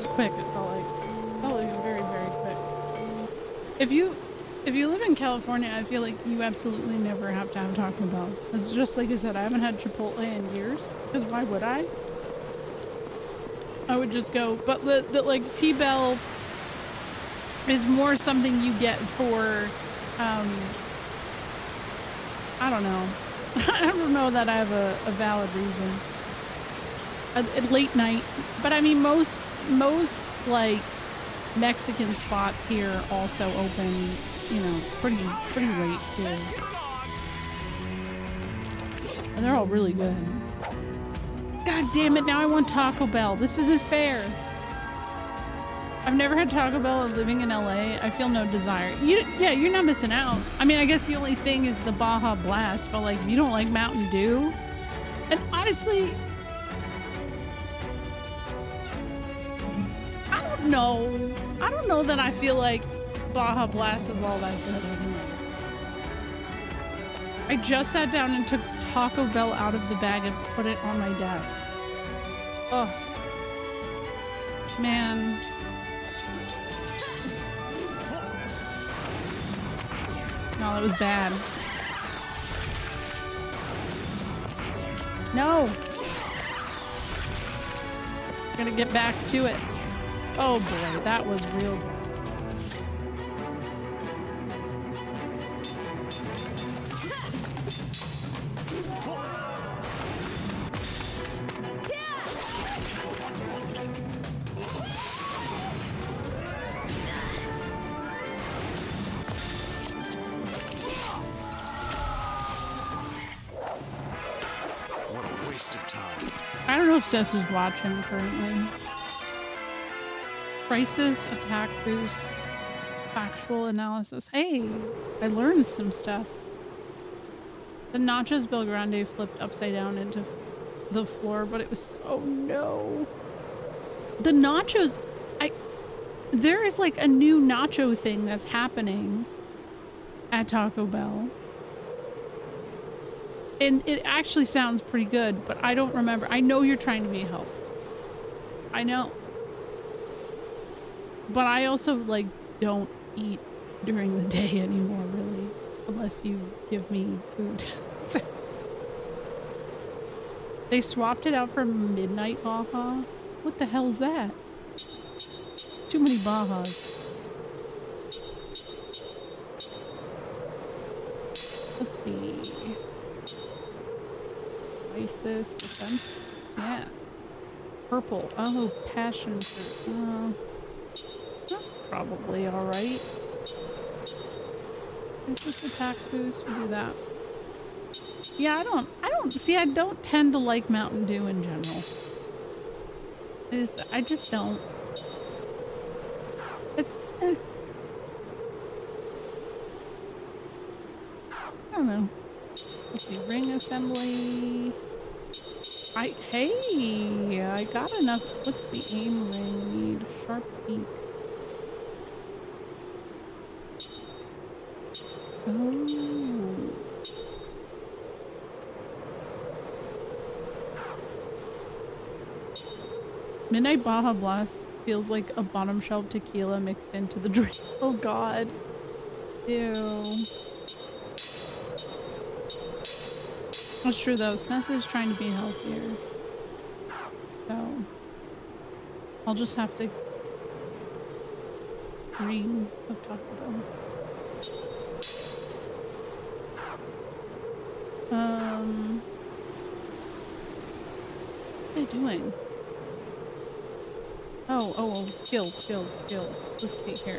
was quick, it felt like. It felt like very, very quick. If you live in California, I feel like you absolutely never have to have Taco Bell. It's just like I said, I haven't had Chipotle in years, because why would I? I would just go, but the like T-Bell is more something you get for, I don't know. I don't know that I have a valid reason. At late night, but I mean most like Mexican spots here also open, you know, pretty late too, and they're all really good. God damn it! Now I want Taco Bell. This isn't fair. I've never had Taco Bell living in LA. I feel no desire. Yeah, you're not missing out. I mean, I guess the only thing is the Baja Blast, but like, if you don't like Mountain Dew, and honestly, I don't know that I feel like Baja Blast is all that good anyways. I just sat down and took Taco Bell out of the bag and put it on my desk. Oh. Man. No, that was bad. No. Gotta get back to it. Oh boy, that was real bad. What a waste of time. I don't know if Steph is watching currently. Crisis, attack boost, factual analysis. Hey, I learned some stuff. The nachos Belgrande flipped upside down into the floor, but it was, oh no. The nachos, there is like a new nacho thing that's happening at Taco Bell. And it actually sounds pretty good, but I don't remember. I know you're trying to be helpful. I know. But I also, like, don't eat during the day anymore, really. Unless you give me food. So, they swapped it out for Midnight Baja? What the hell is that? Too many Bajas. Let's see. Crisis, defense. Yeah. Purple. Oh, passion fruit. That's probably alright. Is this attack boost? We'll do that. Yeah, I don't tend to like Mountain Dew in general. I just don't. It's, I don't know. Let's see, ring assembly. Hey, I got enough. What's the aim ring need? Sharp peak. Oh. Midnight Baja Blast feels like a bottom shelf tequila mixed into the drink. Oh god. Ew. That's true though. SNES is trying to be healthier. So I'll just have to dream of Taco Bell. What are they doing? Oh, skills. Let's see here.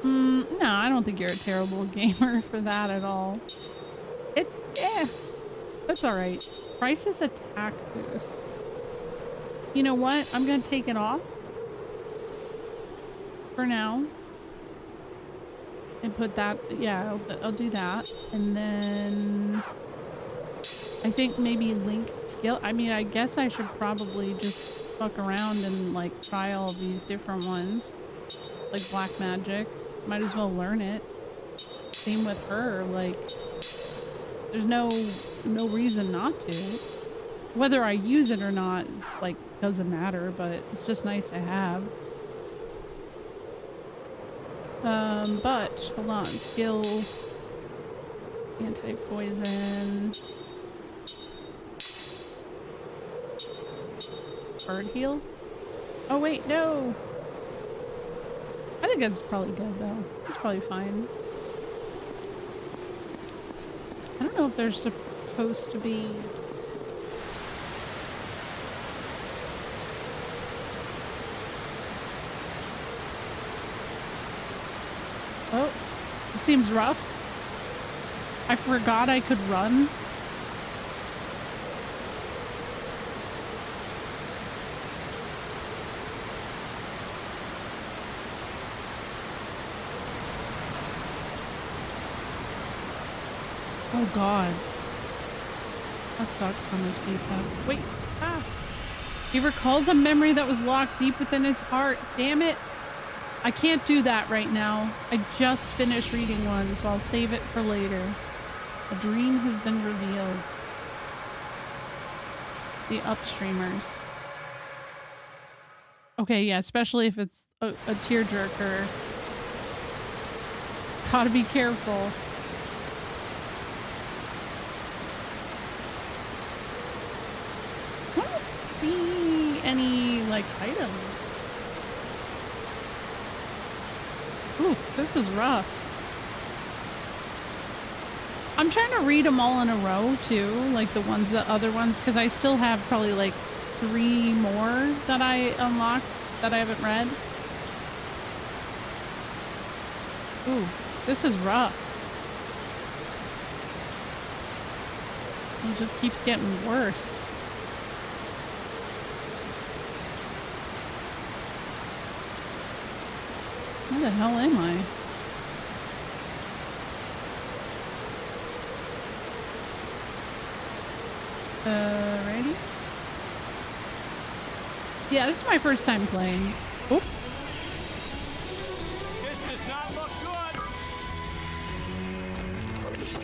No, I don't think you're a terrible gamer for that at all. It's, that's alright. Crisis attack boost. You know what? I'm gonna take it off for now. And put that, yeah, I'll do that. And then I think maybe link skill. I mean, I guess I should probably just fuck around and like try all these different ones. Like black magic. Might as well learn it. Same with her, like there's no reason not to. Whether I use it or not is like doesn't matter, but it's just nice to have. But hold on, skill, anti-poison, bird heal. Oh wait, no. I think that's probably good though. It's probably fine. I don't know if there's supposed to be. Oh, it seems rough. I forgot I could run. Oh god. That sucks on this pizza. Wait. Ah. He recalls a memory that was locked deep within his heart. Damn it. I can't do that right now. I just finished reading one, so I'll save it for later. A dream has been revealed. The upstreamers. Okay, yeah, especially if it's a tearjerker. Gotta be careful. I don't see any, like, items. Ooh, this is rough. I'm trying to read them all in a row too, like the other ones, because I still have probably like 3 more that I unlocked that I haven't read. Ooh, this is rough. It just keeps getting worse. Where the hell am I? Ready? Yeah, this is my first time playing. Oop. This does not look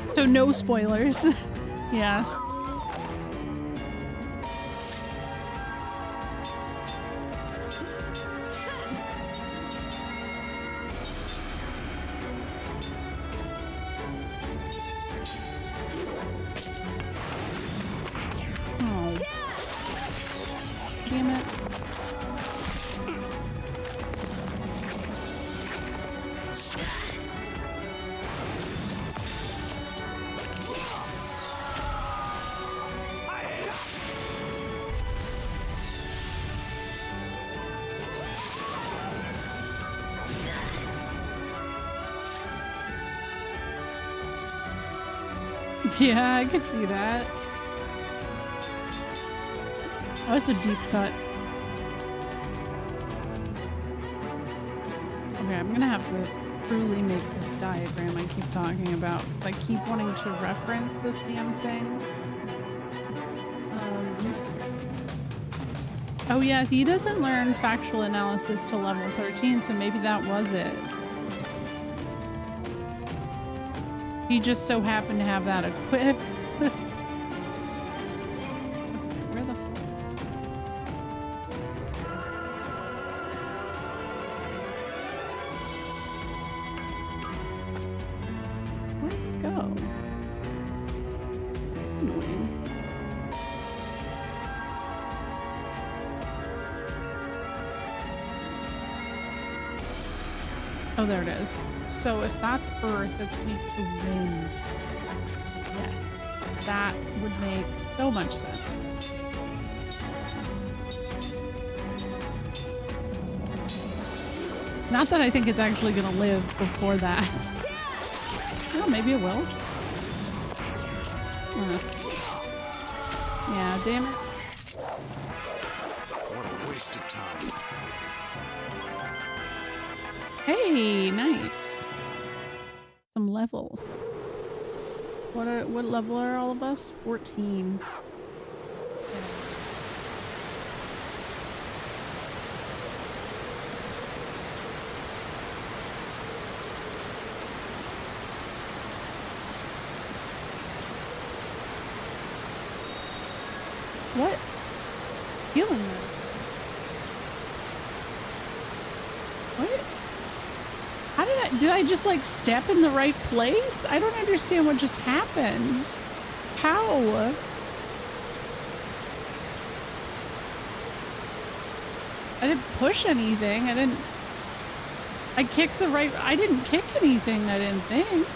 good. So no spoilers. Yeah. Yeah, I could see that. Oh, it's a deep cut. Okay, I'm gonna have to truly make this diagram I keep talking about, because I keep wanting to reference this damn thing. Oh yeah, he doesn't learn factual analysis till level 13, so maybe that was it. He just so happened to have that equipped. Okay, where the... Where'd he go? Annoying. Oh, there it is. So if that's earth, it's weak to wind. Yes. That would make so much sense. Not that I think it's actually going to live before that. Oh, maybe it will. Yeah, damn it. What a waste of time. Hey, nice. Some levels. What level are all of us? 14. What? Healing them. What? How did I just like step in the right place? I don't understand what just happened. How? I didn't push anything. I kicked the right. I didn't kick anything, I didn't think.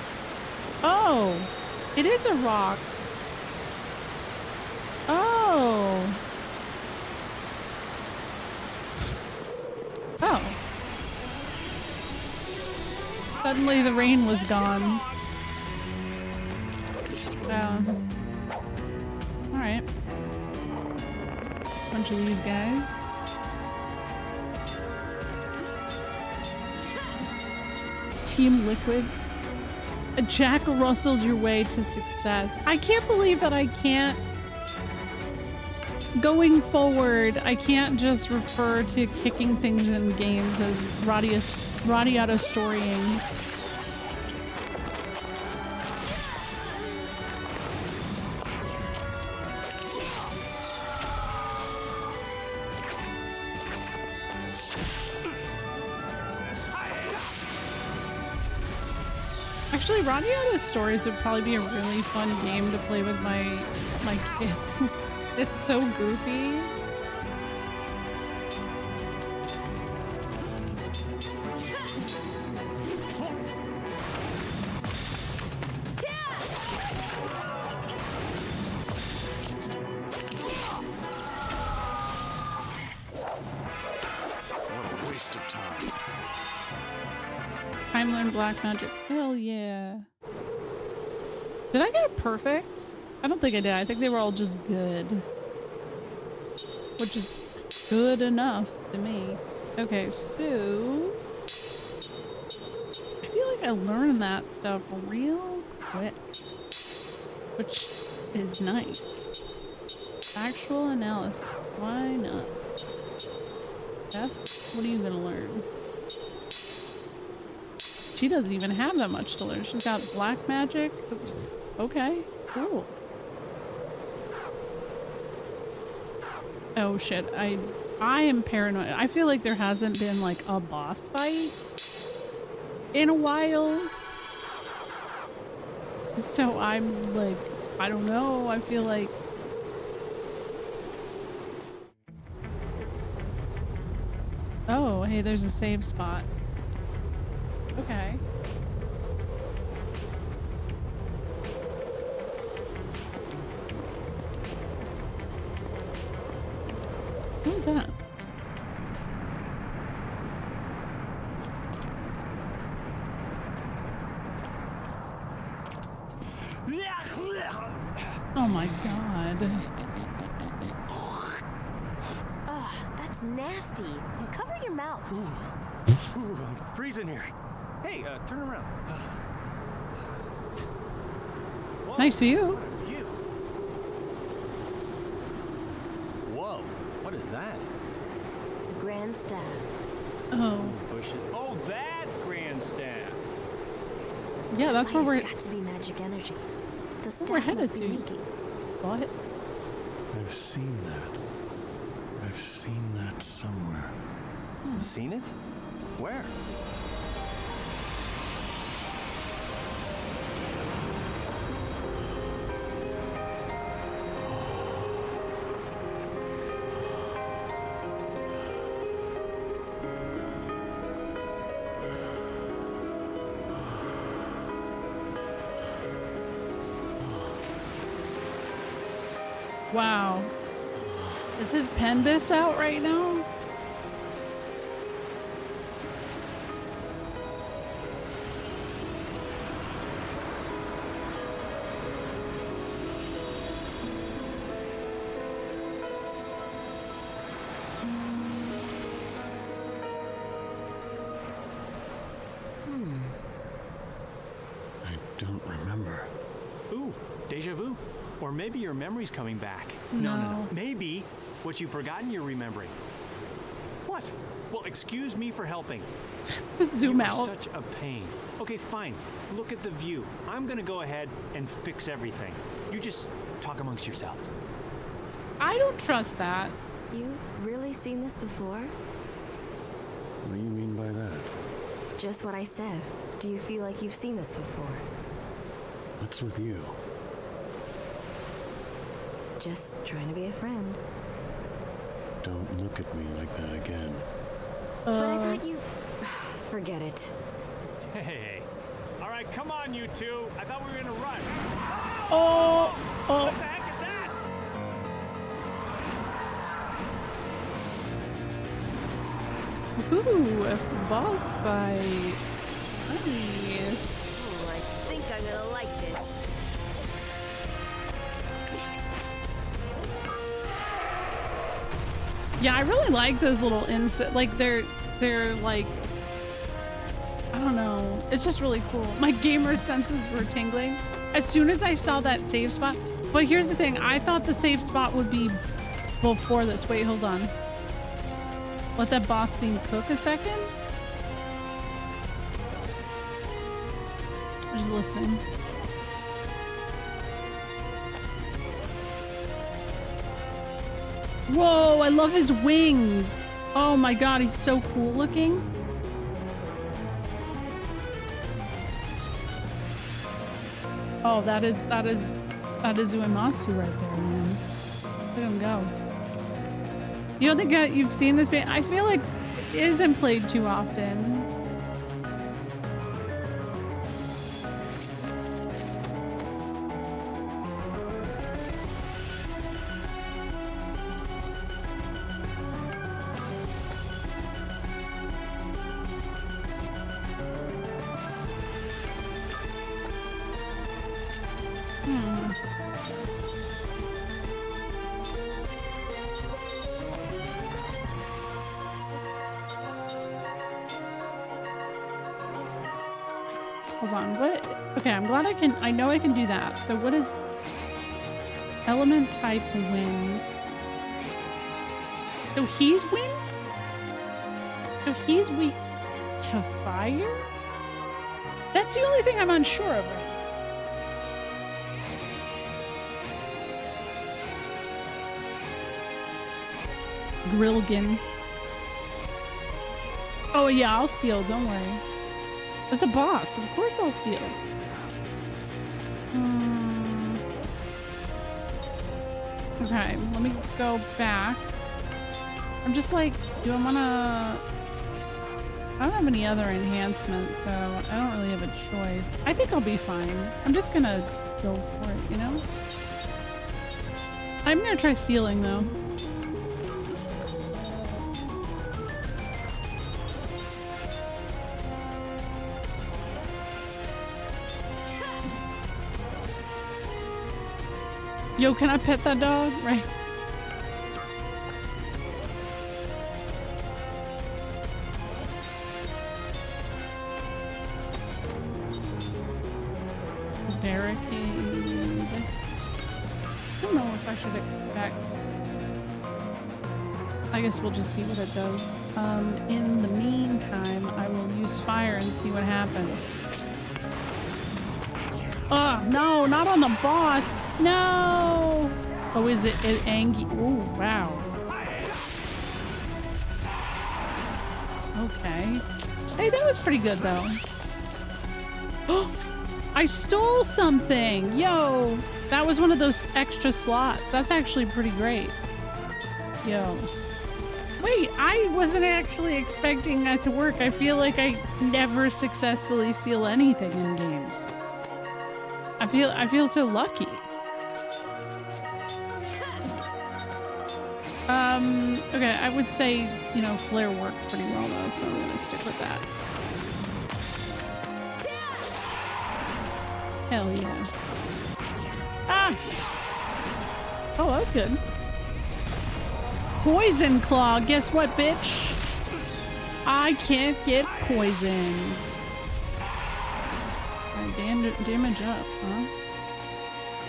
Oh, it is a rock. Oh. Oh. Suddenly the rain was gone. Alright. Bunch of these guys. Team Liquid. Jack rustled your way to success. I can't believe that I can't. Going forward, I can't just refer to kicking things in games as Radiata storying. Actually, Radiata Stories would probably be a really fun game to play with my kids. It's so goofy. What a waste of time. Time learn black magic. Hell yeah. Did I get it perfect? I don't think I did. I think they were all just good. Which is good enough to me. Okay, so... I feel like I learned that stuff real quick. Which is nice. Actual analysis. Why not? Beth, what are you gonna learn? She doesn't even have that much to learn. She's got black magic. Okay, cool. Oh shit, I am paranoid. I feel like there hasn't been like a boss fight in a while. So I'm like, I don't know. I feel like oh, hey, there's a save spot. Okay. What is that? Oh my god. Ugh, that's nasty. Cover your mouth. Ooh, I'm freezing here. Hey, turn around. Whoa, Nice view. what a view. Whoa, what is that? The grand staff. Oh. Push it. Oh, that grand staff. Yeah, that's where we're got to be magic energy. The we're staff headed must be to. leaking. What? I've seen that. I've seen that somewhere. Seen it? Where? Wow. Is his Penbis out right now? I don't remember. Ooh, deja vu. Or maybe your memory's coming back. No. Maybe what you've forgotten you're remembering. What? Well, excuse me for helping. Zoom You're out. such a pain. Okay, fine. Look at the view. I'm gonna go ahead and fix everything. You just talk amongst yourselves. I don't trust that. You've really seen this before? What do you mean by that? Just what I said. Do you feel like you've seen this before? What's with you? Just trying to be a friend. Don't look at me like that again. But I thought you... Forget it. Hey. All right, come on, you two. I thought we were gonna run. Oh. What the heck is that? Ooh, a boss fight. Nice. Ooh, I think I'm gonna like this. Yeah, I really like those little like they're like, I don't know. It's just really cool. My gamer senses were tingling as soon as I saw that save spot. But here's the thing. I thought the save spot would be before this. Wait, hold on. Let that boss theme cook a second. I'm just listening. Whoa, I love his wings. Oh my god, he's so cool looking. Oh, that is Uematsu right there, man. Look at him go. You don't think you've seen this band? I feel like it isn't played too often. Hold on, what? Okay, I'm glad I know I can do that. So what is element type wind? So he's wind? So he's weak to fire? That's the only thing I'm unsure of. Grilgan. Oh yeah, I'll steal, don't worry. That's a boss. Of course I'll steal. Okay, let me go back. I'm just like, do I want to... I don't have any other enhancements, so I don't really have a choice. I think I'll be fine. I'm just going to go for it, you know? I'm going to try stealing, though. Yo, can I pet that dog? Right. Barricade. I don't know if I should expect. I guess we'll just see what it does. In the meantime, I will use fire and see what happens. Oh, no, not on the boss. No! Oh, is it Angie? Oh, wow. Okay. Hey, that was pretty good, though. Oh, I stole something! Yo! That was one of those extra slots. That's actually pretty great. Yo. Wait, I wasn't actually expecting that to work. I feel like I never successfully steal anything in games. I feel so lucky. Okay, I would say, you know, flare worked pretty well though, so I'm gonna stick with that. Hell yeah. Ah! Oh, that was good. Poison Claw, guess what, bitch? I can't get poisoned. Alright, damage up, huh?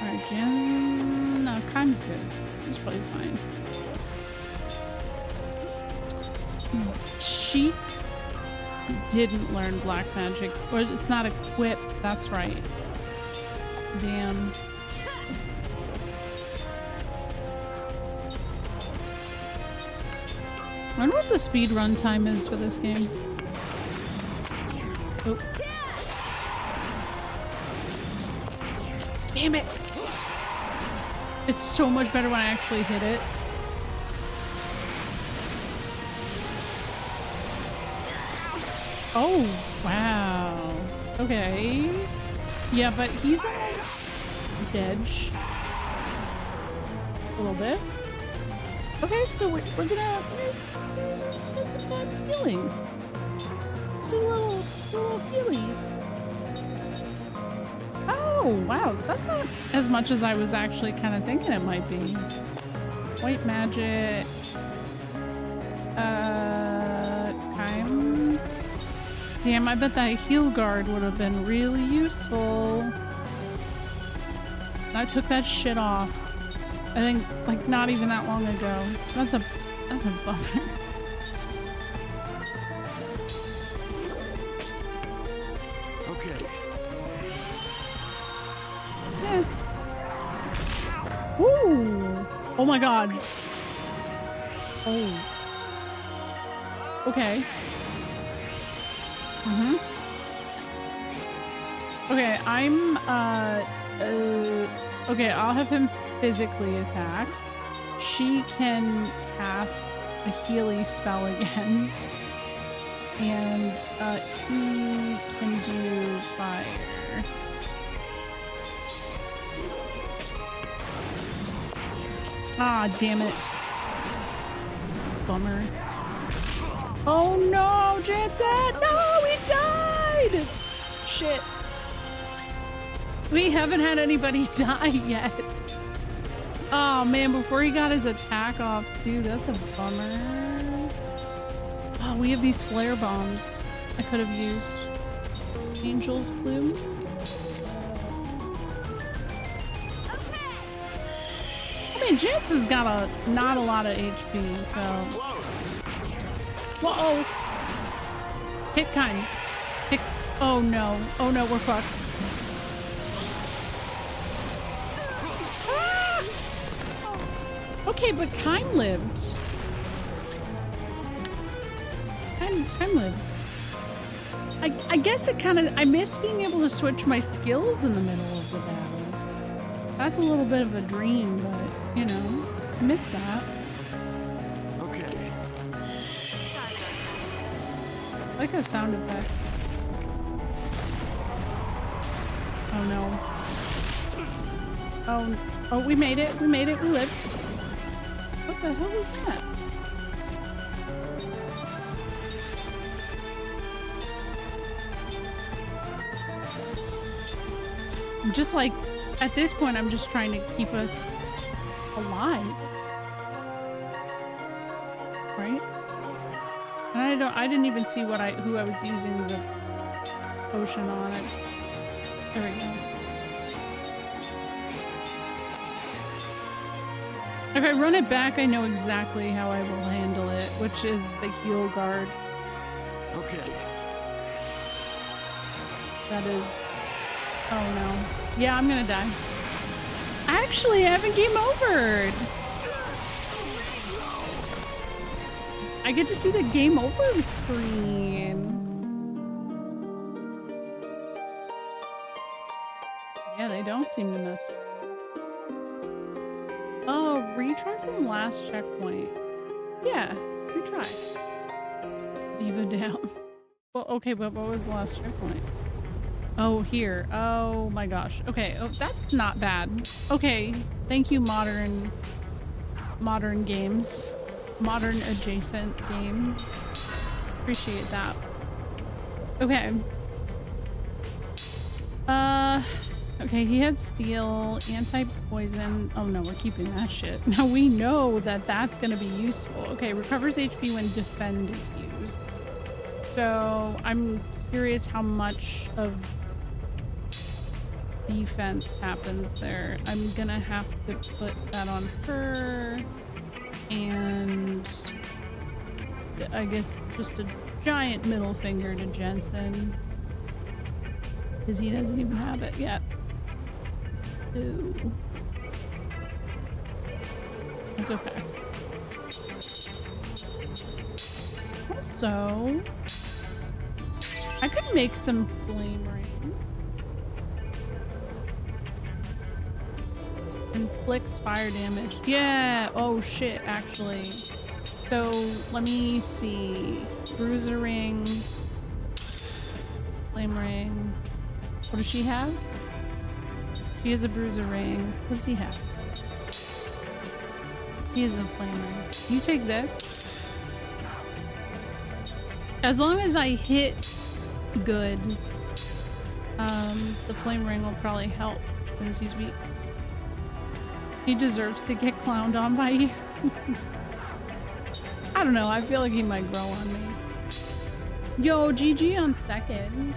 Alright, Jin... No, Kime's good. He's probably fine. Sheik didn't learn black magic. Or it's not equipped, that's right. Damn. I wonder what the speed run time is for this game. Oh. Damn it! It's so much better when I actually hit it. Oh, wow. Okay. Yeah, but he's almost dead. A little bit. Okay, so we're gonna spend some time healing. Let's do little healies. Oh, wow. That's not as much as I was actually kind of thinking it might be. White magic. Time. Damn, I bet that heal guard would have been really useful. I took that shit off. I think, like, not even that long ago. That's a bummer. Okay. Yeah. Ooh. Oh my god. Oh. Okay. Okay, I'm, okay, I'll have him physically attack. She can cast a Healy spell again. And, he can do fire. Ah, damn it. Bummer. Oh no, Jansen! No, we died! Shit. We haven't had anybody die yet. Oh man, before he got his attack off too, that's a bummer. Oh, we have these flare bombs I could have used. Angel's Plume. I mean, Jansen's got not a lot of HP, so. Whoa! Hit kind. Hit. Oh no. Oh no, we're fucked. Ah! Okay, but Kime lived. Kime lived. I guess it kind of. I miss being able to switch my skills in the middle of the battle. That's a little bit of a dream, but you know, I miss that. Okay. I like that sound effect. Oh no. Oh, we made it. We made it. We lived. What the hell was that? I'm just like, at this point, I'm just trying to keep us alive. Right? And I didn't even see who I was using the potion on it. There we go. If I run it back, I know exactly how I will handle it, which is the heal guard. Okay. That is... Oh no. Yeah, I'm gonna die. Actually, I haven't game overed. I get to see the game over screen. Yeah, they don't seem to mess with it. Oh, retry from last checkpoint. Yeah, retry. Diva down. Well, okay, but what was the last checkpoint? Oh, here. Oh my gosh. Okay. Oh, that's not bad. Okay. Thank you, modern games. Modern adjacent game. Appreciate that. Okay. Okay, he has steel, anti-poison. Oh no, we're keeping that shit. Now we know that that's gonna be useful. Okay, recovers HP when defend is used. So I'm curious how much of defense happens there. I'm gonna have to put that on her, and I guess just a giant middle finger to Jensen, because he doesn't even have it yet. Ooh. It's okay. Also, I could make some flame rain. Inflicts fire damage. Yeah. Oh shit, actually. So let me see. Bruiser ring. Flame ring. What does she have? She has a bruiser ring. What does he have? He has a flame ring. You take this. As long as I hit good, the flame ring will probably help since he's weak. He deserves to get clowned on by you. I don't know. I feel like he might grow on me. Yo, GG on second.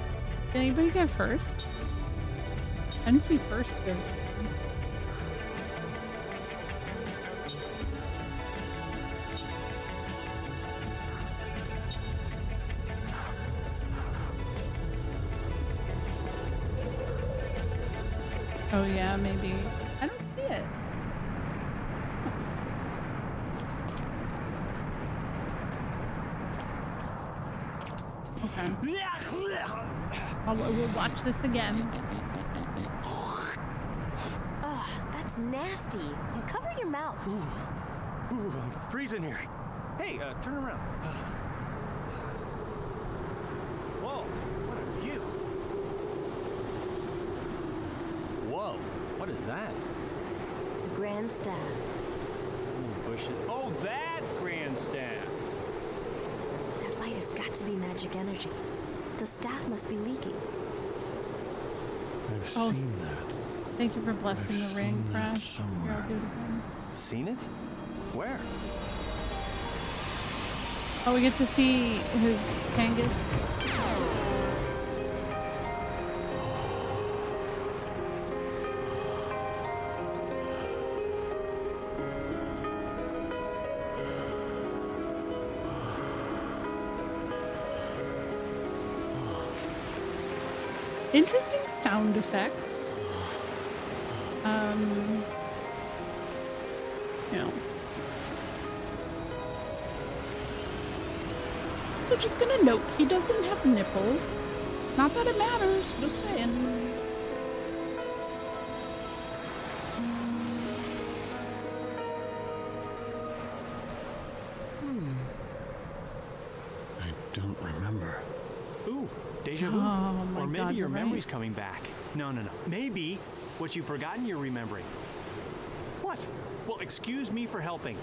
Did anybody get first? I didn't see first go. Oh yeah, maybe. I don't see it. Okay. We'll watch this again. Ugh, that's nasty. Cover your mouth. Ooh, I'm freezing here. Hey, turn around. Whoa, what are you? Whoa, what is that? The Grand Staff. Oh, that grand staff. That light has got to be magic energy. The staff must be leaking. I've seen that. Thank you for blessing I've the ring, seen that Crash. somewhere. Here, I'll do it again. Seen it? Where? Oh, we get to see his Kangas. Interesting sound effects. You know. We're just gonna note he doesn't have nipples. Not that it matters, just saying. I don't remember. Ooh, deja vu. Oh my or maybe God, your you're right. memory's coming back. No. Maybe what you've forgotten you're remembering. What? Well, excuse me for helping.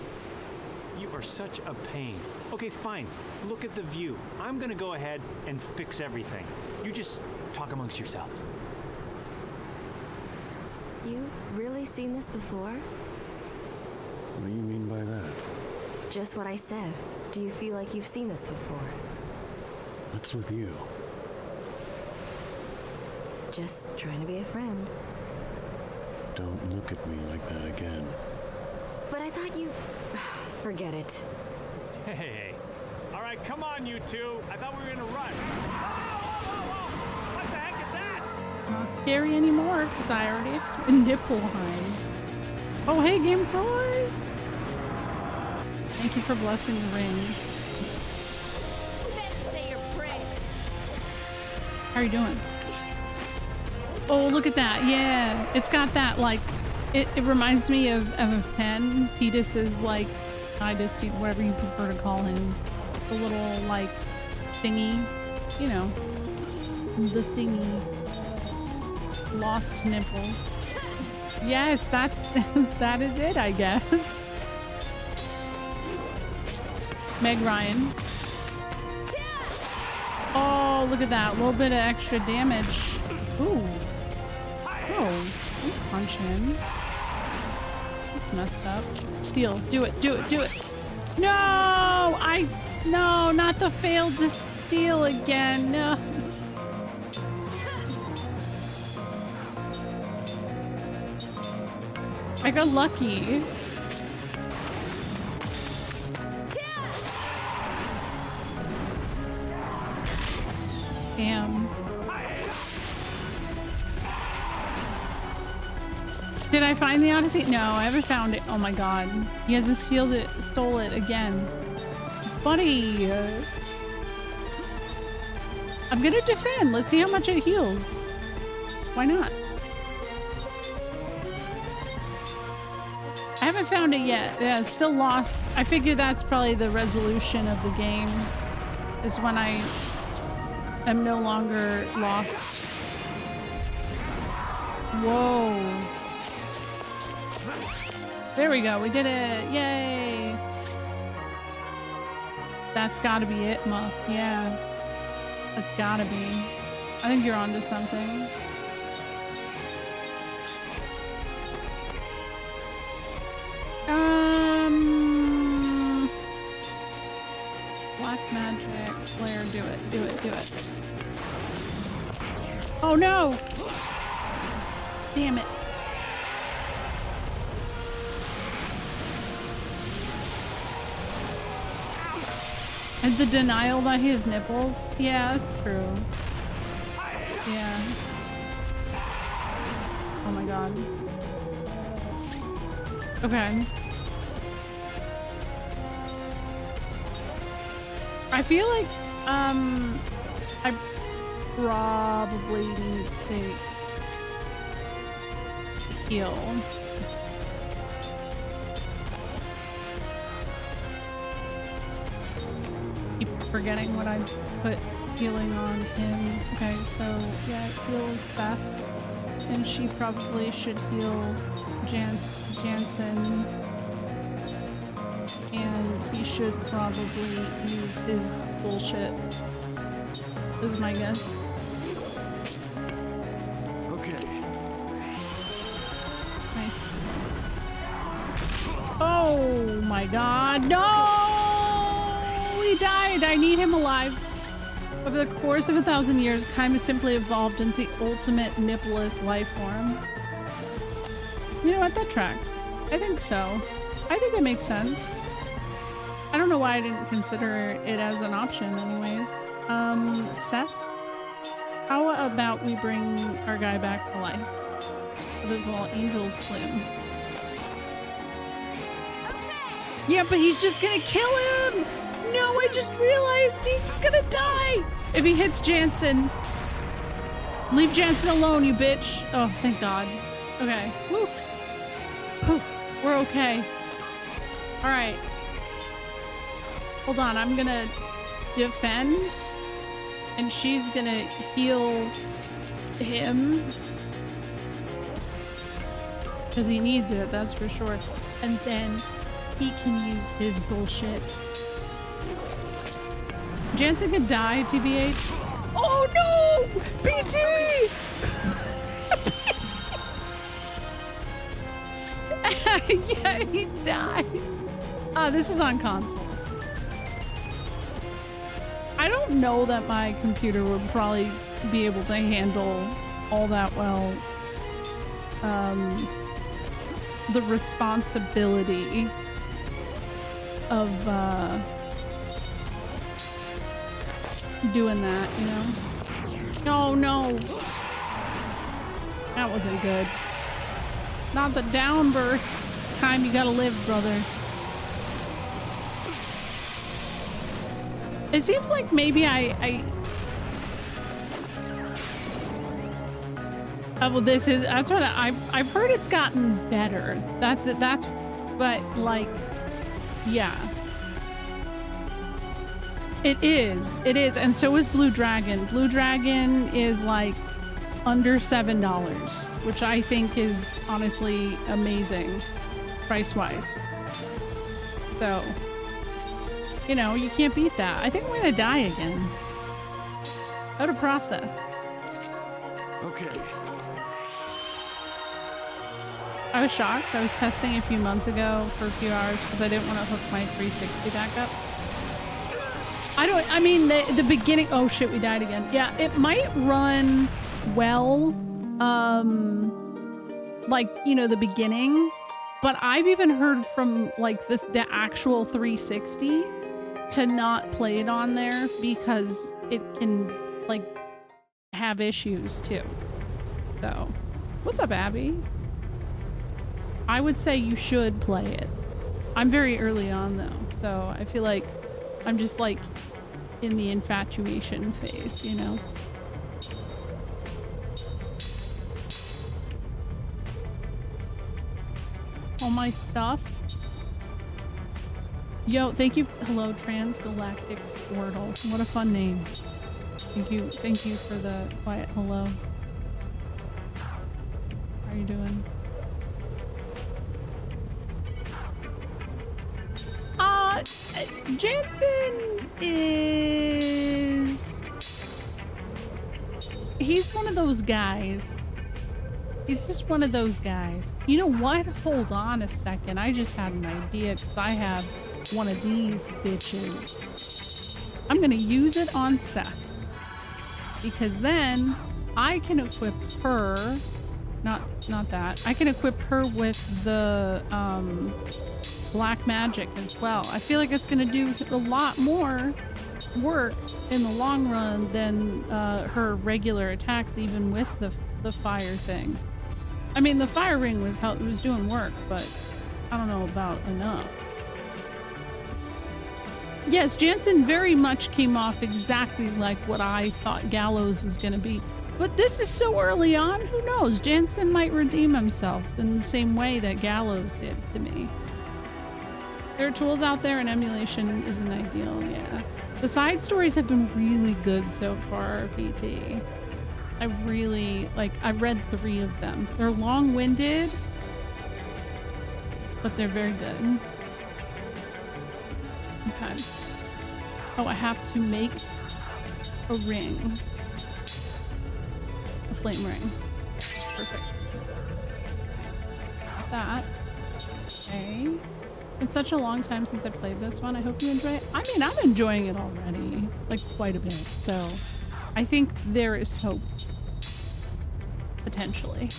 You are such a pain. Okay, fine. Look at the view. I'm gonna go ahead and fix everything. You just talk amongst yourselves. You really seen this before? What do you mean by that? Just what I said. Do you feel like you've seen this before? What's with you? Just trying to be a friend. Don't look at me like that again. But I thought you... Forget it. Hey. All right, come on, you two. I thought we were gonna rush. Whoa. What the heck is that? Not scary anymore, because I already Nipplheim. Oh, hey, Game Croy! Thank you for blessing the ring. Say your prayers. How are you doing? Oh, look at that. Yeah, it's got that, like, it reminds me of 10. Tidus is like, Tidus, whatever you prefer to call him. The little, like, thingy. You know, the thingy. Lost nipples. Yes, that is it, I guess. Meg Ryan. Oh, look at that. A little bit of extra damage. Ooh. Oh, you punch him. That's messed up. Steal. Do it. No! No, not the failed to steal again. No. I got lucky. Damn. Did I find the Odyssey? No, I haven't found it. Oh my god. He hasn't stole it again. Buddy! I'm gonna defend. Let's see how much it heals. Why not? I haven't found it yet. Yeah, it's still lost. I figure that's probably the resolution of the game. Is when I am no longer lost. Whoa. There we go. We did it. Yay. That's gotta be it, Muff. Yeah. That's gotta be. I think you're onto something. Black magic, flare, do it, do it, do it. Oh no! Damn it. And the denial that he has nipples? Yeah, that's true. Yeah. Oh my god. Okay. I feel like, I probably need to heal. Keep forgetting what I put healing on him. Okay, so yeah, heal Seth. And she probably should heal Jansen. And he should probably use his bullshit. Is my guess. Okay. Nice. Oh my god, no! He died! I need him alive. Over the course of 1,000 years, Kaima simply evolved into the ultimate nippleless life form. You know what? That tracks. I think so. I think that makes sense. I don't know why I didn't consider it as an option anyways. Seth? How about we bring our guy back to life? With his little angel's plume. Yeah, but he's just gonna kill him! No, I just realized he's just gonna die! If he hits Jansen. Leave Jansen alone, you bitch. Oh, thank God. Okay. Woo. Whew. We're okay. Alright. Hold on, I'm gonna defend. And she's gonna heal him. Because he needs it, that's for sure. And then he can use his bullshit. Jansen could die, TBH. Oh no! BT! BT! Yeah, he died. This is on console. I don't know that my computer would probably be able to handle all that well. The responsibility of doing that, you know? Oh no! That wasn't good. Not the downburst. Time you gotta live, brother. It seems like maybe well, that's what I've heard it's gotten better. That's, but like, yeah. It is, and so is Blue Dragon. Blue Dragon is like under $7, which I think is honestly amazing, price-wise. So, you know, you can't beat that. I think I'm gonna die again. How to process. Okay. I was shocked. I was testing a few months ago for a few hours because I didn't want to hook my 360 back up. I mean, the beginning, oh shit, we died again. Yeah, it might run well, like, you know, the beginning, but I've even heard from like the actual 360 to not play it on there because it can like have issues too. So, what's up, Abby? I would say you should play it. I'm very early on though, so I feel like I'm just like in the infatuation phase, you know? All my stuff. Yo, thank you. Hello, Transgalactic Squirtle. What a fun name. Thank you for the quiet hello. How are you doing? Jansen is... He's one of those guys. He's just one of those guys. You know what? Hold on a second. I just had an idea because I have one of these bitches. I'm gonna use it on Seth. Because then I can equip her... Not that. I can equip her with the, black magic as well. I feel like it's gonna do a lot more work in the long run than her regular attacks, even with the fire thing. I mean, the fire ring was doing work, but I don't know about enough. Yes, Jansen very much came off exactly like what I thought Gallows was gonna be. But this is so early on, who knows? Jansen might redeem himself in the same way that Gallows did to me. There are tools out there and emulation isn't ideal, yeah. The side stories have been really good so far, PT. I've read 3 of them. They're long-winded, but they're very good. Okay. Oh, I have to make a ring. A flame ring. Perfect. Got that. Okay. It's such a long time since I played this one. I hope you enjoy it. I mean, I'm enjoying it already, like quite a bit. So I think there is hope, potentially.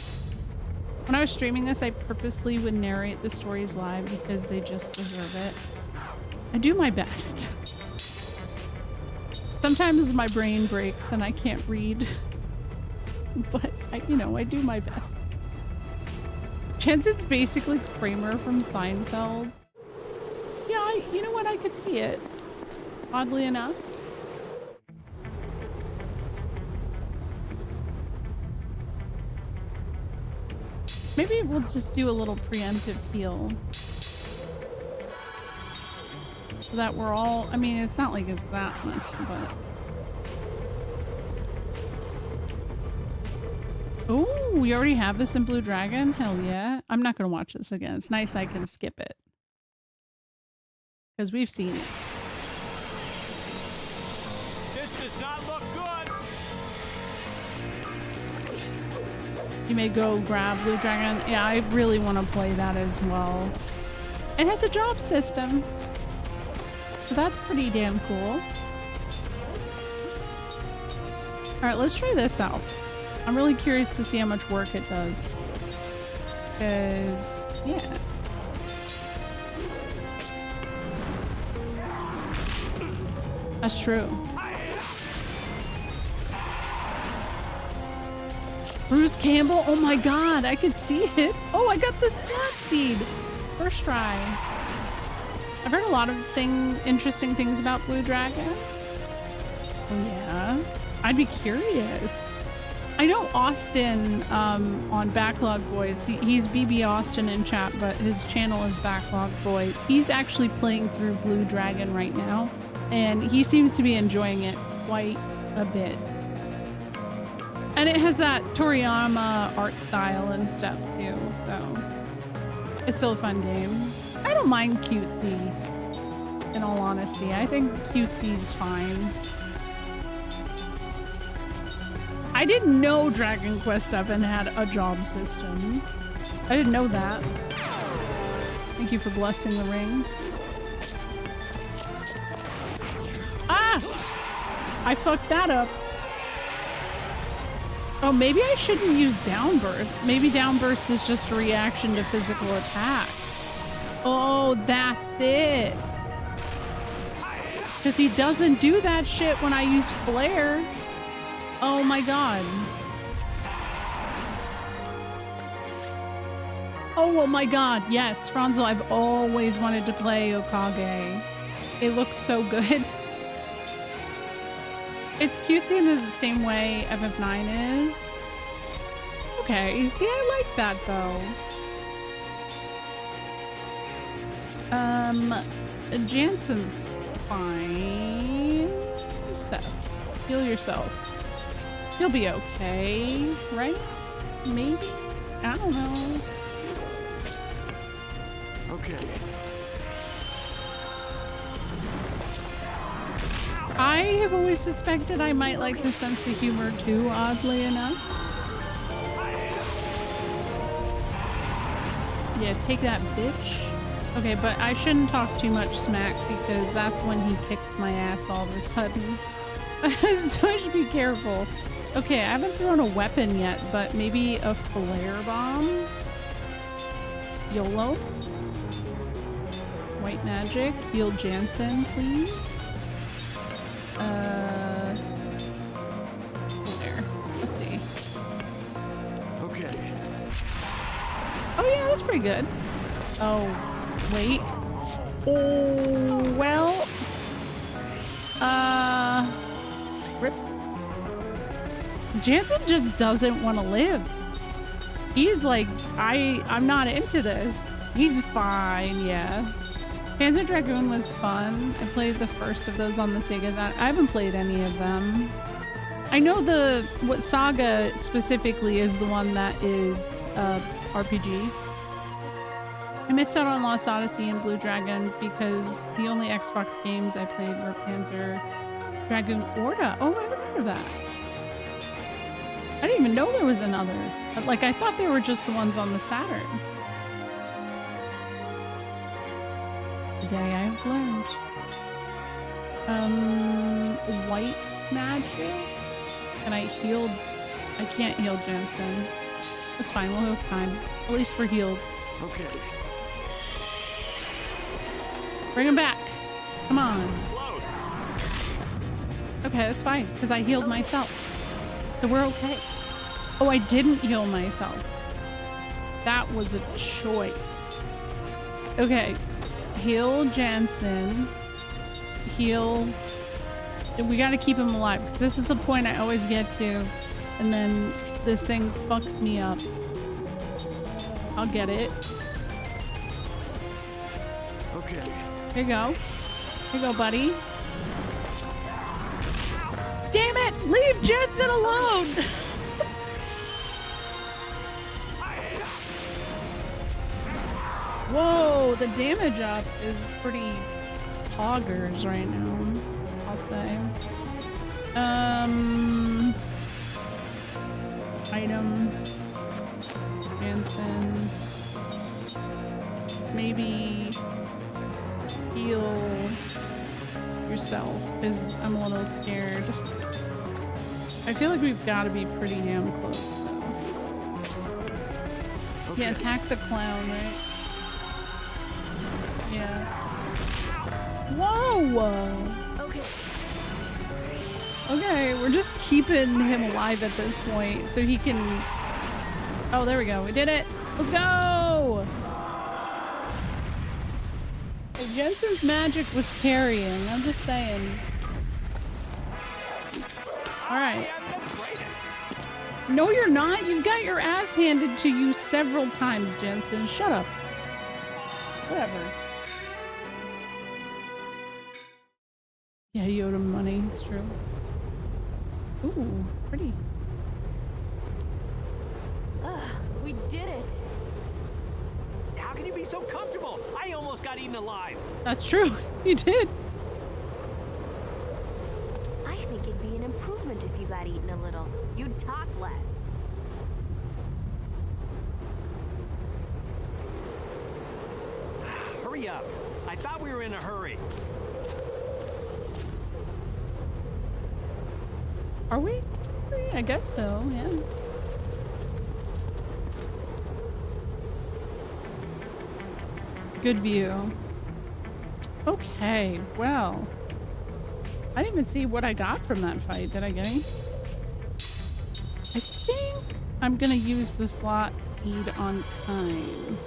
When I was streaming this, I purposely would narrate the stories live because they just deserve it. I do my best. Sometimes my brain breaks and I can't read, but I do my best. Jensen's basically Kramer from Seinfeld. Yeah, you know what? I could see it. Oddly enough. Maybe we'll just do a little preemptive heal. So that we're all... I mean, it's not like it's that much, but... Oh, we already have this in Blue Dragon? Hell yeah. I'm not going to watch this again. It's nice I can skip it. Because we've seen it. This does not look good. You may go grab Blue Dragon. Yeah, I really want to play that as well. It has a job system. So that's pretty damn cool. Alright, let's try this out. I'm really curious to see how much work it does. Because, yeah. That's true. Bruce Campbell? Oh my god, I could see it. Oh, I got the slot seed. First try. I've heard a lot of interesting things about Blue Dragon. Oh yeah. I'd be curious. I know Austin on Backlog Boys. He's BB Austin in chat, but his channel is Backlog Boys. He's actually playing through Blue Dragon right now, and he seems to be enjoying it quite a bit. And it has that Toriyama art style and stuff too, so it's still a fun game. I don't mind cutesy, in all honesty. I think cutesy's fine. I didn't know Dragon Quest VII had a job system. I didn't know that. Thank you for blessing the ring. Ah! I fucked that up. Oh, maybe I shouldn't use Downburst. Maybe Downburst is just a reaction to physical attack. Oh, that's it. Because he doesn't do that shit when I use Flare. Oh my god. Oh my god, yes, Franzo, I've always wanted to play Okage. They look so good. It's cutesy in the same way FF9 is. Okay, see, I like that though. Jansen's fine. Seth, heal yourself. You'll be okay, right? Maybe? I don't know. Okay. I have always suspected I might like the sense of humor too, oddly enough. Yeah, take that, bitch. Okay, but I shouldn't talk too much smack because that's when he kicks my ass all of a sudden. So I should be careful. Okay, I haven't thrown a weapon yet, but maybe a flare bomb? YOLO? White magic. Heal Jansen, please. There. Let's see. Okay. Oh yeah, that was pretty good. Oh, wait. Oh, well. Rip. Jansen just doesn't want to live. He's like, I'm not into this. He's fine, yeah. Panzer Dragoon was fun. I played the first of those on the Sega. I haven't played any of them. I know what Saga specifically is the one that is RPG. I missed out on Lost Odyssey and Blue Dragon because the only Xbox games I played were Panzer Dragoon Orta. Oh, I haven't heard of that. I didn't even know there was another. But, like, I thought they were just the ones on the Saturn. Today I have learned. White magic? And I can't heal Jansen. That's fine, we'll have time. At least we're healed. Okay. Bring him back. Come on. Okay, that's fine, because I healed myself. So we're okay. Oh, I didn't heal myself. That was a choice. Okay. Heal Jansen. Heal. We gotta keep him alive, because this is the point I always get to. And then this thing fucks me up. I'll get it. Okay. Here you go. Here you go, buddy. Damn it! Leave Jansen alone! Whoa, the damage up is pretty poggers right now, I'll say. Item. Jansen. Maybe heal yourself, because I'm a little scared. I feel like we've got to be pretty damn close, though. Okay. Yeah, attack the clown, right? Yeah. Whoa! Okay. Okay, we're just keeping him alive at this point, so he can... Oh, there we go. We did it! Let's go! Jensen's magic was carrying. I'm just saying. Alright. No, you're not. You got your ass handed to you several times, Jensen. Shut up. Whatever. Yeah, he owed him money. It's true. Ooh, pretty. We did it. How can you be so comfortable? I almost got eaten alive. That's true. You did. I think it'd be an improvement if you got eaten a little. You'd talk less. Hurry up. I thought we were in a hurry. Are we? I guess so, yeah. Good view. Okay, well. I didn't even see what I got from that fight. Did I get any? I think I'm gonna use the slot seed on Kine.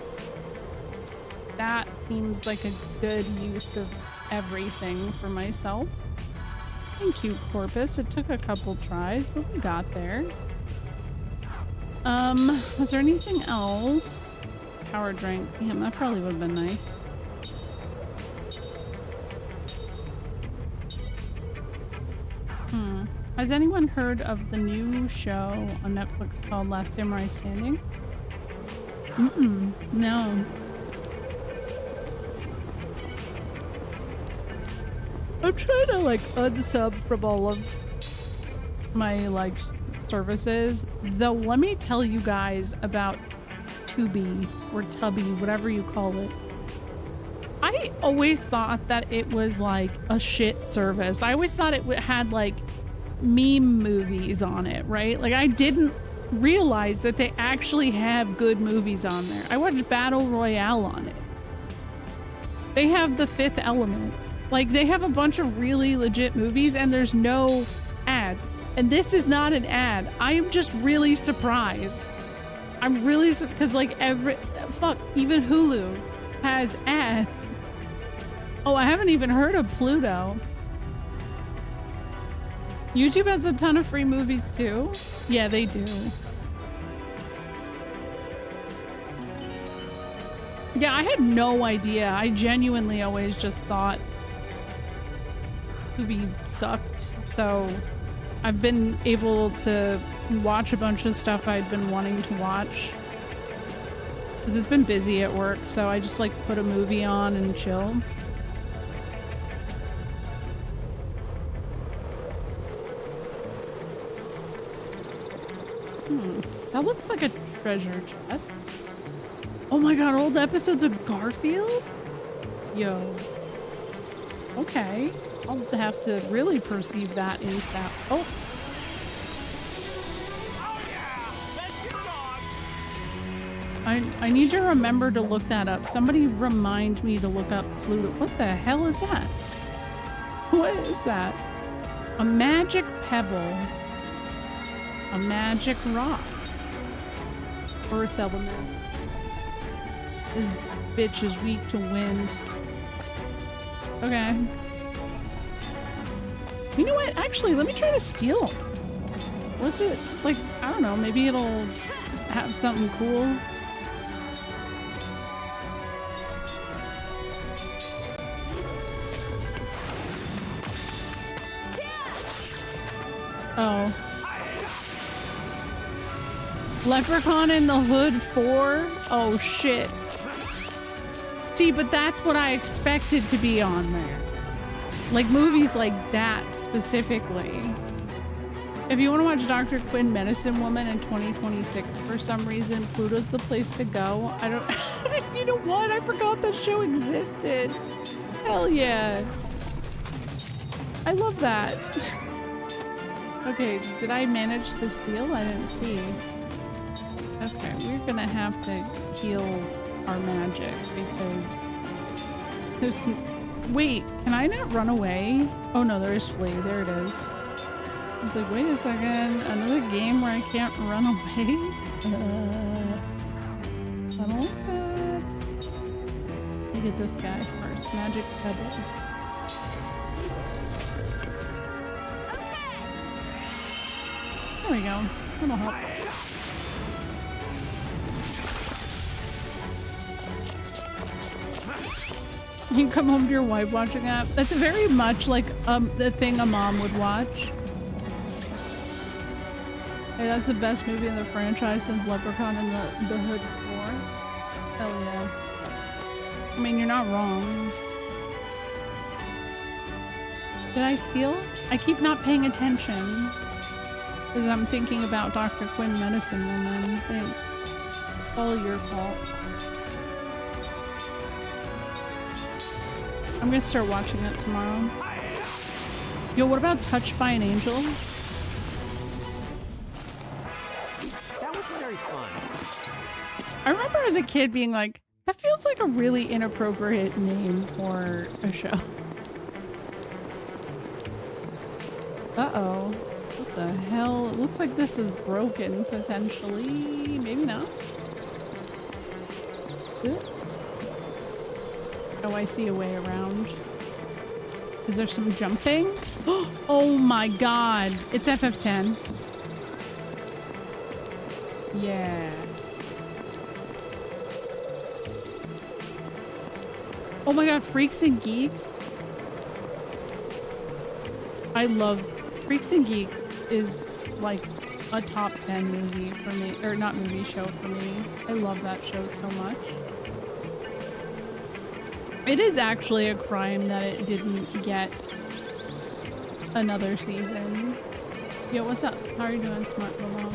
that seems like a good use of everything for myself. Thank you, Corpus. It took a couple tries, but we got there. Was there anything else? Power drink. Damn, that probably would have been nice. Has anyone heard of the new show on Netflix called Last Samurai Standing? No. I'm trying to like unsub from all of my like services. Though let me tell you guys about Tubi or Tubby, whatever you call it. I always thought that it was like a shit service. I always thought it had like meme movies on it, right? Like I didn't realize that they actually have good movies on there. I watched Battle Royale on it. They have The Fifth Element. Like they have a bunch of really legit movies and there's no ads. And this is not an ad. I am just really surprised. I'm really, because like even Hulu has ads. Oh, I haven't even heard of Pluto. YouTube has a ton of free movies too. Yeah, they do. Yeah, I had no idea. I genuinely always just thought Tubi sucked. So I've been able to watch a bunch of stuff I'd been wanting to watch. Because it's been busy at work, so I just like put a movie on and chill. That looks like a treasure chest. Oh my god, old episodes of Garfield? Yo. Okay. I'll have to really perceive that ASAP. Oh. Oh yeah! Let's get it on! I need to remember to look that up. Somebody remind me to look up Pluto. What the hell is that? What is that? A magic pebble. A magic rock. Earth element. This bitch is weak to wind. Okay. You know what? Actually, let me try to steal. What's it? Like, I don't know. Maybe it'll have something cool. Oh. Leprechaun in the Hood 4? Oh shit. See, but that's what I expected to be on there. Like movies like that specifically. If you want to watch Dr. Quinn Medicine Woman in 2026 for some reason, Pluto's the place to go. I don't you know what? I forgot that show existed. Hell yeah. I love that. Okay, did I manage to steal? I didn't see. Okay, we're gonna have to heal our magic because there's wait, can I not run away? Oh no, there's flee. There it is. I was like, wait a second, another game where I can't run away? I don't like that. Look at this guy first. Magic pebble. There we go. That'll help. You can come home to your wife watching that. That's very much like the thing a mom would watch. Hey, that's the best movie in the franchise since Leprechaun in the Hood 4. Hell yeah. I mean, you're not wrong. Did I steal? I keep not paying attention. Because I'm thinking about Dr. Quinn Medicine Woman. Thanks. It's all your fault. I'm gonna start watching it tomorrow. Yo, what about Touched by an Angel? That wasn't very fun. I remember as a kid being like, that feels like a really inappropriate name for a show. Uh-oh. What the hell? It looks like this is broken, potentially. Maybe not. Oh, I see a way around. Is there some jumping? Oh my god. It's FF10. Yeah. Oh my god, Freaks and Geeks. I love Freaks and Geeks is like a top 10 movie for me, or not movie, show for me. I love that show so much. It is actually a crime that it didn't get another season. Yo, what's up? How are you doing, Smart Malone?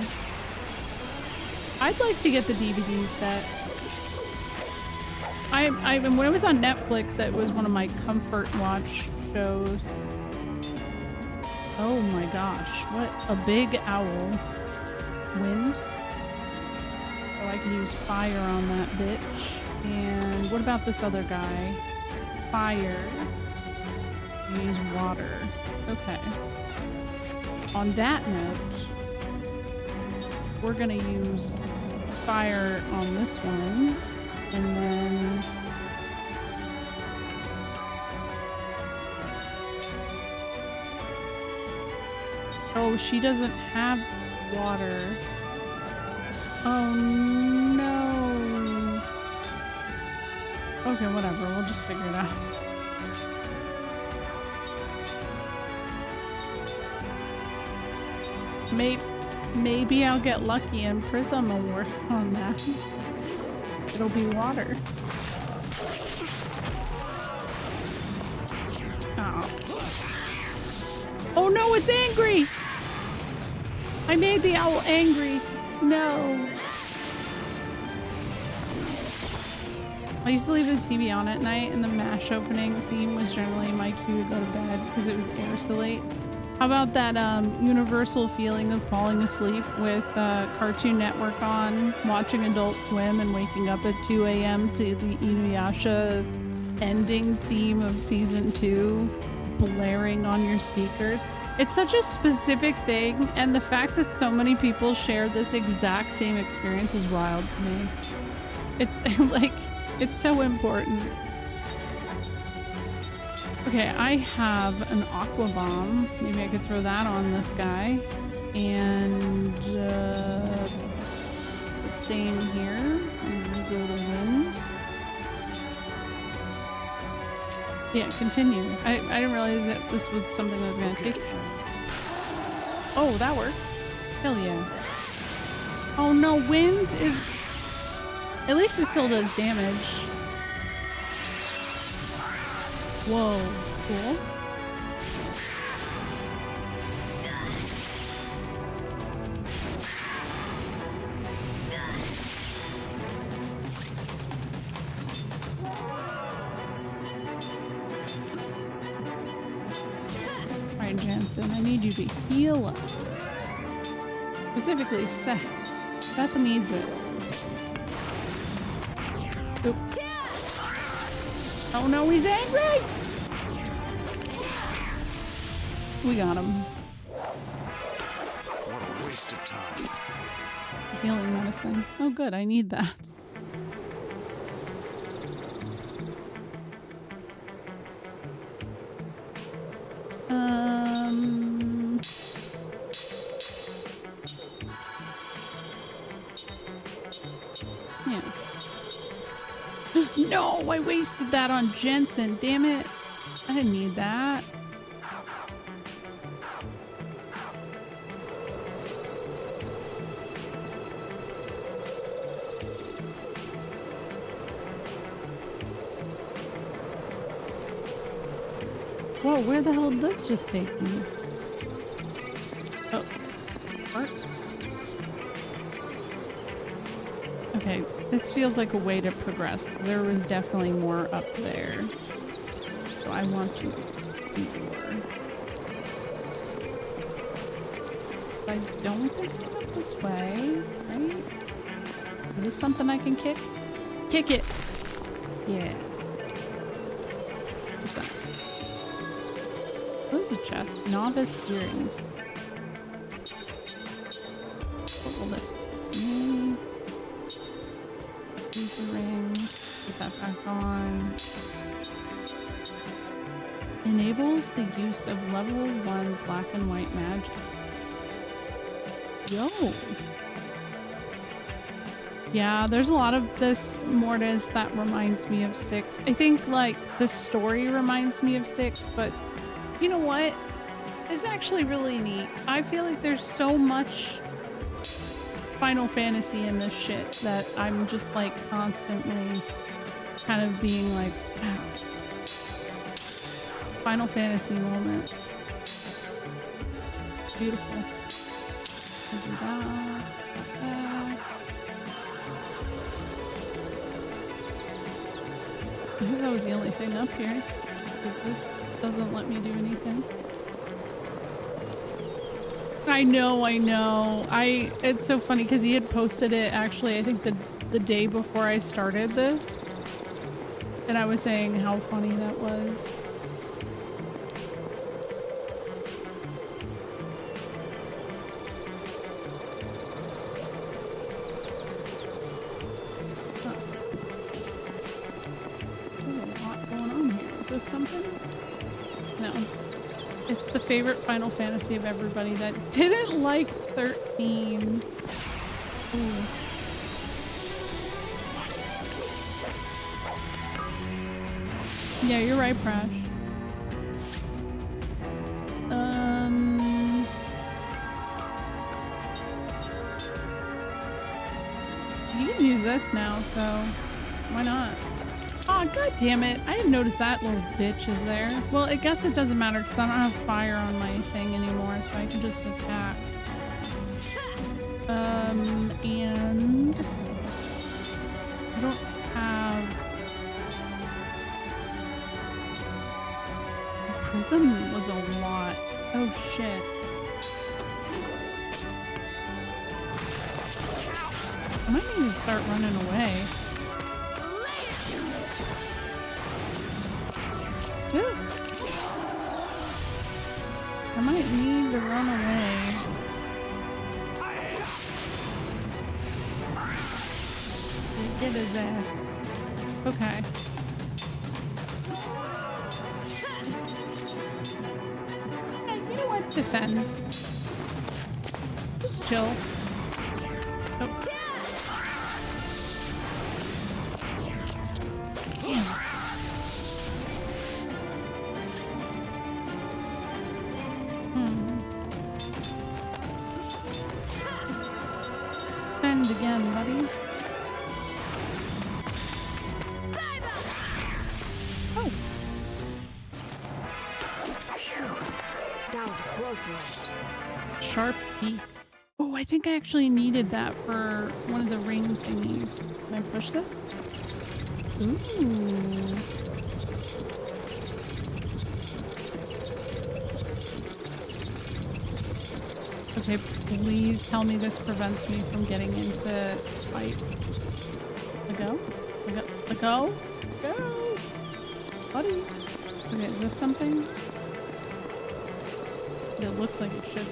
I'd like to get the DVD set. When it was on Netflix, it was one of my comfort watch shows. Oh my gosh, what a big owl. Wind. Oh, I can use fire on that bitch. And what about this other guy? Fire. Use water. Okay. On that note, we're gonna use fire on this one. And then oh, she doesn't have water. Oh no. Okay, whatever. We'll just figure it out. Maybe I'll get lucky and Prism will work on that. It'll be water. Oh. Oh no, it's angry! I made the owl angry. No. I used to leave the TV on at night and the MASH opening theme was generally my cue to go to bed because it would air so late. How about that universal feeling of falling asleep with Cartoon Network on, watching Adult Swim and waking up at 2 a.m. to the Inuyasha ending theme of season 2 blaring on your speakers? It's such a specific thing, and the fact that so many people share this exact same experience is wild to me. It's like, it's so important. Okay, I have an aqua bomb. Maybe I could throw that on this guy. And the same here. And use a little wind. Yeah, continue. I didn't realize that this was something that was gonna take. Oh, that worked. Hell yeah. Oh no, wind is... At least it still does damage. Whoa, cool. Alright, Jensen, I need you to heal up. Specifically, Seth. Seth needs it. Oop. Oh no, he's angry! We got him. What a waste of time. Healing medicine. Oh good, I need that. Yeah. No, I wasted that on Jensen. Damn it. I didn't need that. Whoa, where the hell did this just take me? Oh. What? Okay, this feels like a way to progress. There was definitely more up there. So I want to explore. I don't think I went this way, right? Is this something I can kick? Kick it! Yeah. What's that? What is a chest? Novice earrings. What will this do? Use a ring. Put that back on. Enables the use of level 1 black and white magic. Yo. Yeah, there's a lot of this Mortis that reminds me of 6. I think like the story reminds me of 6, but you know what? It's actually really neat. I feel like there's so much Final Fantasy in this shit that I'm just like constantly kind of being like, wow. Final Fantasy moments. Beautiful. I'll do that. Because that was the only thing up here. Because this doesn't let me do anything. I know. It's so funny because he had posted it actually, I think the day before I started this. And I was saying how funny that was. Something? No. It's the favorite Final Fantasy of everybody that didn't like 13. Ooh. Yeah, you're right, Prash. You can use this now, so why not? Oh, god damn it. I didn't notice that little bitch is there. Well, I guess it doesn't matter because I don't have fire on my thing anymore, so I can just attack. And I don't have... The prism was a lot. Oh, shit. I might need to start running away. I might need to run away. Get his ass. Okay. Hey, you know what? Defend. Just chill. Oh. Damn. Again, buddy. Oh. That was a close one. Sharp peak. Oh, I think I actually needed that for one of the ring thingies. Can I push this? Ooh. Okay, please tell me this prevents me from getting into fights. Let go? Let go? Go! Buddy! Okay, is this something? It looks like it should.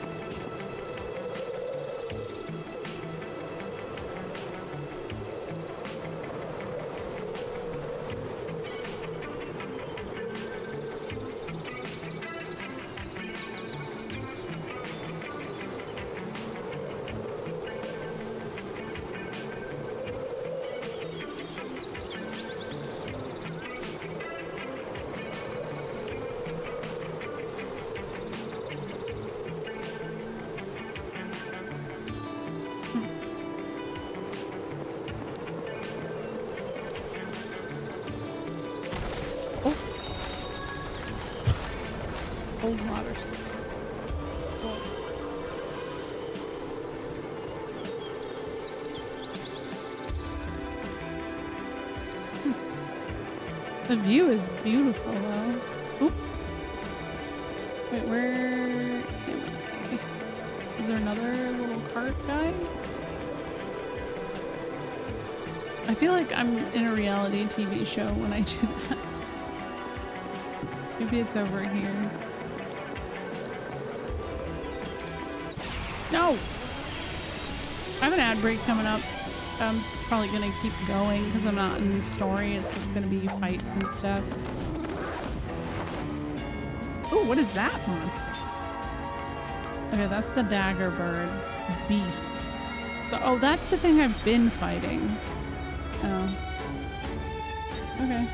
Cold water. The view is beautiful though. Oop. Wait, where is there another little cart guy? I feel like I'm in a reality TV show when I do that. Maybe it's over here. No! I have an ad break coming up. I'm probably gonna keep going because I'm not in the story. It's just gonna be fights and stuff. Oh, what is that monster? Okay, that's the dagger bird beast. So, oh, that's the thing I've been fighting. Oh. Okay.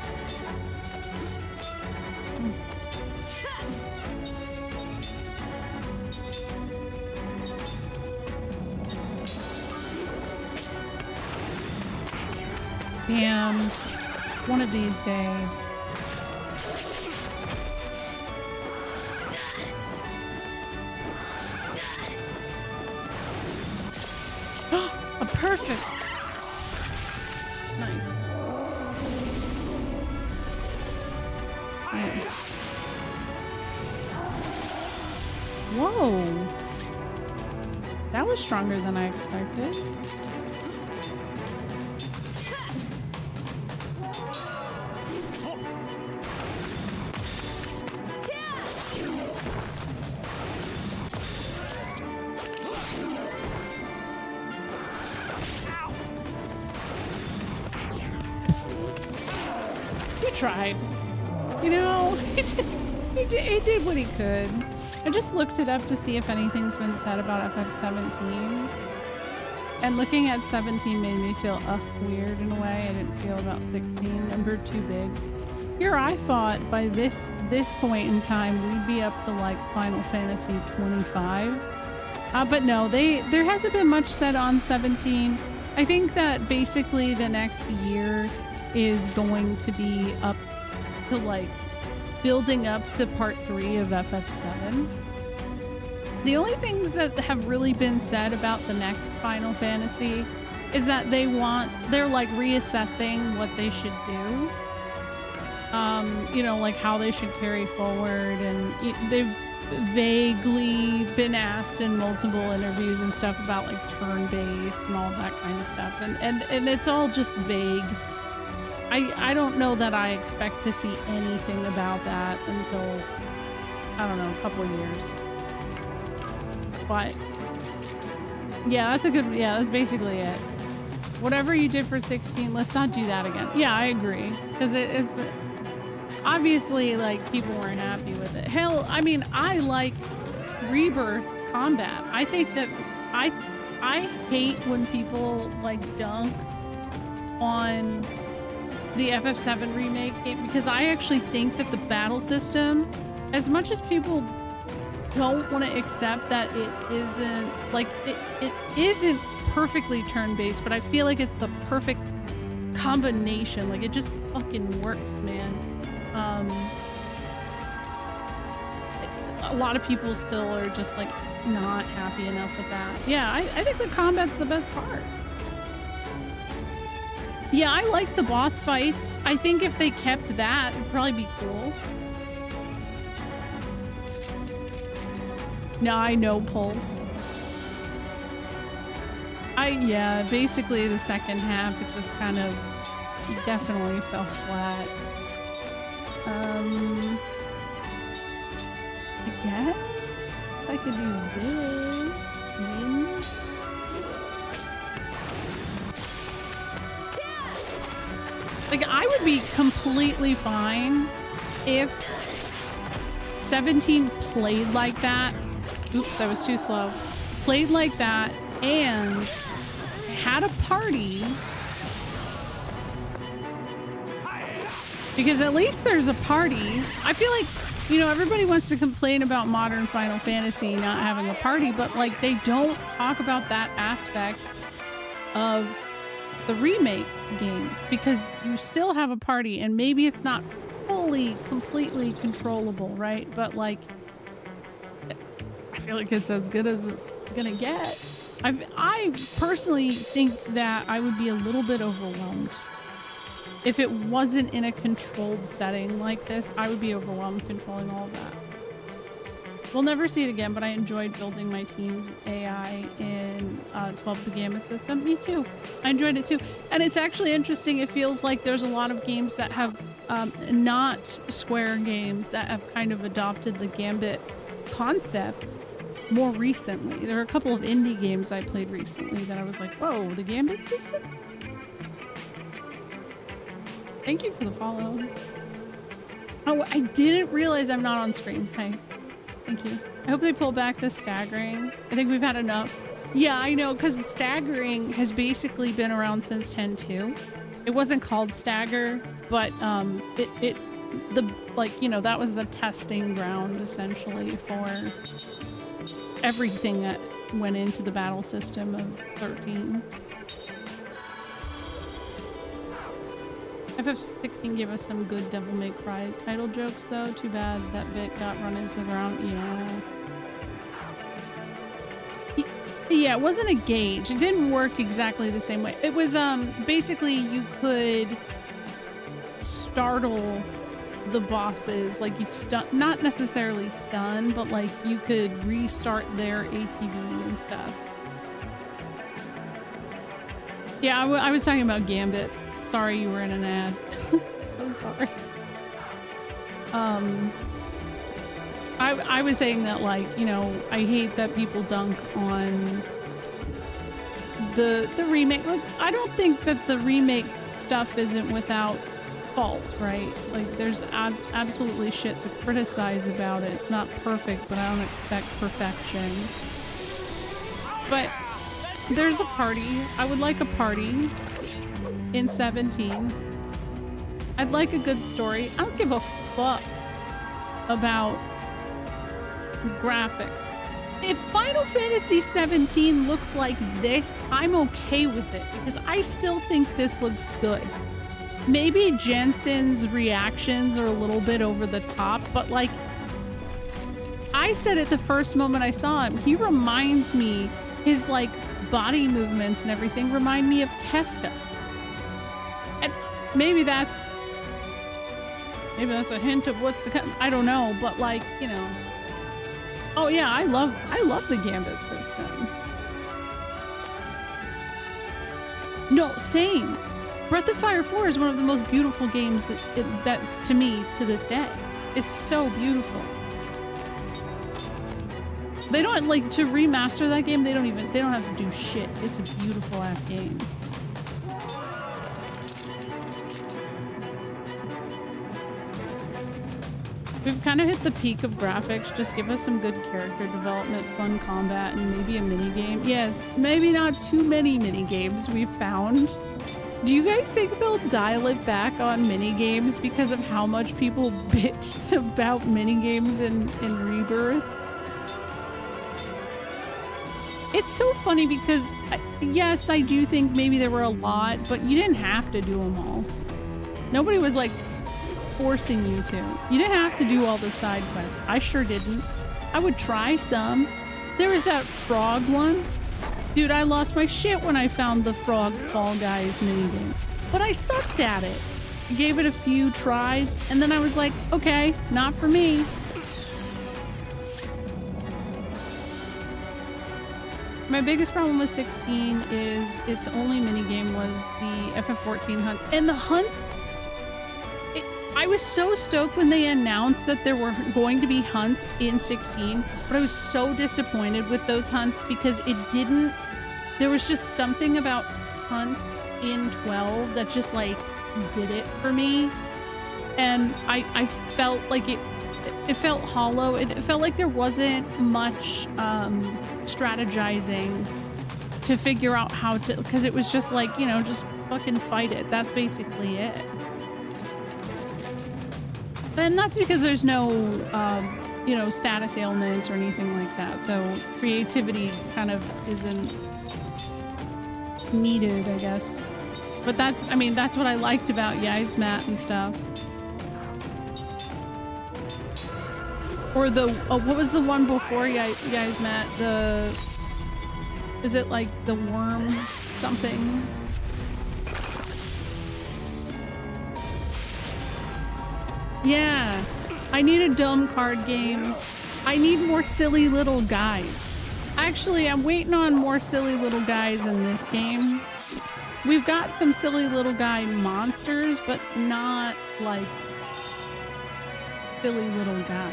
Damn. One of these days. A perfect. Nice. Yeah. Whoa. That was stronger than I expected. Tried. You know, he did what he could. I just looked it up to see if anything's been said about FF17. And looking at 17 made me feel weird in a way. I didn't feel about 16. Number too big. Here I thought by this point in time we'd be up to like Final Fantasy 25. But no, there hasn't been much said on 17. I think that basically the next year is going to be up to like building up to part 3 of FF7. The only things that have really been said about the next Final Fantasy is that they're like reassessing what they should do. You know, like how they should carry forward, and they've vaguely been asked in multiple interviews and stuff about like turn-based and all that kind of stuff, and it's all just vague. I don't know that I expect to see anything about that until, I don't know, a couple of years. But yeah, that's basically it. Whatever you did for 16, let's not do that again. Yeah, I agree. Because it's obviously like people weren't happy with it. Hell, I mean, I like Rebirth's combat. I think that I hate when people like dunk on the FF7 remake game, because I actually think that the battle system, as much as people don't want to accept that it isn't like it isn't perfectly turn-based, but I feel like it's the perfect combination. Like it just fucking works, man. A lot of people still are just like not happy enough with that. Yeah, I think the combat's the best part. Yeah, I like the boss fights. I think if they kept that, it'd probably be cool. No, I know Pulse. Yeah, basically the second half, it just kind of definitely fell flat. I guess I could do this. Maybe. Like, I would be completely fine if 17 played like that. Oops, I was too slow. Played like that and had a party. Because at least there's a party. I feel like, you know, everybody wants to complain about modern Final Fantasy not having a party, but like they don't talk about that aspect of the remake games, because you still have a party, and maybe it's not fully, completely controllable, right? But like, I feel like it's as good as it's gonna get. I personally think that I would be a little bit overwhelmed. If it wasn't in a controlled setting like this, I would be overwhelmed controlling all of that. We'll never see it again, but I enjoyed building my team's AI in 12 the Gambit system. Me too. I enjoyed it too. And it's actually interesting. It feels like there's a lot of games that have, not Square games, that have kind of adopted the Gambit concept more recently. There are a couple of indie games I played recently that I was like, whoa, the Gambit system? Thank you for the follow. Oh, I didn't realize I'm not on screen. Hi. Thank you. I hope they pull back the staggering. I think we've had enough. Yeah, I know, because staggering has basically been around since 10.2. It wasn't called stagger, but that was the testing ground essentially for everything that went into the battle system of 13. FF16 gave us some good Devil May Cry title jokes though. Too bad that bit got run into the ground. Yeah. Yeah, it wasn't a gauge. It didn't work exactly the same way. It was basically you could startle the bosses, like you not necessarily stun, but like you could restart their ATV and stuff. Yeah, I was talking about Gambits. Sorry you were in an ad. I'm sorry. I was saying that, like, you know, I hate that people dunk on the remake. Like, I don't think that the remake stuff isn't without fault, right? Like, there's absolutely shit to criticize about it. It's not perfect, but I don't expect perfection. But there's a party. I would like a party in 17. I'd like a good story. I don't give a fuck about graphics. If Final Fantasy 17 looks like this, I'm okay with it because I still think this looks good. Maybe Jensen's reactions are a little bit over the top, but like I said it the first moment I saw him, he reminds me, his like body movements and everything remind me of Kefka. And maybe that's a hint of what's to come. I don't know, but like, you know. Oh yeah, I love the Gambit system. No, same. Breath of Fire 4 is one of the most beautiful games that to me, to this day, is so beautiful. They don't, like, to remaster that game, they don't have to do shit. It's a beautiful ass game. We've kind of hit the peak of graphics. Just give us some good character development, fun combat, and maybe a mini game. Yes, maybe not too many mini games we've found. Do you guys think they'll dial it back on mini games because of how much people bitched about mini games in Rebirth? It's so funny because, yes, I do think maybe there were a lot, but you didn't have to do them all. Nobody was like forcing you to. You didn't have to do all the side quests. I sure didn't. I would try some. There was that frog one. Dude, I lost my shit when I found the frog Fall Guys minigame. But I sucked at it. I gave it a few tries, and then I was like, okay, not for me. My biggest problem with 16 is its only minigame was the FF14 hunts. And the hunts, I was so stoked when they announced that there were going to be hunts in 16, but I was so disappointed with those hunts because there was just something about hunts in 12 that just like did it for me. And I felt like it felt hollow. It felt like there wasn't much strategizing to figure out how to, because it was just like, you know, just fucking fight it. That's basically it. And that's because there's no, you know, status ailments or anything like that. So creativity kind of isn't needed, I guess. But that's what I liked about Yzmat and stuff. Or the, what was the one before Yzmat? Is it like the worm something? Yeah, I need a dumb card game. I need more silly little guys. Actually, I'm waiting on more silly little guys in this game. We've got some silly little guy monsters, but not like silly little guy.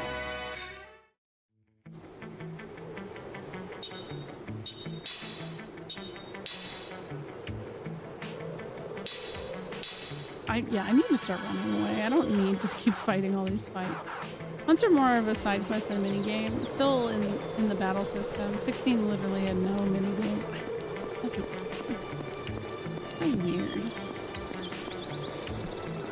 Yeah, I need to start running away. I don't need to keep fighting all these fights. Hunts are more of a side quest than a mini game. Still in the battle system. 16 literally had no mini games. So weird.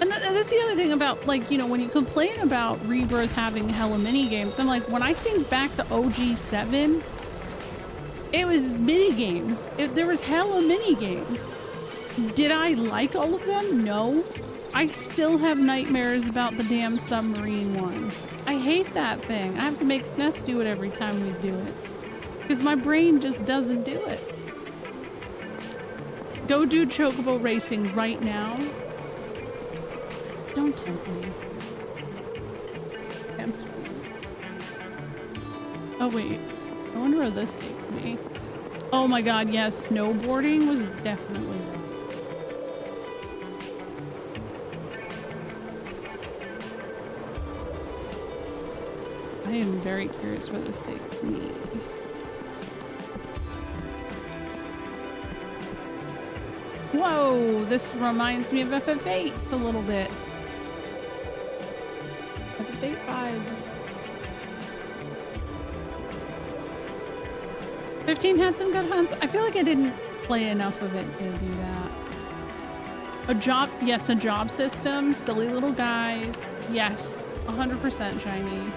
And that's the other thing about, like, you know, when you complain about Rebirth having hella mini games, I'm like, when I think back to OG7, it was mini games. There was hella mini games. Did I like all of them? No. I still have nightmares about the damn submarine one. I hate that thing. I have to make SNES do it every time we do it. Because my brain just doesn't do it. Go do Chocobo Racing right now. Don't tempt me. Tempt me. Oh wait. I wonder where this takes me. Oh my god, yes. Snowboarding was definitely wrong. I am very curious where this takes me. Whoa, this reminds me of FF8 a little bit. FF8 vibes. 15 had some good hunts. I feel like I didn't play enough of it to do that. A job, yes, a job system. Silly little guys. Yes, 100% shiny.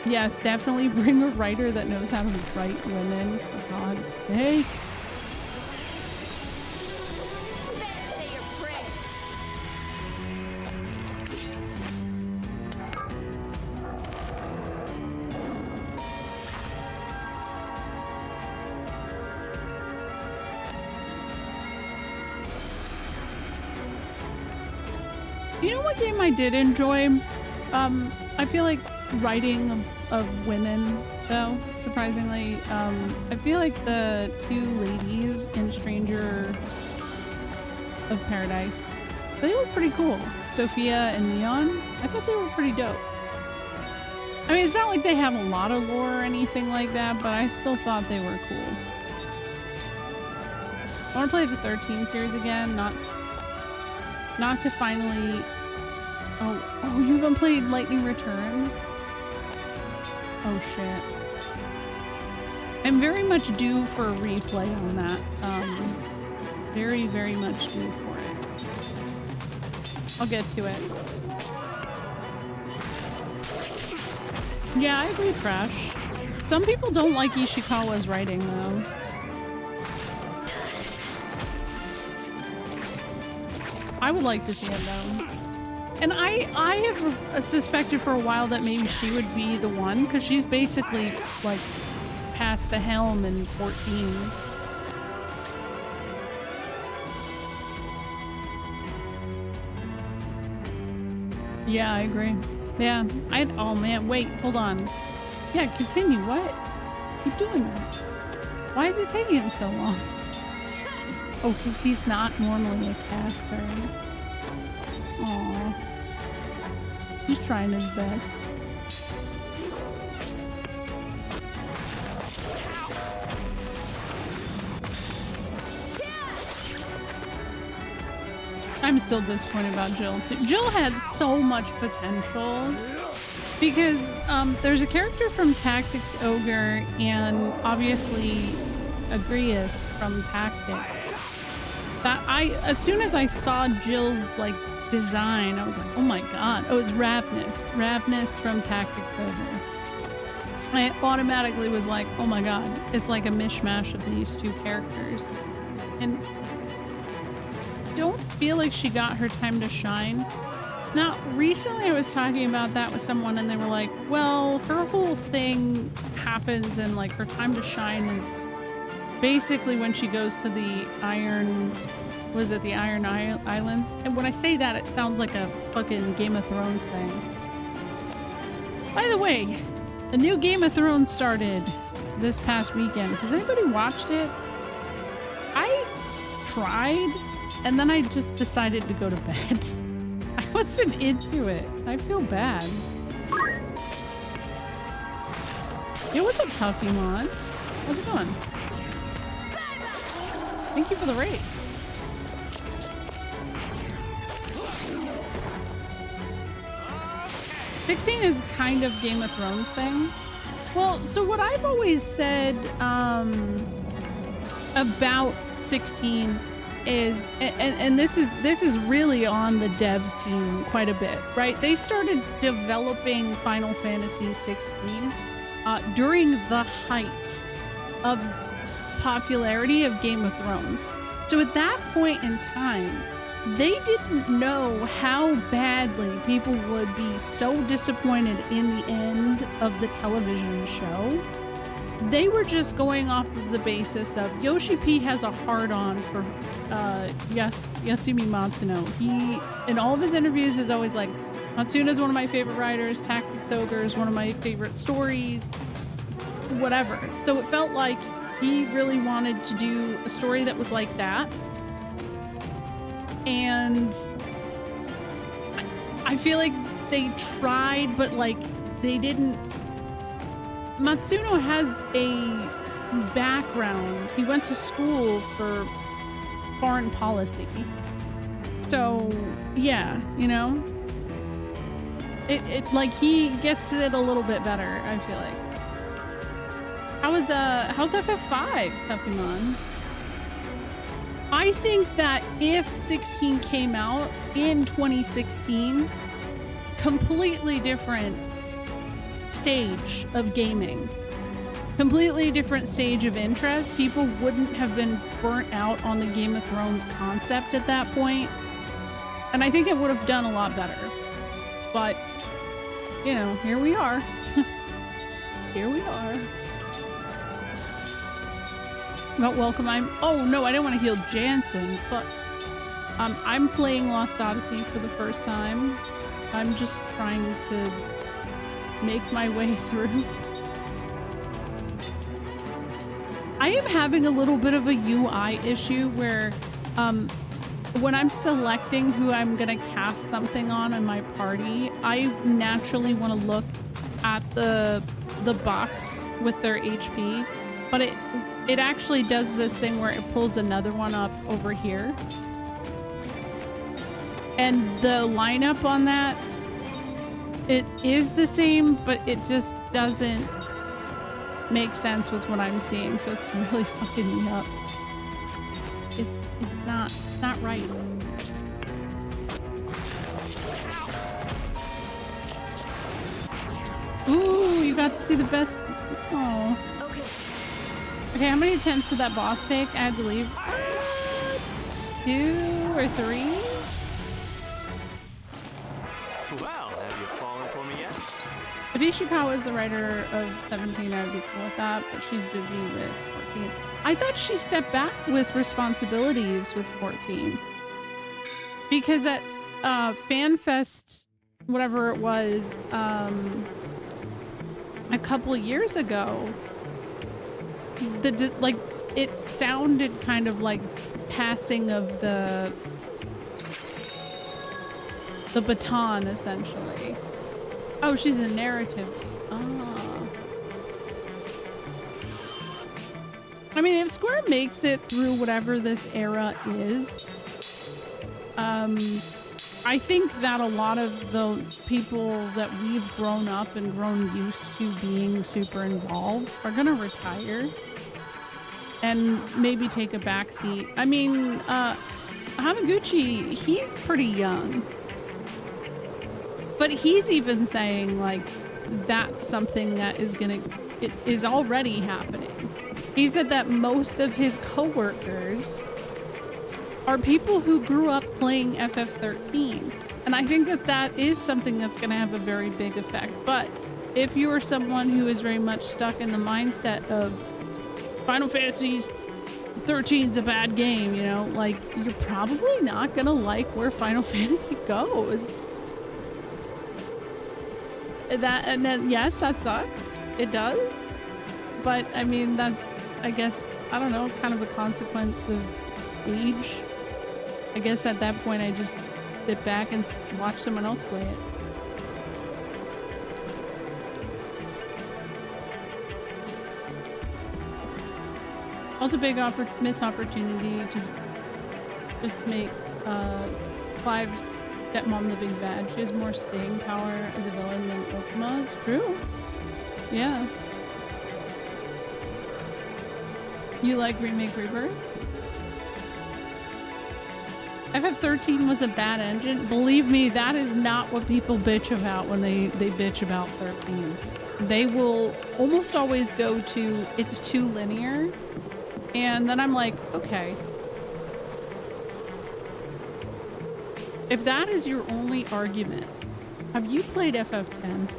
Yes, definitely bring a writer that knows how to write women, for God's sake. You know what game I did enjoy? I feel like writing of women, though, surprisingly. I feel like the two ladies in Stranger of Paradise, they were pretty cool. Sophia and Neon, I thought they were pretty dope. I mean, it's not like they have a lot of lore or anything like that, but I still thought they were cool. I want to play the 13 series again, not to finally... Oh, you haven't played Lightning Returns? Oh shit. I'm very much due for a replay on that. Very, very much due for it. I'll get to it. Yeah, I agree, Crash. Some people don't like Ishikawa's writing, though. I would like to see it, though. And I have suspected for a while that maybe she would be the one, because she's basically, like, past the helm in 14. Yeah, I agree. Yeah, oh man, wait, hold on. Yeah, continue, what? Keep doing that. Why is it taking him so long? Oh, because he's not normally a caster. Aww. He's trying his best. I'm still disappointed about Jill too. Jill had so much potential because there's a character from Tactics Ogre and obviously Agrias from Tactics that as soon as I saw Jill's like design, I was like, oh my god. Oh, it's Ravnus from Tactics Ogre. I automatically was like, oh my god, it's like a mishmash of these two characters. And don't feel like she got her time to shine. Now, recently I was talking about that with someone and they were like, well, her whole thing happens and like her time to shine is basically when she goes to the Iron Islands? And when I say that, it sounds like a fucking Game of Thrones thing. By the way, the new Game of Thrones started this past weekend. Has anybody watched it? I tried, and then I just decided to go to bed. I wasn't into it. I feel bad. Yo, what's up, Tuffymon? How's it going? Thank you for the raid. 16 is kind of Game of Thrones thing. Well, so what I've always said about 16 is, and this is really on the dev team quite a bit, right? They started developing Final Fantasy 16 during the height of popularity of Game of Thrones. So at that point in time, they didn't know how badly people would be so disappointed in the end of the television show. They were just going off of the basis of Yoshi P has a hard-on for Yasumi Matsuno. He, in all of his interviews, is always like, Matsuno is one of my favorite writers, Tactics Ogre is one of my favorite stories, whatever. So it felt like he really wanted to do a story that was like that. And I feel like they tried, but like they didn't. Matsuno has a background. He went to school for foreign policy. So yeah, you know, it like he gets it a little bit better, I feel like. How's FF5, Tuffymon? I think that if 16 came out in 2016, completely different stage of gaming, completely different stage of interest. People wouldn't have been burnt out on the Game of Thrones concept at that point. And I think it would have done a lot better. But, you know, here we are. Here we are. But welcome, oh no, I didn't want to heal Jansen, but I'm playing Lost Odyssey for the first time. I'm just trying to make my way through. I am having a little bit of a UI issue where when I'm selecting who I'm gonna cast something on in my party, I naturally want to look at the box with their HP, but it actually does this thing where it pulls another one up over here. And the lineup on that, it is the same, but it just doesn't make sense with what I'm seeing. So it's really fucking me up. It's not right. Ooh, you got to see the best. Oh. Okay, how many attempts did that boss take? I had to leave. 2 or 3? Well, have you fallen for me yet? If Ishikawa is the writer of 17, I would be cool with that, but she's busy with 14. I thought she stepped back with responsibilities with 14. Because at FanFest, whatever it was, a couple years ago, like it sounded kind of like passing of the baton, essentially. Oh, she's a narrative. Oh. I mean, if Square makes it through whatever this era is, I think that a lot of the people that we've grown up and grown used to being super involved are gonna retire and maybe take a backseat. I mean, Hamaguchi, he's pretty young. But he's even saying, like, that's something that it is already happening. He said that most of his coworkers are people who grew up playing FF13. And I think that that is something that's going to have a very big effect. But if you are someone who is very much stuck in the mindset of Final Fantasy 13 is a bad game, you know, like, you're probably not going to like where Final Fantasy goes. And then, yes, that sucks. It does. But, I mean, that's, I guess, I don't know, kind of a consequence of age. I guess at that point, I just sit back and watch someone else play it. Also, big missed opportunity to just make Clive's Stepmom the Big Bad. She has more staying power as a villain than Ultima. It's true. Yeah. You like Remake Rebirth? FF13 was a bad engine. Believe me, that is not what people bitch about when they bitch about 13. They will almost always go to, it's too linear. And then I'm like, okay. If that is your only argument, have you played FF10?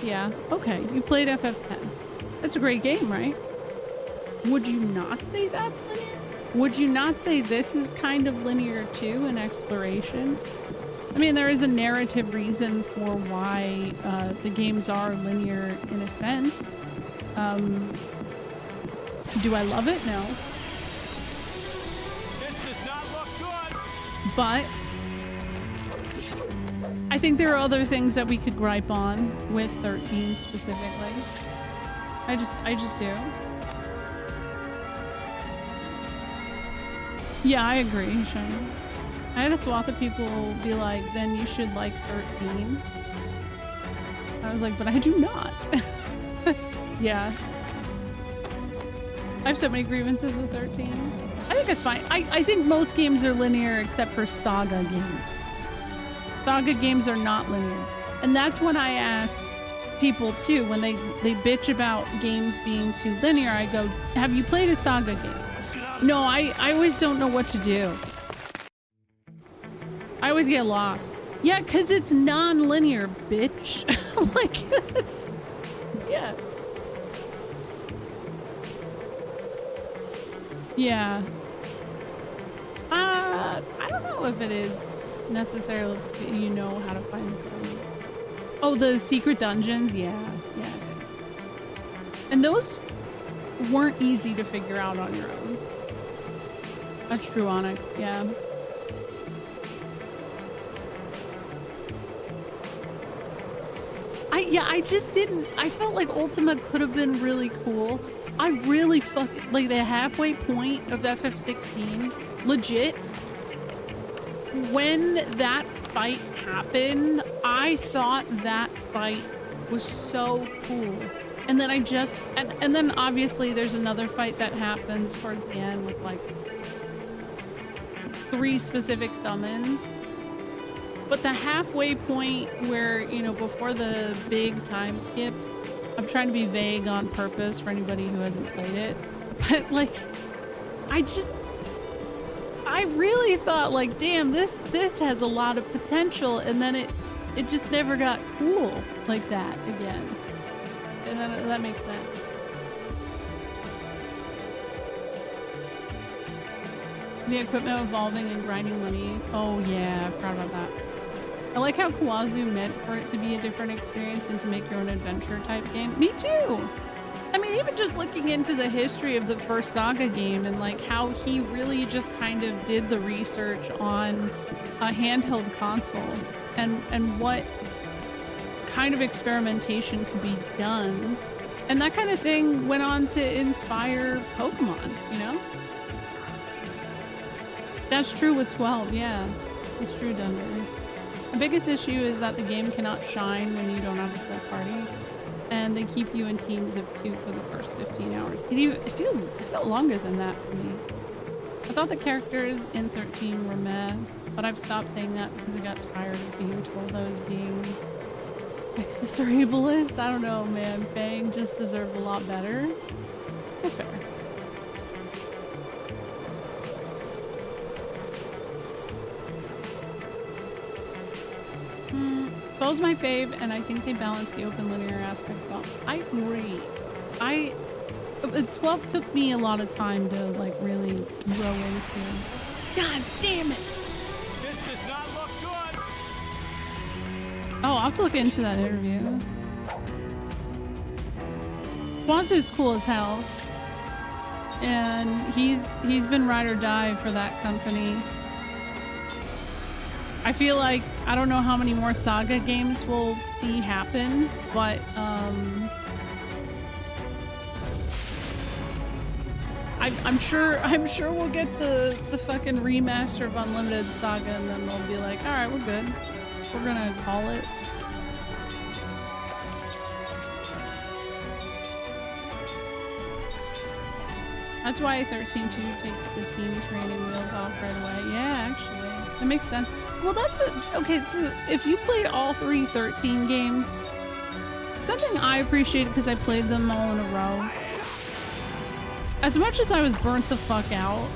Yeah, okay, you played FF10. That's a great game, right? Would you not say that's linear? Would you not say this is kind of linear too in exploration? I mean, there is a narrative reason for why the games are linear in a sense. Do I love it? No. This does not look good. But I think there are other things that we could gripe on with 13 specifically. I just do. Yeah, I agree, Sean. I had a swath of people be like, then you should like 13. I was like, but I do not. Yeah. I have so many grievances with 13. I think it's fine. I think most games are linear except for Saga games. Saga games are not linear. And that's when I ask people too, when they bitch about games being too linear, I go, have you played a Saga game? No, I always don't know what to do. I always get lost. Yeah, because it's non-linear, bitch. Like, it's... Yeah. Yeah. I don't know if it is necessarily you know how to find things. Oh, the secret dungeons? Yeah. Yeah, it is. And those weren't easy to figure out on your own. That's true, Onyx. Yeah. I just didn't. I felt like Ultima could have been really cool. I really fucking like the halfway point of FF16. Legit. When that fight happened, I thought that fight was so cool. And then and then obviously there's another fight that happens towards the end with like 3 specific summons. But the halfway point where, you know, before the big time skip, I'm trying to be vague on purpose for anybody who hasn't played it. But like, I really thought like, damn, this has a lot of potential. And then it just never got cool like that again. And then that makes sense. The equipment evolving and grinding money. Oh yeah, I forgot about that. I like how Kawazu meant for it to be a different experience and to make your own adventure type game. Me too! I mean, even just looking into the history of the first Saga game and like how he really just kind of did the research on a handheld console and what kind of experimentation could be done. And that kind of thing went on to inspire Pokemon, you know? That's true with 12, yeah. It's true, Dunder. The biggest issue is that the game cannot shine when you don't have a full party. And they keep you in teams of 2 for the first 15 hours. It felt longer than that for me. I thought the characters in 13 were meh, but I've stopped saying that because I got tired of being told I was being sexist or ableist. I don't know, man. Fang just deserved a lot better. That's fair. Twelve's my fave, and I think they balance the open linear aspect well. I agree. 12 took me a lot of time to like really grow into. God damn it! This does not look good. Oh, I'll have to look into that interview. Swanser's cool as hell, and he's been ride or die for that company. I feel like I don't know how many more Saga games we'll see happen, but I'm sure we'll get the fucking remaster of Unlimited Saga, and then they'll be like, all right, we're good. We're gonna call it. That's why 13.2 takes the team training wheels off right away. Yeah, actually, that makes sense. Well, that's it. Okay, so if you played all 3 13 games, something I appreciate because I played them all in a row. As much as I was burnt the fuck out,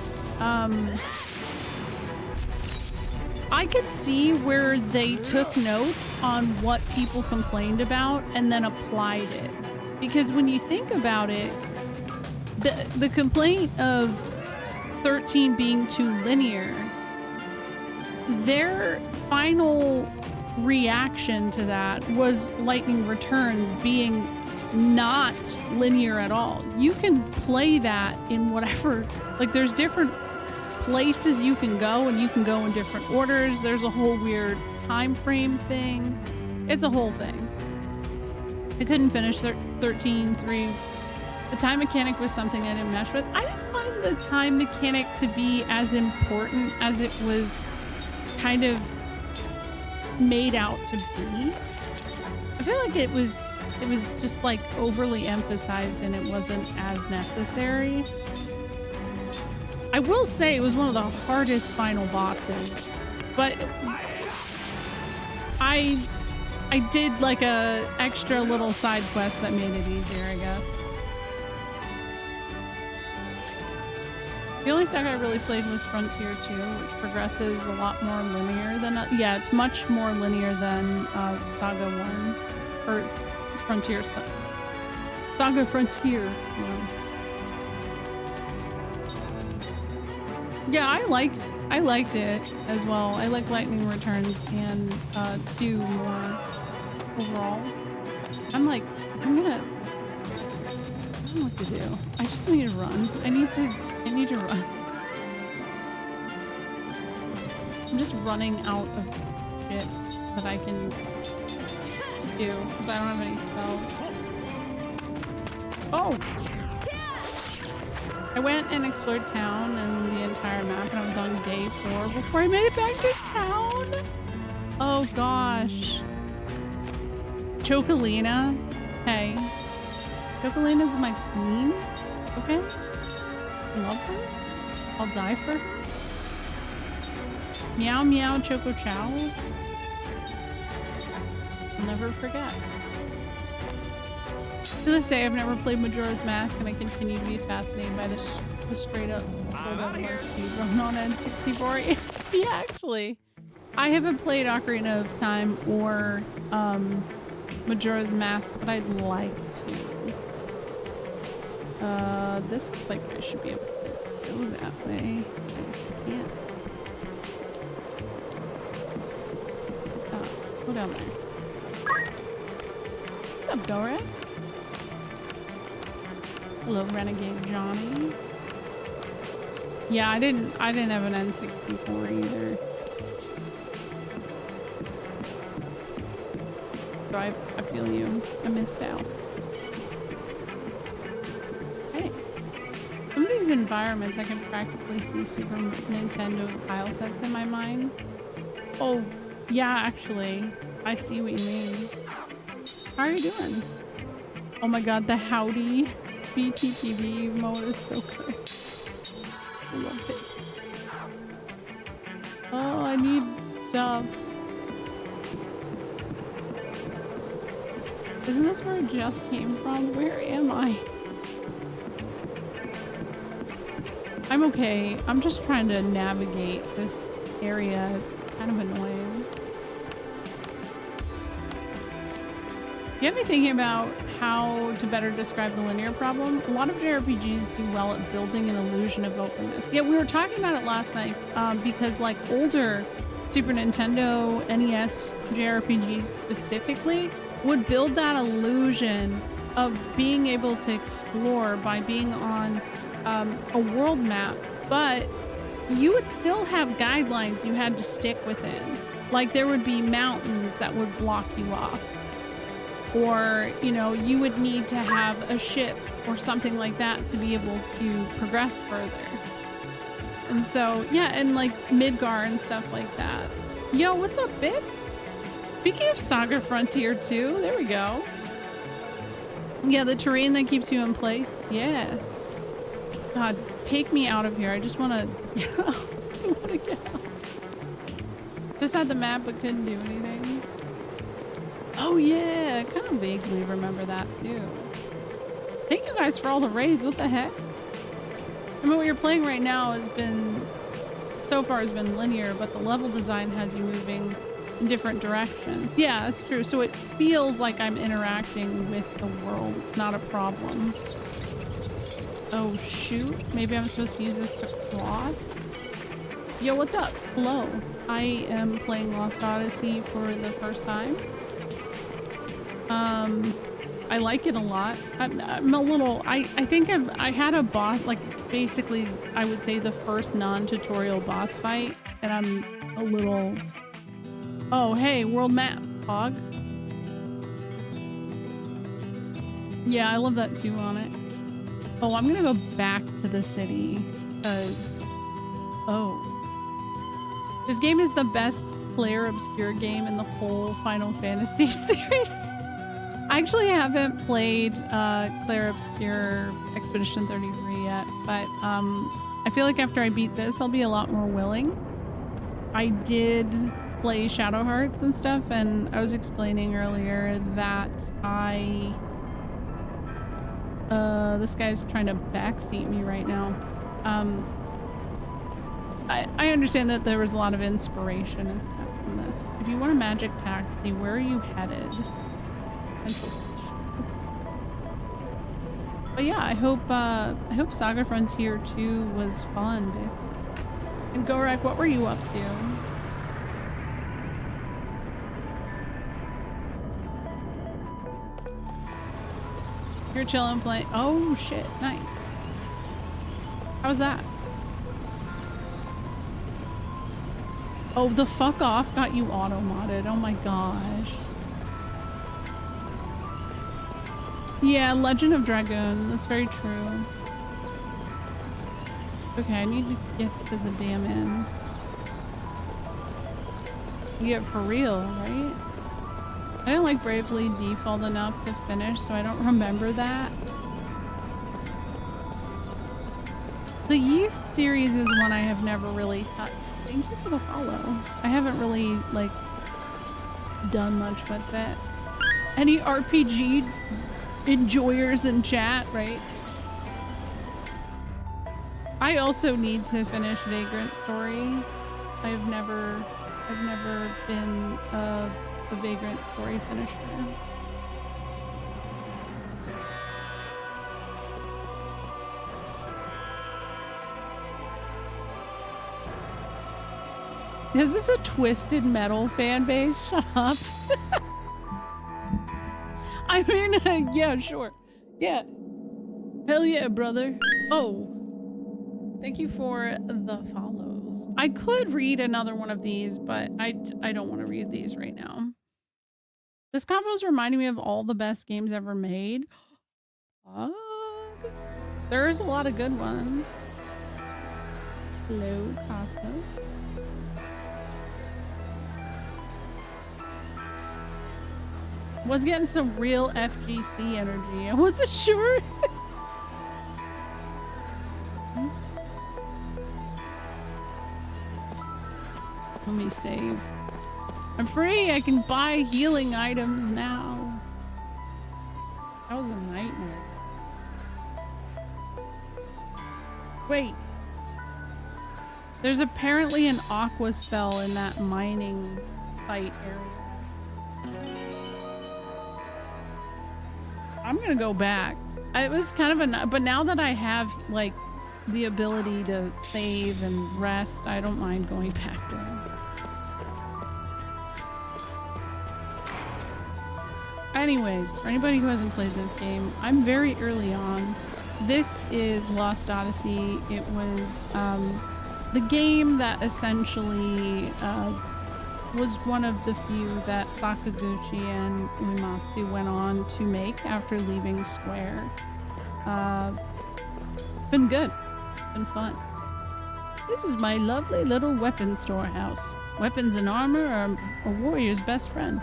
I could see where they took notes on what people complained about and then applied it. Because when you think about it, the complaint of 13 being too linear, their final reaction to that was Lightning Returns being not linear at all. You can play that in whatever, like there's different places you can go and you can go in different orders. There's a whole weird time frame thing. It's a whole thing. I couldn't finish 13.3. The time mechanic was something I didn't mesh with. I didn't find the time mechanic to be as important as it was kind of made out to be. I feel like it was just like overly emphasized and it wasn't as necessary. I will say it was one of the hardest final bosses, but I did like a extra little side quest that made it easier, I guess. The only saga I really played was Frontier 2, which progresses a lot more linear than... yeah, it's much more linear than Saga 1. Or Frontier... Saga Frontier 1. Yeah, I liked it as well. I like Lightning Returns and 2 more overall. I'm gonna... I don't know what to do. I just need to run. I need to run. I'm just running out of shit that I can do because I don't have any spells. Oh! I went and explored town and the entire map and I was on day 4 before I made it back to town. Oh gosh. Chocolina. Hey. Chocolina's my queen. Okay? I love her. I'll die for her. Meow meow choco chow. I'll never forget. To this day, I've never played Majora's Mask, and I continue to be fascinated by the straight up speedrun on N64. Yeah, actually. I haven't played Ocarina of Time or Majora's Mask, but I'd like to. This looks like I should be able to go that way. I guess I can't. Go down there. What's up, Dora? Hello, Renegade Johnny. Yeah, I didn't have an N64 either. So I feel you. I missed out. Hey. Some of these environments I can practically see Super Nintendo tile sets in my mind. Oh, yeah, actually. I see what you mean. How are you doing? Oh my god, the Howdy BTTV mode is so good. I love it. Oh, I need stuff. Isn't this where it just came from? Where am I? I'm okay. I'm just trying to navigate this area. It's kind of annoying. You have me thinking about how to better describe the linear problem. A lot of JRPGs do well at building an illusion of openness. Yeah, we were talking about it last night because like older Super Nintendo, NES JRPGs specifically would build that illusion of being able to explore by being on a world map, but you would still have guidelines you had to stick within. Like there would be mountains that would block you off. Or, you know, you would need to have a ship or something like that to be able to progress further. And so, yeah, and like Midgar and stuff like that. Yo, what's up, Bit? Speaking of Saga Frontier 2, there we go. Yeah, the terrain that keeps you in place. Yeah. God, take me out of here. I just want to get out. I want to get out. Just had the map but couldn't do anything. Oh yeah, I kind of vaguely remember that too. Thank you guys for all the raids. What the heck? I mean, what you're playing right now has been, so far has been linear, but the level design has you moving in different directions. Yeah, that's true. So it feels like I'm interacting with the world. It's not a problem. Oh shoot, maybe I'm supposed to use this to cross? Yo, what's up? Hello. I am playing Lost Odyssey for the first time. I like it a lot. I'm a little, I think I had a boss, like basically I would say the first non-tutorial boss fight, and I'm a little, oh hey, world map, Hog. Yeah, I love that too, Onyx. Oh, I'm gonna go back to the city, because, oh. This game is the best Claire Obscure game in the whole Final Fantasy series. I actually haven't played Claire Obscure Expedition 33 yet, but I feel like after I beat this, I'll be a lot more willing. I did play Shadow Hearts and stuff, and I was explaining earlier that this guy's trying to backseat me right now. I understand that there was a lot of inspiration and stuff from this. If you want a magic taxi, where are you headed? Central Station. But yeah, I hope Saga Frontier 2 was fun, babe. And Gorak, what were you up to? You're chilling playing. Oh shit, nice. How was that? Oh, the fuck off got you auto-modded. Oh my gosh. Yeah, Legend of Dragoon. That's very true. Okay, I need to get to the damn inn. Yeah, for real, right? I didn't like Bravely Default enough to finish, so I don't remember that. The Yeast series is one I have never really touched. Thank you for the follow. I haven't really, like, done much with it. Any RPG enjoyers in chat, right? I also need to finish Vagrant Story. I've never been a Vagrant Story finisher. Is this a Twisted Metal fan base? Shut up. I mean, yeah, sure. Yeah. Hell yeah, brother. Oh. Thank you for the follows. I could read another one of these, but I don't want to read these right now. This convo's reminding me of all the best games ever made. There's a lot of good ones. Hello, Casa. Was getting some real FGC energy. I wasn't sure. Let me save. I'm free. I can buy healing items now. That was a nightmare. Wait. There's apparently an aqua spell in that mining site area. I'm gonna go back. It was kind of a, but now that I have like the ability to save and rest, I don't mind going back there. Anyways, for anybody who hasn't played this game, I'm very early on. This is Lost Odyssey. It was the game that essentially was one of the few that Sakaguchi and Uematsu went on to make after leaving Square. Been good. Been fun. This is my lovely little weapon storehouse. Weapons and armor are a warrior's best friend.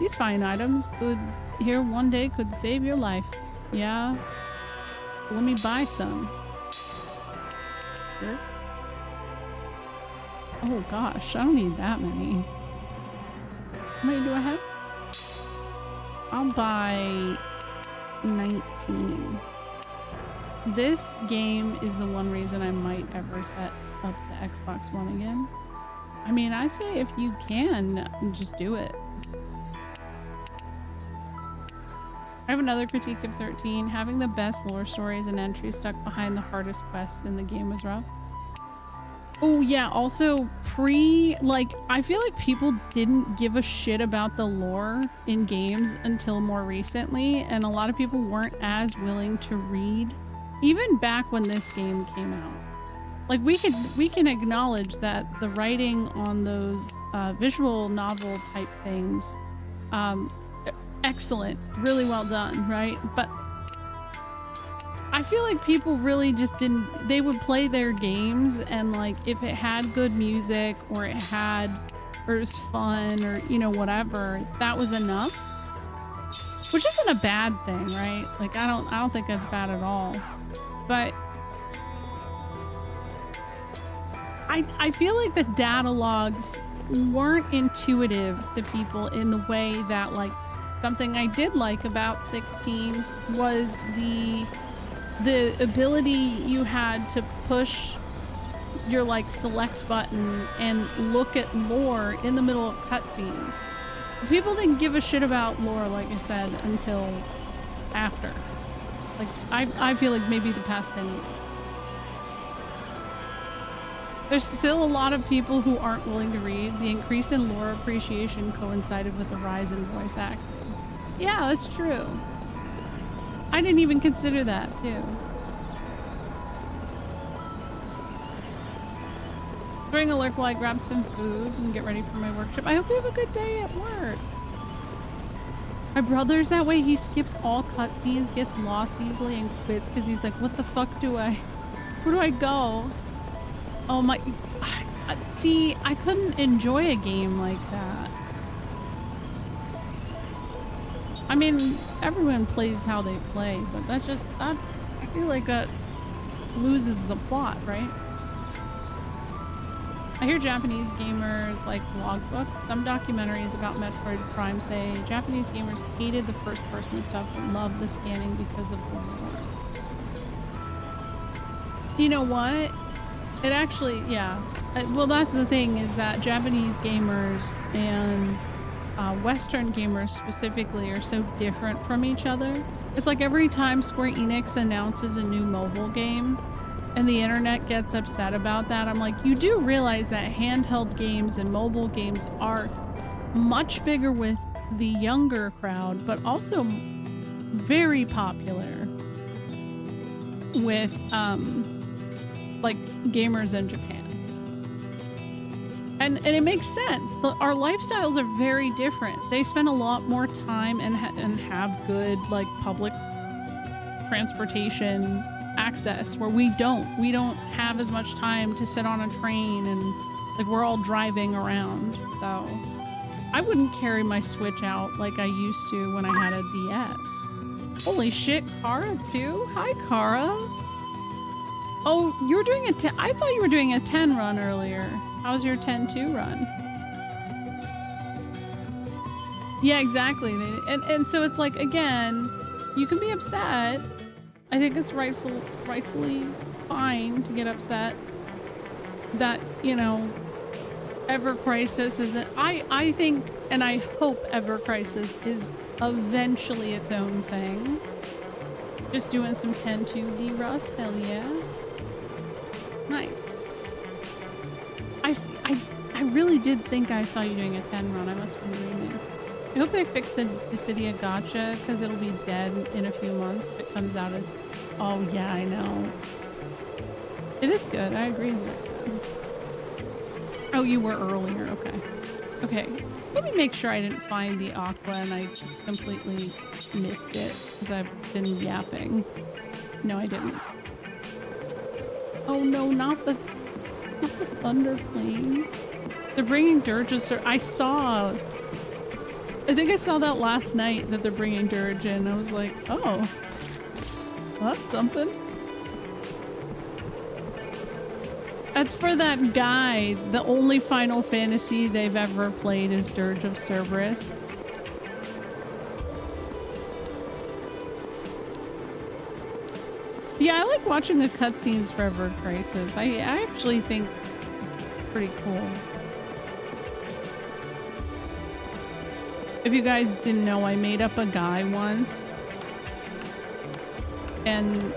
These fine items here one day could save your life. Yeah. Let me buy some. Sure. Oh gosh, I don't need that many. How many do I have? I'll buy 19. This game is the one reason I might ever set up the Xbox One again. I mean, I say if you can, just do it. I have another critique of 13. Having the best lore stories and entries stuck behind the hardest quests in the game was rough. Oh yeah, also I feel like people didn't give a shit about the lore in games until more recently, and a lot of people weren't as willing to read, even back when this game came out. Like we can acknowledge that the writing on those visual novel type things, excellent, really well done, right? But I feel like people really just they would play their games and like if it had good music or it was fun or, you know, whatever, that was enough. Which isn't a bad thing, right? Like I don't think that's bad at all. But I feel like the data logs weren't intuitive to people in the way that like something I did like about 16 was the ability you had to push your like select button and look at lore in the middle of cutscenes. People didn't give a shit about lore, like I said, until after. Like I feel like maybe the past 10 years. There's still a lot of people who aren't willing to read. The increase in lore appreciation coincided with the rise in voice acting. Yeah, that's true. I didn't even consider that, too. During a lurk while I grab some food and get ready for my work trip. I hope you have a good day at work. My brother's that way. He skips all cutscenes, gets lost easily, and quits because he's like, what the fuck where do I go? Oh my... See, I couldn't enjoy a game like that. I mean, everyone plays how they play, but that's just... I feel like that loses the plot, right? I hear Japanese gamers like logbooks. Some documentaries about Metroid Prime say Japanese gamers hated the first-person stuff but loved the scanning because of the lore. You know what? It actually, yeah. Well, that's the thing, is that Japanese gamers and Western gamers specifically are so different from each other. It's like every time Square Enix announces a new mobile game and the internet gets upset about that, I'm like, you do realize that handheld games and mobile games are much bigger with the younger crowd, but also very popular with like gamers in Japan. And it makes sense. Our lifestyles are very different. They spend a lot more time and have good like public transportation access, where we don't have as much time to sit on a train and like we're all driving around. So I wouldn't carry my Switch out like I used to when I had a DS. Holy shit, Kara too? Hi, Kara. Oh, you were doing I thought you were doing a 10 run earlier. How was your 10-2 run? Yeah, exactly. And so it's like, again, you can be upset. I think it's rightfully fine to get upset that, you know, Ever Crisis isn't... I think, and I hope Ever Crisis is eventually its own thing. Just doing some 10-2 D-Rust, hell yeah. Nice. I really did think I saw you doing a 10 run. I must have been dreaming. I hope they fix the Dissidia gacha, because it'll be dead in a few months if it comes out as... Oh yeah, I know. It is good. I agree it's very good. Oh, you were earlier. Okay. Okay. Let me make sure I didn't find the Aqua and I just completely missed it because I've been yapping. No, I didn't. Oh no, not the Thunder Plains. They're bringing Dirge's. I think I saw that last night that they're bringing Dirge in. I was like, oh, well, that's something. That's for that guy. The only Final Fantasy they've ever played is Dirge of Cerberus. Yeah, I like watching the cutscenes for Ever Crisis. I actually think it's pretty cool. If you guys didn't know, I made up a guy once. And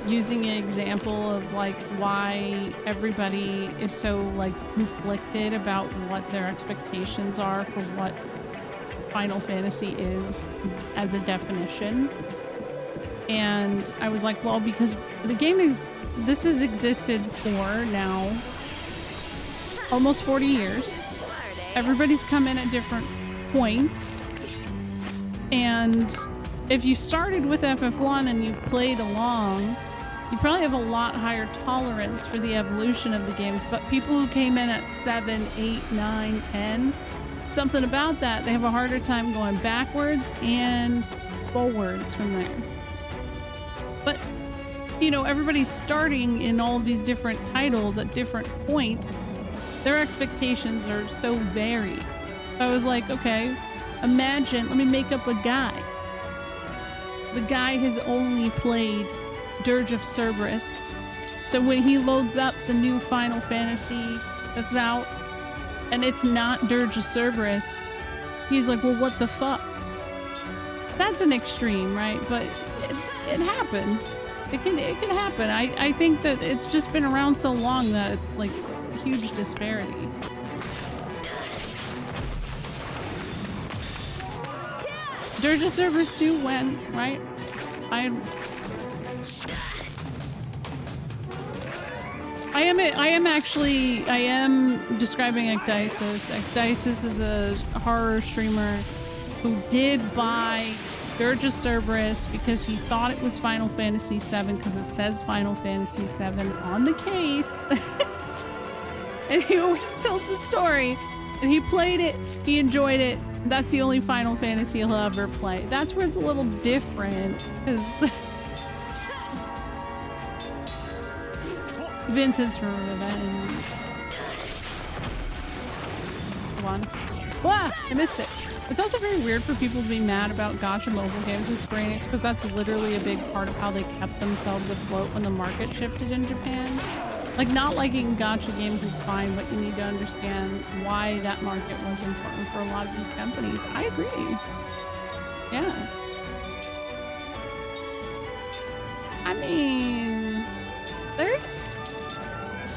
using an example of like why everybody is so like conflicted about what their expectations are for what Final Fantasy is as a definition. And I was like, well, because the game this has existed for now almost 40 years. Everybody's come in at different points. And if you started with FF1 and you've played along, you probably have a lot higher tolerance for the evolution of the games. But people who came in at 7, 8, 9, 10, something about that, they have a harder time going backwards and forwards from there. But, you know, everybody's starting in all of these different titles at different points. Their expectations are so varied. So I was like, okay, imagine, let me make up a guy. The guy has only played Dirge of Cerberus. So when he loads up the new Final Fantasy that's out, and it's not Dirge of Cerberus, he's like, well, what the fuck? That's an extreme, right? But it happens. It can happen. I think that it's just been around so long that it's like a huge disparity. Dirge of Cerberus 2 when, right? I am describing Ecdysis. Ecdysis is a horror streamer who did buy Dirge of Cerberus because he thought it was Final Fantasy VII because it says Final Fantasy VII on the case. And he always tells the story. And he played it, he enjoyed it. That's the only Final Fantasy he'll ever play. That's where it's a little different because Vincent's Revenge. One. Wow, I missed it. It's also very weird for people to be mad about gacha mobile games with Square Enix because that's literally a big part of how they kept themselves afloat when the market shifted in Japan. Like, not liking gacha games is fine, but you need to understand why that market was important for a lot of these companies. I agree. Yeah. I mean, there's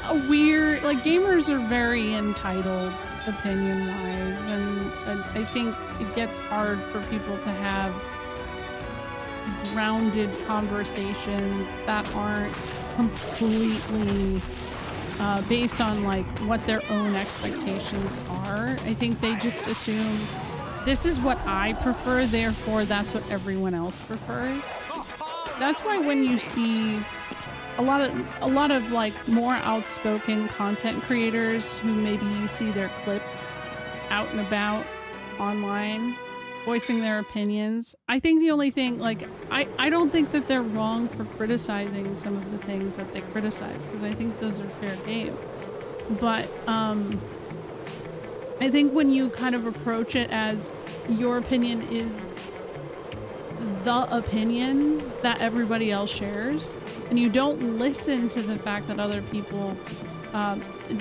a weird, like, gamers are very entitled opinion-wise, and I think it gets hard for people to have grounded conversations that aren't completely based on like what their own expectations are. I think they just assume this is what I prefer, therefore that's what everyone else prefers. That's why when you see a lot of like more outspoken content creators who maybe you see their clips out and about online voicing their opinions, I think the only thing, like, I don't think that they're wrong for criticizing some of the things that they criticize, because I think those are fair game. But I think when you kind of approach it as your opinion is the opinion that everybody else shares, and you don't listen to the fact that other people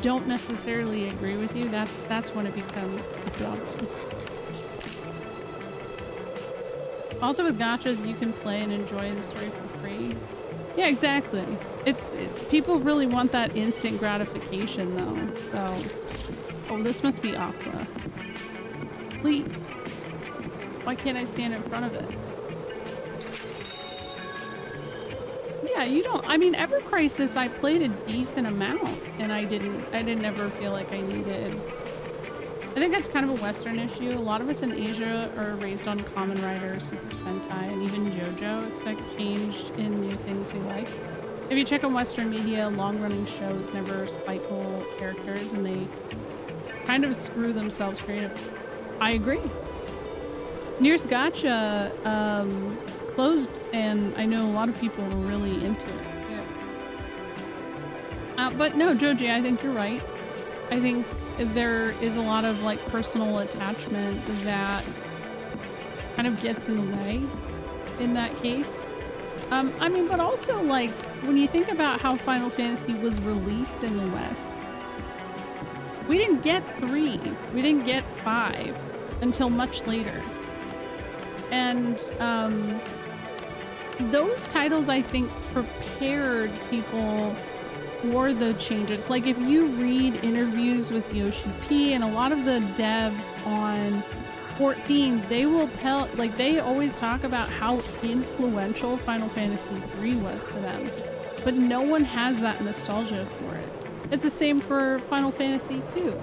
don't necessarily agree with you, that's when it becomes a problem. Also with gachas, you can play and enjoy the story for free. Yeah, exactly. People really want that instant gratification though, so... Oh, this must be Aqua. Please. Why can't I stand in front of it? Yeah, you don't... I mean, Ever Crisis, I played a decent amount, and I didn't ever feel like I needed I think that's kind of a Western issue. A lot of us in Asia are raised on Kamen Rider, Super Sentai, and even JoJo. It's like changed in new things we like. If you check on Western media, long-running shows never cycle characters, and they kind of screw themselves creatively. I agree. Near's Gacha closed, and I know a lot of people were really into it. Yeah. But no, Joji, I think you're right. I think there is a lot of like personal attachment that kind of gets in the way in that case. I mean, but also like when you think about how Final Fantasy was released in the West, we didn't get 3, we didn't get 5 until much later. And those titles, I think, prepared people for the changes. Like if you read interviews with Yoshi P and a lot of the devs on 14, they will tell, like they always talk about how influential Final Fantasy 3 was to them. But no one has that nostalgia for it. It's the same for Final Fantasy 2.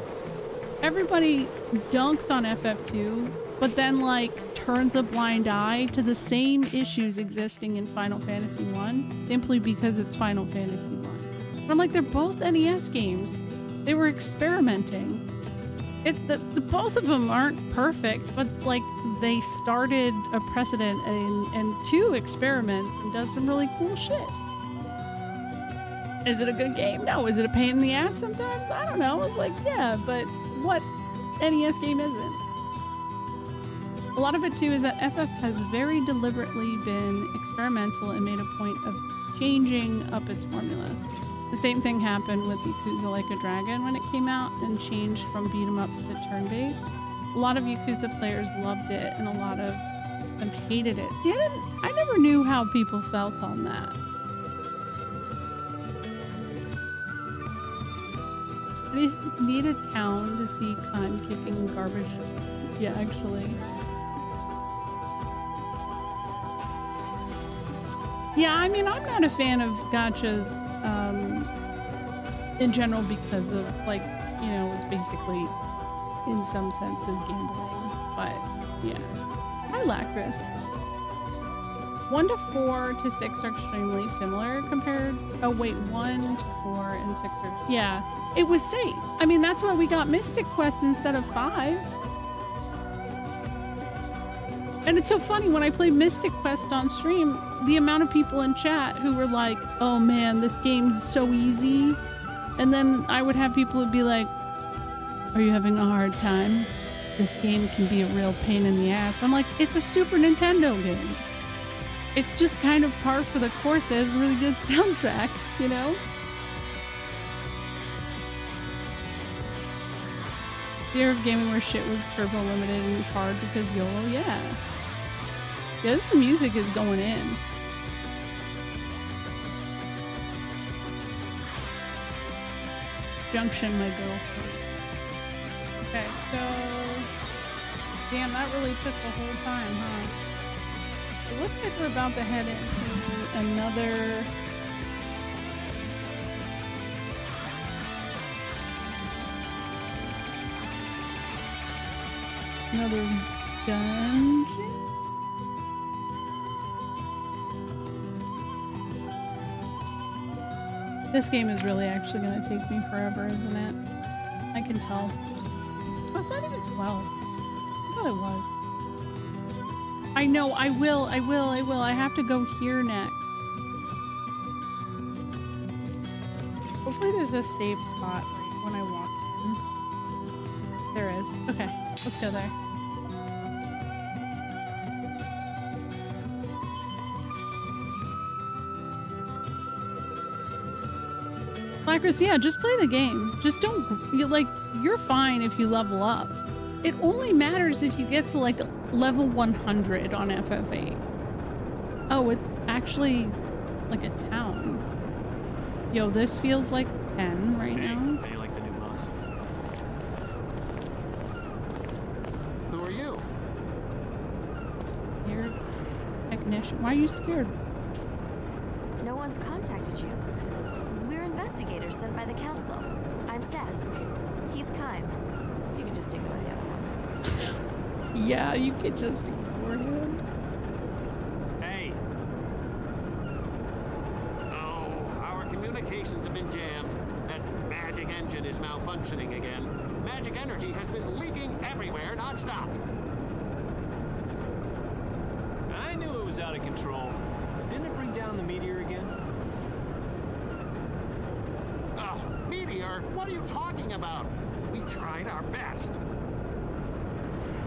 Everybody dunks on FF2, but then like turns a blind eye to the same issues existing in Final Fantasy 1 simply because it's Final Fantasy 1. And I'm like, they're both NES games. They were experimenting. The both of them aren't perfect, but like they started a precedent and 2 experiments and does some really cool shit. Is it a good game? No. Is it a pain in the ass sometimes? I don't know. It's like, yeah, but what NES game isn't? A lot of it too is that FF has very deliberately been experimental and made a point of changing up its formula. The same thing happened with Yakuza Like a Dragon when it came out and changed from beat 'em ups to turn-based. A lot of Yakuza players loved it and a lot of them hated it. See, I never knew how people felt on that. I need a town to see Khan kicking garbage. Yeah, actually. Yeah, I mean, I'm not a fan of gachas in general because of, like, you know, it's basically, in some senses, gambling. But, yeah. Hi, Lacris. 1 to 4 to 6 are extremely similar compared... Oh, wait, 1 to 4 and 6 are... Yeah, it was safe. I mean, that's why we got Mystic Quest instead of 5. And it's so funny, when I played Mystic Quest on stream, the amount of people in chat who were like, oh man, this game's so easy. And then I would have people who'd be like, are you having a hard time? This game can be a real pain in the ass. I'm like, it's a Super Nintendo game. It's just kind of par for the course. It has a really good soundtrack, you know? Fear of gaming where shit was turbo limited and hard because YOLO, yeah. Yeah, this music is going in. Junction, my girlfriend. Okay, so... Damn, that really took the whole time, huh? It looks like we're about to head into another... Another dungeon? This game is really actually going to take me forever, isn't it? I can tell. Oh, it's not even 12. I thought it was. I know, I will. I have to go here next. Hopefully there's a safe spot right when I walk in. There is. Okay, let's go there. Blackers, yeah, just play the game. Just don't, you're fine if you level up. It only matters if you get to like level 100 on FF8. Oh, it's actually like a town. Yo, this feels like 10 right now. Hey, you like the new boss? Who are you? You're technician. Why are you scared? No one's contacted you. We're investigators sent by the council. I'm Seth. He's Kime. You can just just ignore the other one. Yeah, you could just ignore him. Hey. Oh, our communications have been jammed. That magic engine is malfunctioning again. Magic energy has been leaking everywhere nonstop. I knew it was out of control. Didn't it bring down the meteor again? Oh, meteor? What are you talking about? We tried our best.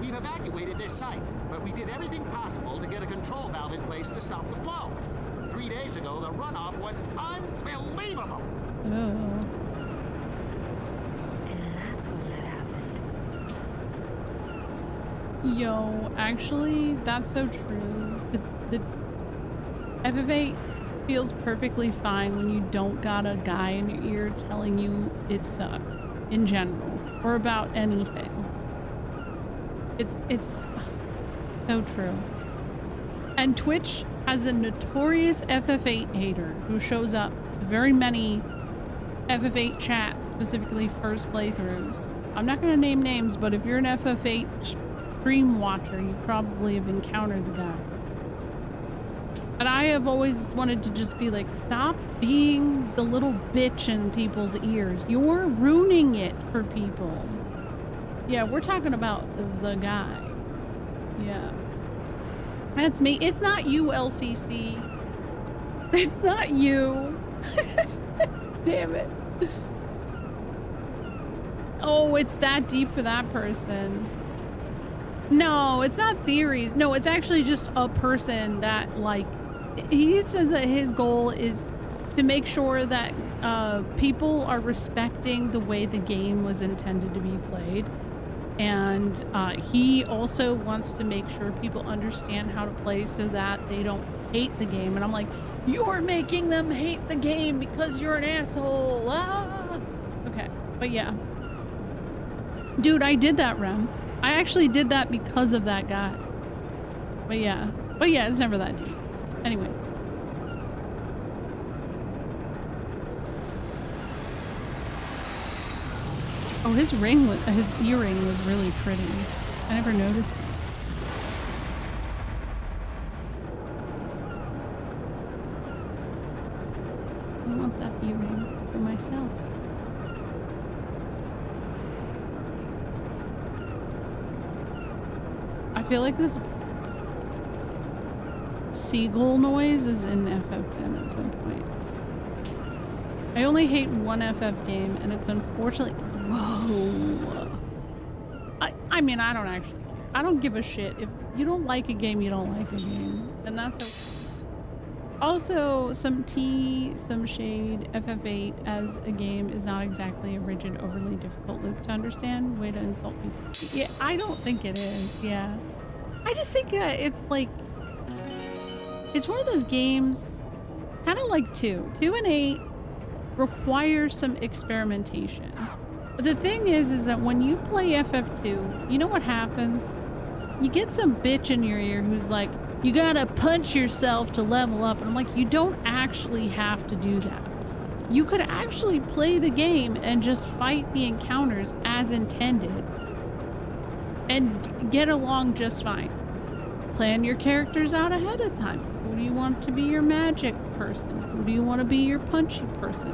We've evacuated this site, but we did everything possible to get a control valve in place to stop the flow. 3 days ago, the runoff was unbelievable. Oh. And that's when that happened. Yo, actually, that's so true. The FF8 feels perfectly fine when you don't got a guy in your ear telling you it sucks, in general, or about anything. It's so true. And Twitch has a notorious FF8 hater who shows up to very many FF8 chats, specifically first playthroughs. I'm not going to name names, but if you're an FF8 stream watcher, you probably have encountered the guy. And I have always wanted to just be like, stop being the little bitch in people's ears. You're ruining it for people. Yeah, we're talking about the guy. Yeah. That's me. It's not you, LCC. It's not you. Damn it. Oh, it's that deep for that person. No, it's not theories. No, it's actually just a person that, like, he says that his goal is to make sure that people are respecting the way the game was intended to be played. And he also wants to make sure people understand how to play so that they don't hate the game. And I'm like, you're making them hate the game because you're an asshole. Ah! Okay, but yeah. Dude, I did that, Rem. I actually did that because of that guy. But yeah, it's never that deep. Anyways. Oh, his earring was really pretty. I never noticed it. I want that earring for myself. I feel like this seagull noise is in FF10 at some point. I only hate one FF game, and it's unfortunately... Whoa. I mean, I don't give a shit. If you don't like a game, you don't like a game. And that's okay. Also, some tea, some shade. FF8 as a game is not exactly a rigid, overly difficult loop to understand. Way to insult people. Yeah, I don't think it is. Yeah. I just think it's like... It's one of those games, kind of like 2. 2 and 8 require some experimentation. But the thing is that when you play FF2, you know what happens? You get some bitch in your ear who's like, you gotta punch yourself to level up. And I'm like, you don't actually have to do that. You could actually play the game and just fight the encounters as intended and get along just fine. Plan your characters out ahead of time. Who do you want to be your magic person? Who do you want to be your punchy person?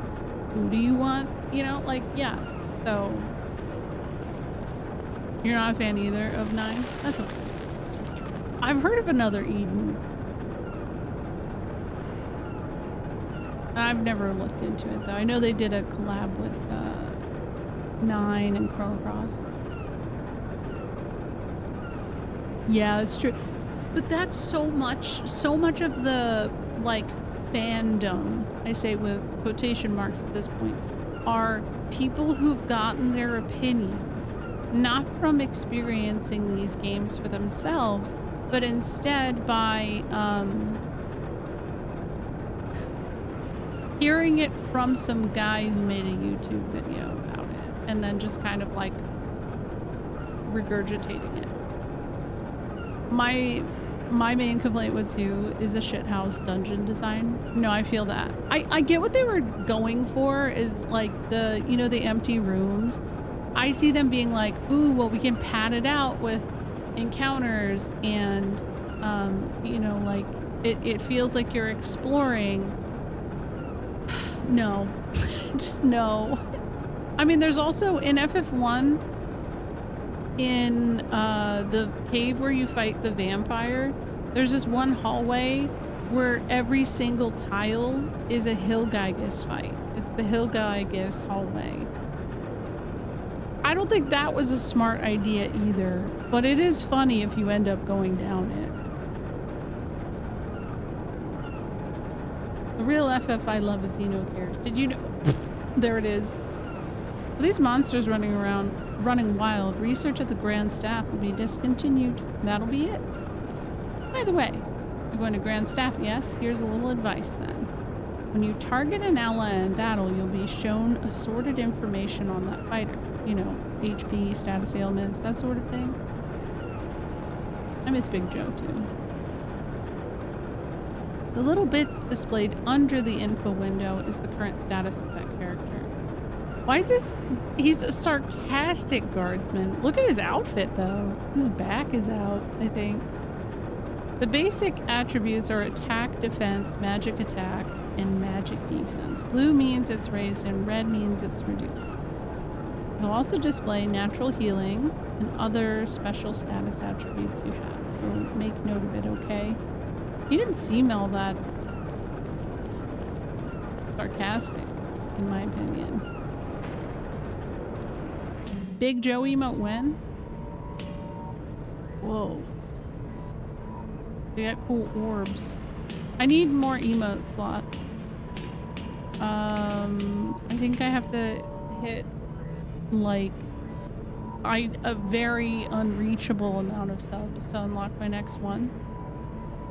Who do you want, you know, like, yeah. So, you're not a fan either of 9? That's okay. I've heard of another Eden. I've never looked into it, though. I know they did a collab with 9 and Chrono Cross. Yeah, that's true. But that's so much of the, like, fandom, I say with quotation marks at this point, are people who've gotten their opinions, not from experiencing these games for themselves, but instead by hearing it from some guy who made a YouTube video about it, and then just kind of, like, regurgitating it. My main complaint with 2 is the shithouse dungeon design. No, I feel that. I get what they were going for is like the, you know, the empty rooms. I see them being like, ooh, well, we can pad it out with encounters and, you know, like, it feels like you're exploring. No. Just no. I mean, there's also, in FF1, in the cave where you fight the vampire, there's this one hallway where every single tile is a Hilgaigus fight. It's the Hilgaigus hallway. I don't think that was a smart idea either, but it is funny if you end up going down it. The real FF I love is Xeno Cares. Did you know? There it is. These monsters running around, running wild. Research at the Grand Staff will be discontinued. That'll be it. By the way, you're going to Grand Staff, yes? Here's a little advice then. When you target an ally in battle, you'll be shown assorted information on that fighter. You know, HP, status ailments, that sort of thing. I miss Big Joe too. The little bits displayed under the info window is the current status of that character. Why is this? He's a sarcastic guardsman. Look at his outfit though. His back is out, I think. The basic attributes are attack, defense, magic attack, and magic defense. Blue means it's raised and red means it's reduced. It'll also display natural healing and other special status attributes you have. So make note of it, okay? He didn't seem all that sarcastic, in my opinion. Big Joe emote when? Whoa. They got cool orbs. I need more emote slots. I think I have to hit like a very unreachable amount of subs to unlock my next one.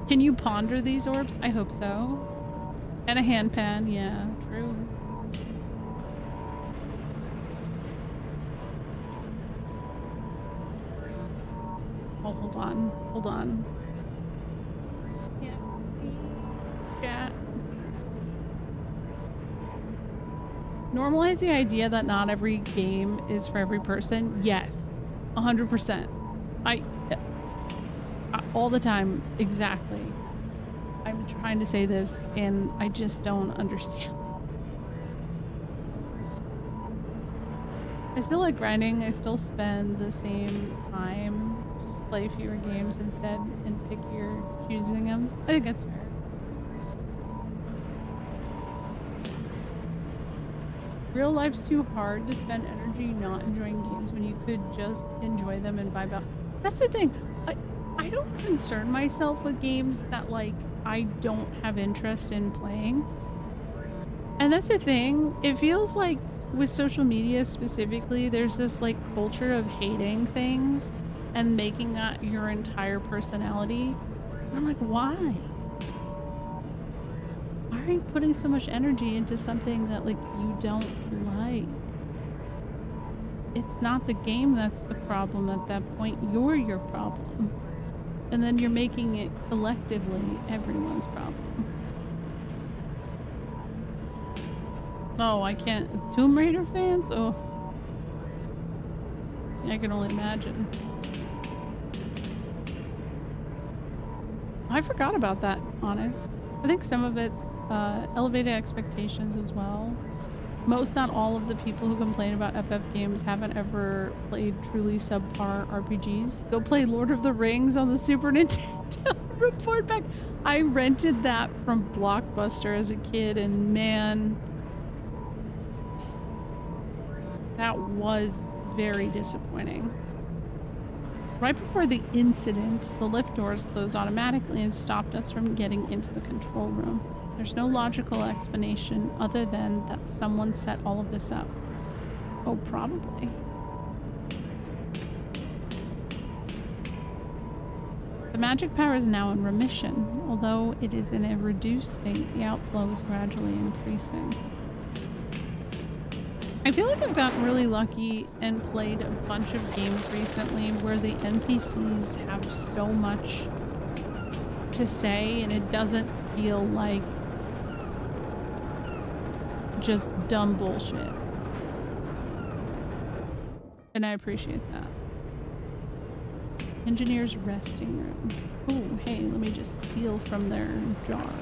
Can you ponder these orbs? I hope so. And a hand pan, yeah, true. Oh, hold on. Hold on. Yeah. Chat. Normalize the idea that not every game is for every person. Yes. 100%. All the time. Exactly. I'm trying to say this and I just don't understand. I still like grinding. I still spend the same time. Just play fewer games instead and pick your choosing them. I think that's fair. Real life's too hard to spend energy not enjoying games when you could just enjoy them and vibe out. That's the thing. I don't concern myself with games that like I don't have interest in playing. And that's the thing. It feels like with social media specifically, there's this like culture of hating things and making that your entire personality. And I'm like, why? Why are you putting so much energy into something that like you don't like? It's not the game that's the problem at that point. You're your problem. And then you're making it collectively everyone's problem. Oh, I can't. Tomb Raider fans? Oh. I can only imagine. I forgot about that, Onyx. I think some of it's elevated expectations as well. Most, not all of the people who complain about FF games haven't ever played truly subpar RPGs. Go play Lord of the Rings on the Super Nintendo. Report back. I rented that from Blockbuster as a kid, and man, that was very disappointing. Right before the incident, the lift doors closed automatically and stopped us from getting into the control room. There's no logical explanation other than that someone set all of this up. Oh, probably. The magic power is now in remission. Although it is in a reduced state, the outflow is gradually increasing. I feel like I've gotten really lucky and played a bunch of games recently where the NPCs have so much to say and it doesn't feel like just dumb bullshit. And I appreciate that. Engineer's resting room. Oh, hey, let me just steal from their jar.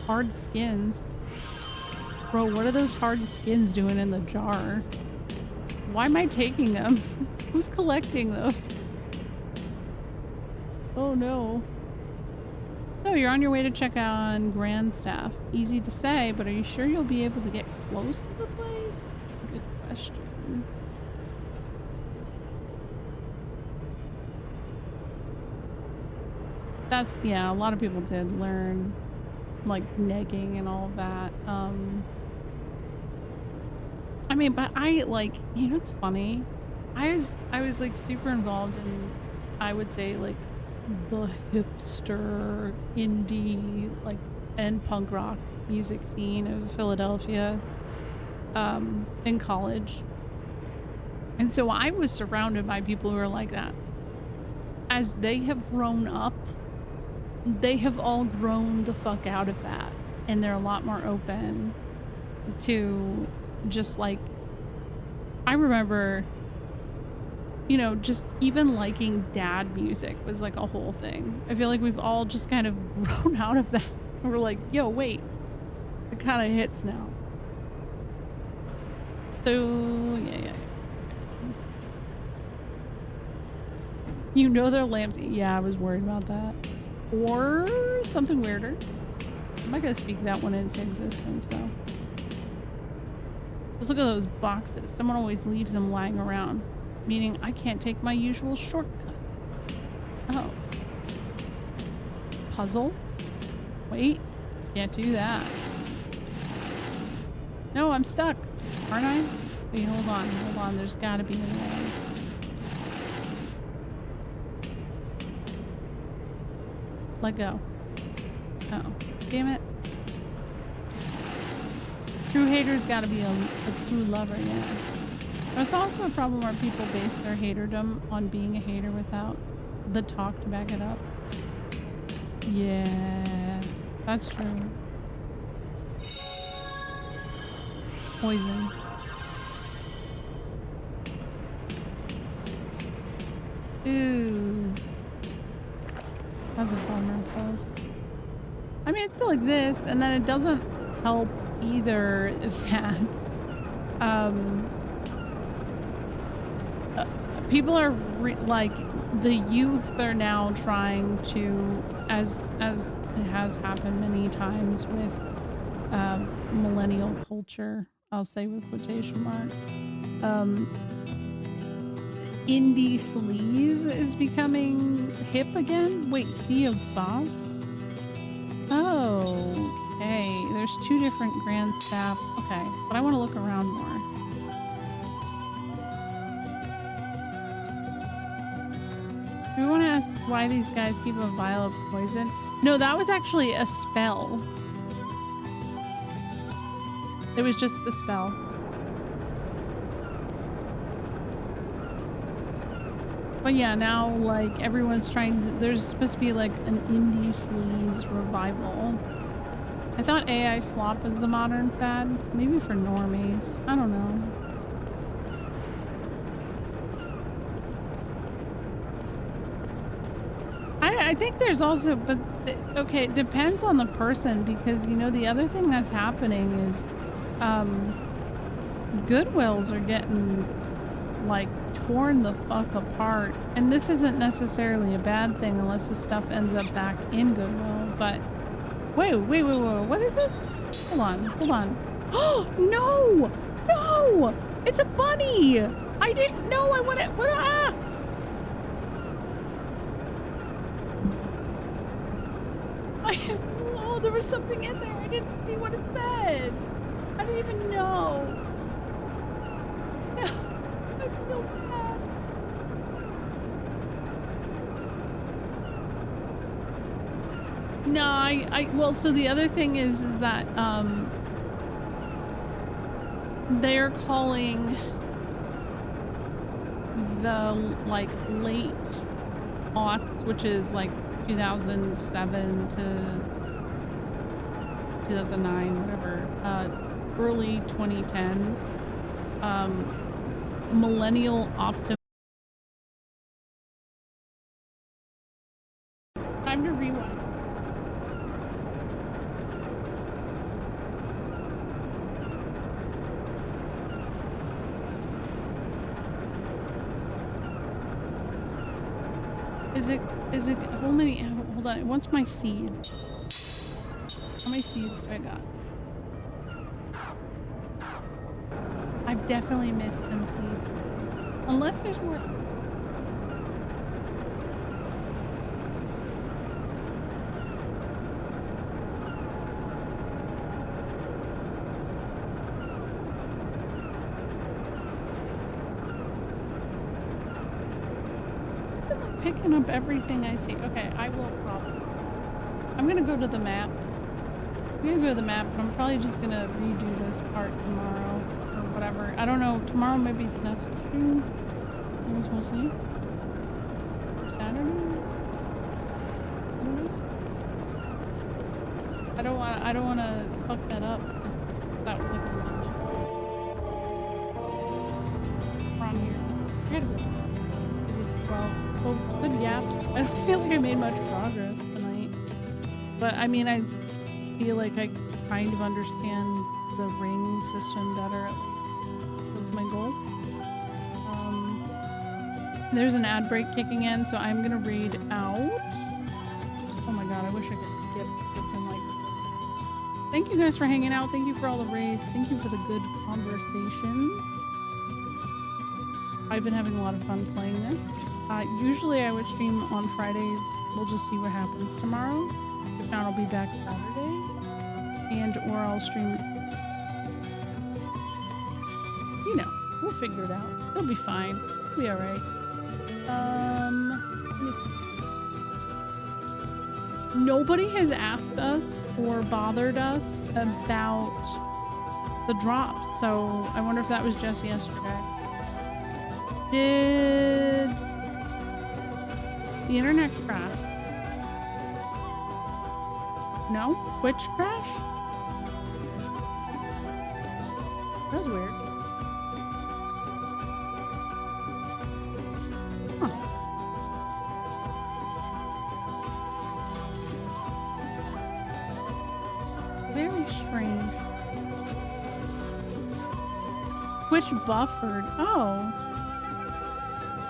Hard skins. Bro, what are those hard skins doing in the jar? Why am I taking them? Who's collecting those? Oh no. So you're on your way to check on Grandstaff. Easy to say, but are you sure you'll be able to get close to the place? Good question. That's, yeah, a lot of people did learn, like, negging and all of that. I mean, but I, like, you know, it's funny. I was, like, super involved in, I would say, like, the hipster, indie, like, and punk rock music scene of Philadelphia, in college. And so I was surrounded by people who are like that. As they have grown up, they have all grown the fuck out of that. And they're a lot more open to just like, I remember, you know, just even liking dad music was like a whole thing. I feel like we've all just kind of grown out of that. We're like, yo, wait, it kind of hits now. So, yeah. You know they're lambs. Yeah, I was worried about that. Or something weirder. I'm not gonna speak that one into existence though. Let's look at those boxes. Someone always leaves them lying around, meaning I can't take my usual shortcut. Oh. Puzzle? Wait, can't do that. No, I'm stuck. Aren't I? Wait, hold on. There's gotta be a way. Let go. Oh, damn it. True haters gotta be a true lover, yeah. But it's also a problem where people base their haterdom on being a hater without the talk to back it up. Yeah, that's true. Poison. Ooh. That's a bummer, plus. I mean, it still exists, and then it doesn't help either that people are like the youth are now trying to, as it has happened many times with millennial culture, I'll say with quotation marks, indie sleaze is becoming hip again. Wait, Sea of Boss? Oh, okay. There's two different Grand Staff. Okay, but I want to look around more. Do we want to ask why these guys keep a vial of poison? No, that was actually a spell. It was just the spell. But yeah, now like everyone's trying to, there's supposed to be like an indie sleaze revival. I thought AI slop was the modern fad. Maybe for normies. I don't know. I think there's also, but okay, it depends on the person, because you know the other thing that's happening is Goodwills are getting like torn the fuck apart, and this isn't necessarily a bad thing unless the stuff ends up back in Goodwill. But wait, what is this? Hold on. Oh no, it's a bunny. I didn't know. I want it. Oh, there was something in there. I didn't see what it said. I didn't even know. No, I feel bad. No, well, so the other thing is that, they're calling the, like, late aughts, which is, like, 2007 to 2009, whatever, early 2010s. millennial optim. Time to rewind. Is it, how many, hold on, what's my seeds? How many seeds do I got? I've definitely missed some seeds, guys. Unless there's more seeds. Picking up everything I see. Okay, I will probably. I'm gonna go to the map. I'm gonna go to the map, but I'm probably just gonna redo this part tomorrow or whatever. I don't know. Tomorrow maybe it's not so true. I guess we'll see. Or Saturday. I don't want to fuck that up. That was like a lunch. We're on here. I gotta go. Because it's 12. Well, good yaps. I don't feel like I made much progress tonight. But I mean, I feel like I kind of understand the ring system better, at least. Was my goal. There's an ad break kicking in, so I'm gonna read out. Oh my god, I wish I could skip. It's in like. Thank you guys for hanging out. Thank you for all the raids. Thank you for the good conversations. I've been having a lot of fun playing this. Usually I would stream on Fridays. We'll just see what happens tomorrow. If not, I'll be back Saturday. And or I'll stream. You know, we'll figure it out. It'll be fine. It'll be alright. Let me see. Nobody has asked us or bothered us about the drops, so I wonder if that was just yesterday. Did the internet crash? No? Twitch crash? That was weird. Huh. Very strange. Twitch buffered. Oh.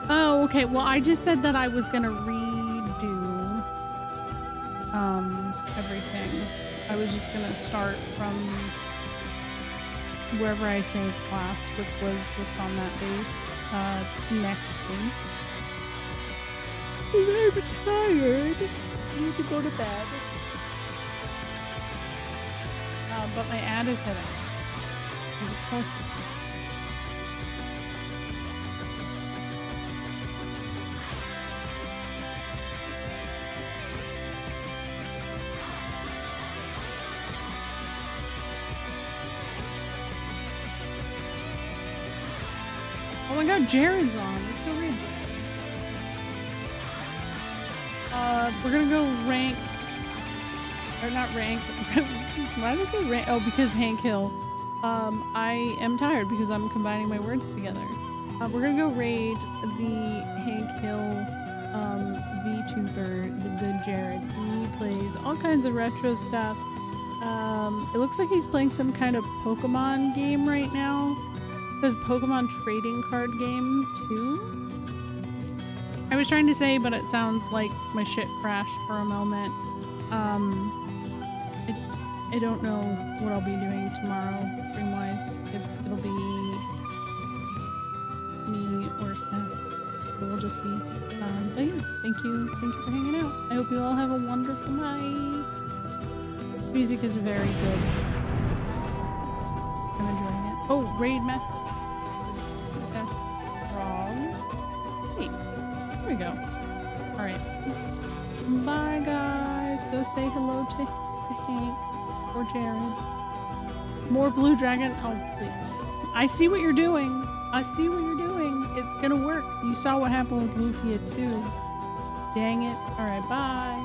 Oh, okay. Well, I just said that I was gonna redo everything. I was just gonna start from wherever I saved class, which was just on that base next week. I'm tired. I need to go to bed. But my ad is hitting. Because of course it is. Oh my god, Jared's on. Let's go read Jared. We're gonna go rank. Or not rank. Why did I say rank? Oh, because Hank Hill. I am tired because I'm combining my words together. We're gonna go raid the Hank Hill VTuber, the good Jared. He plays all kinds of retro stuff. It looks like he's playing some kind of Pokemon game right now. There's Pokemon trading card game too. I was trying to say, but it sounds like my shit crashed for a moment. I don't know what I'll be doing tomorrow, stream-wise. If it'll be me or Seth, but we'll just see. But yeah, thank you for hanging out. I hope you all have a wonderful night. This music is very good. I'm enjoying it. Oh, raid message. That's wrong. Wait, there we go. Alright. Bye, guys. Go say hello to Hank or Jared. More Blue Dragon. Oh, please. I see what you're doing. I see what you're doing. It's gonna work. You saw what happened with Lufia too. Dang it. Alright, bye.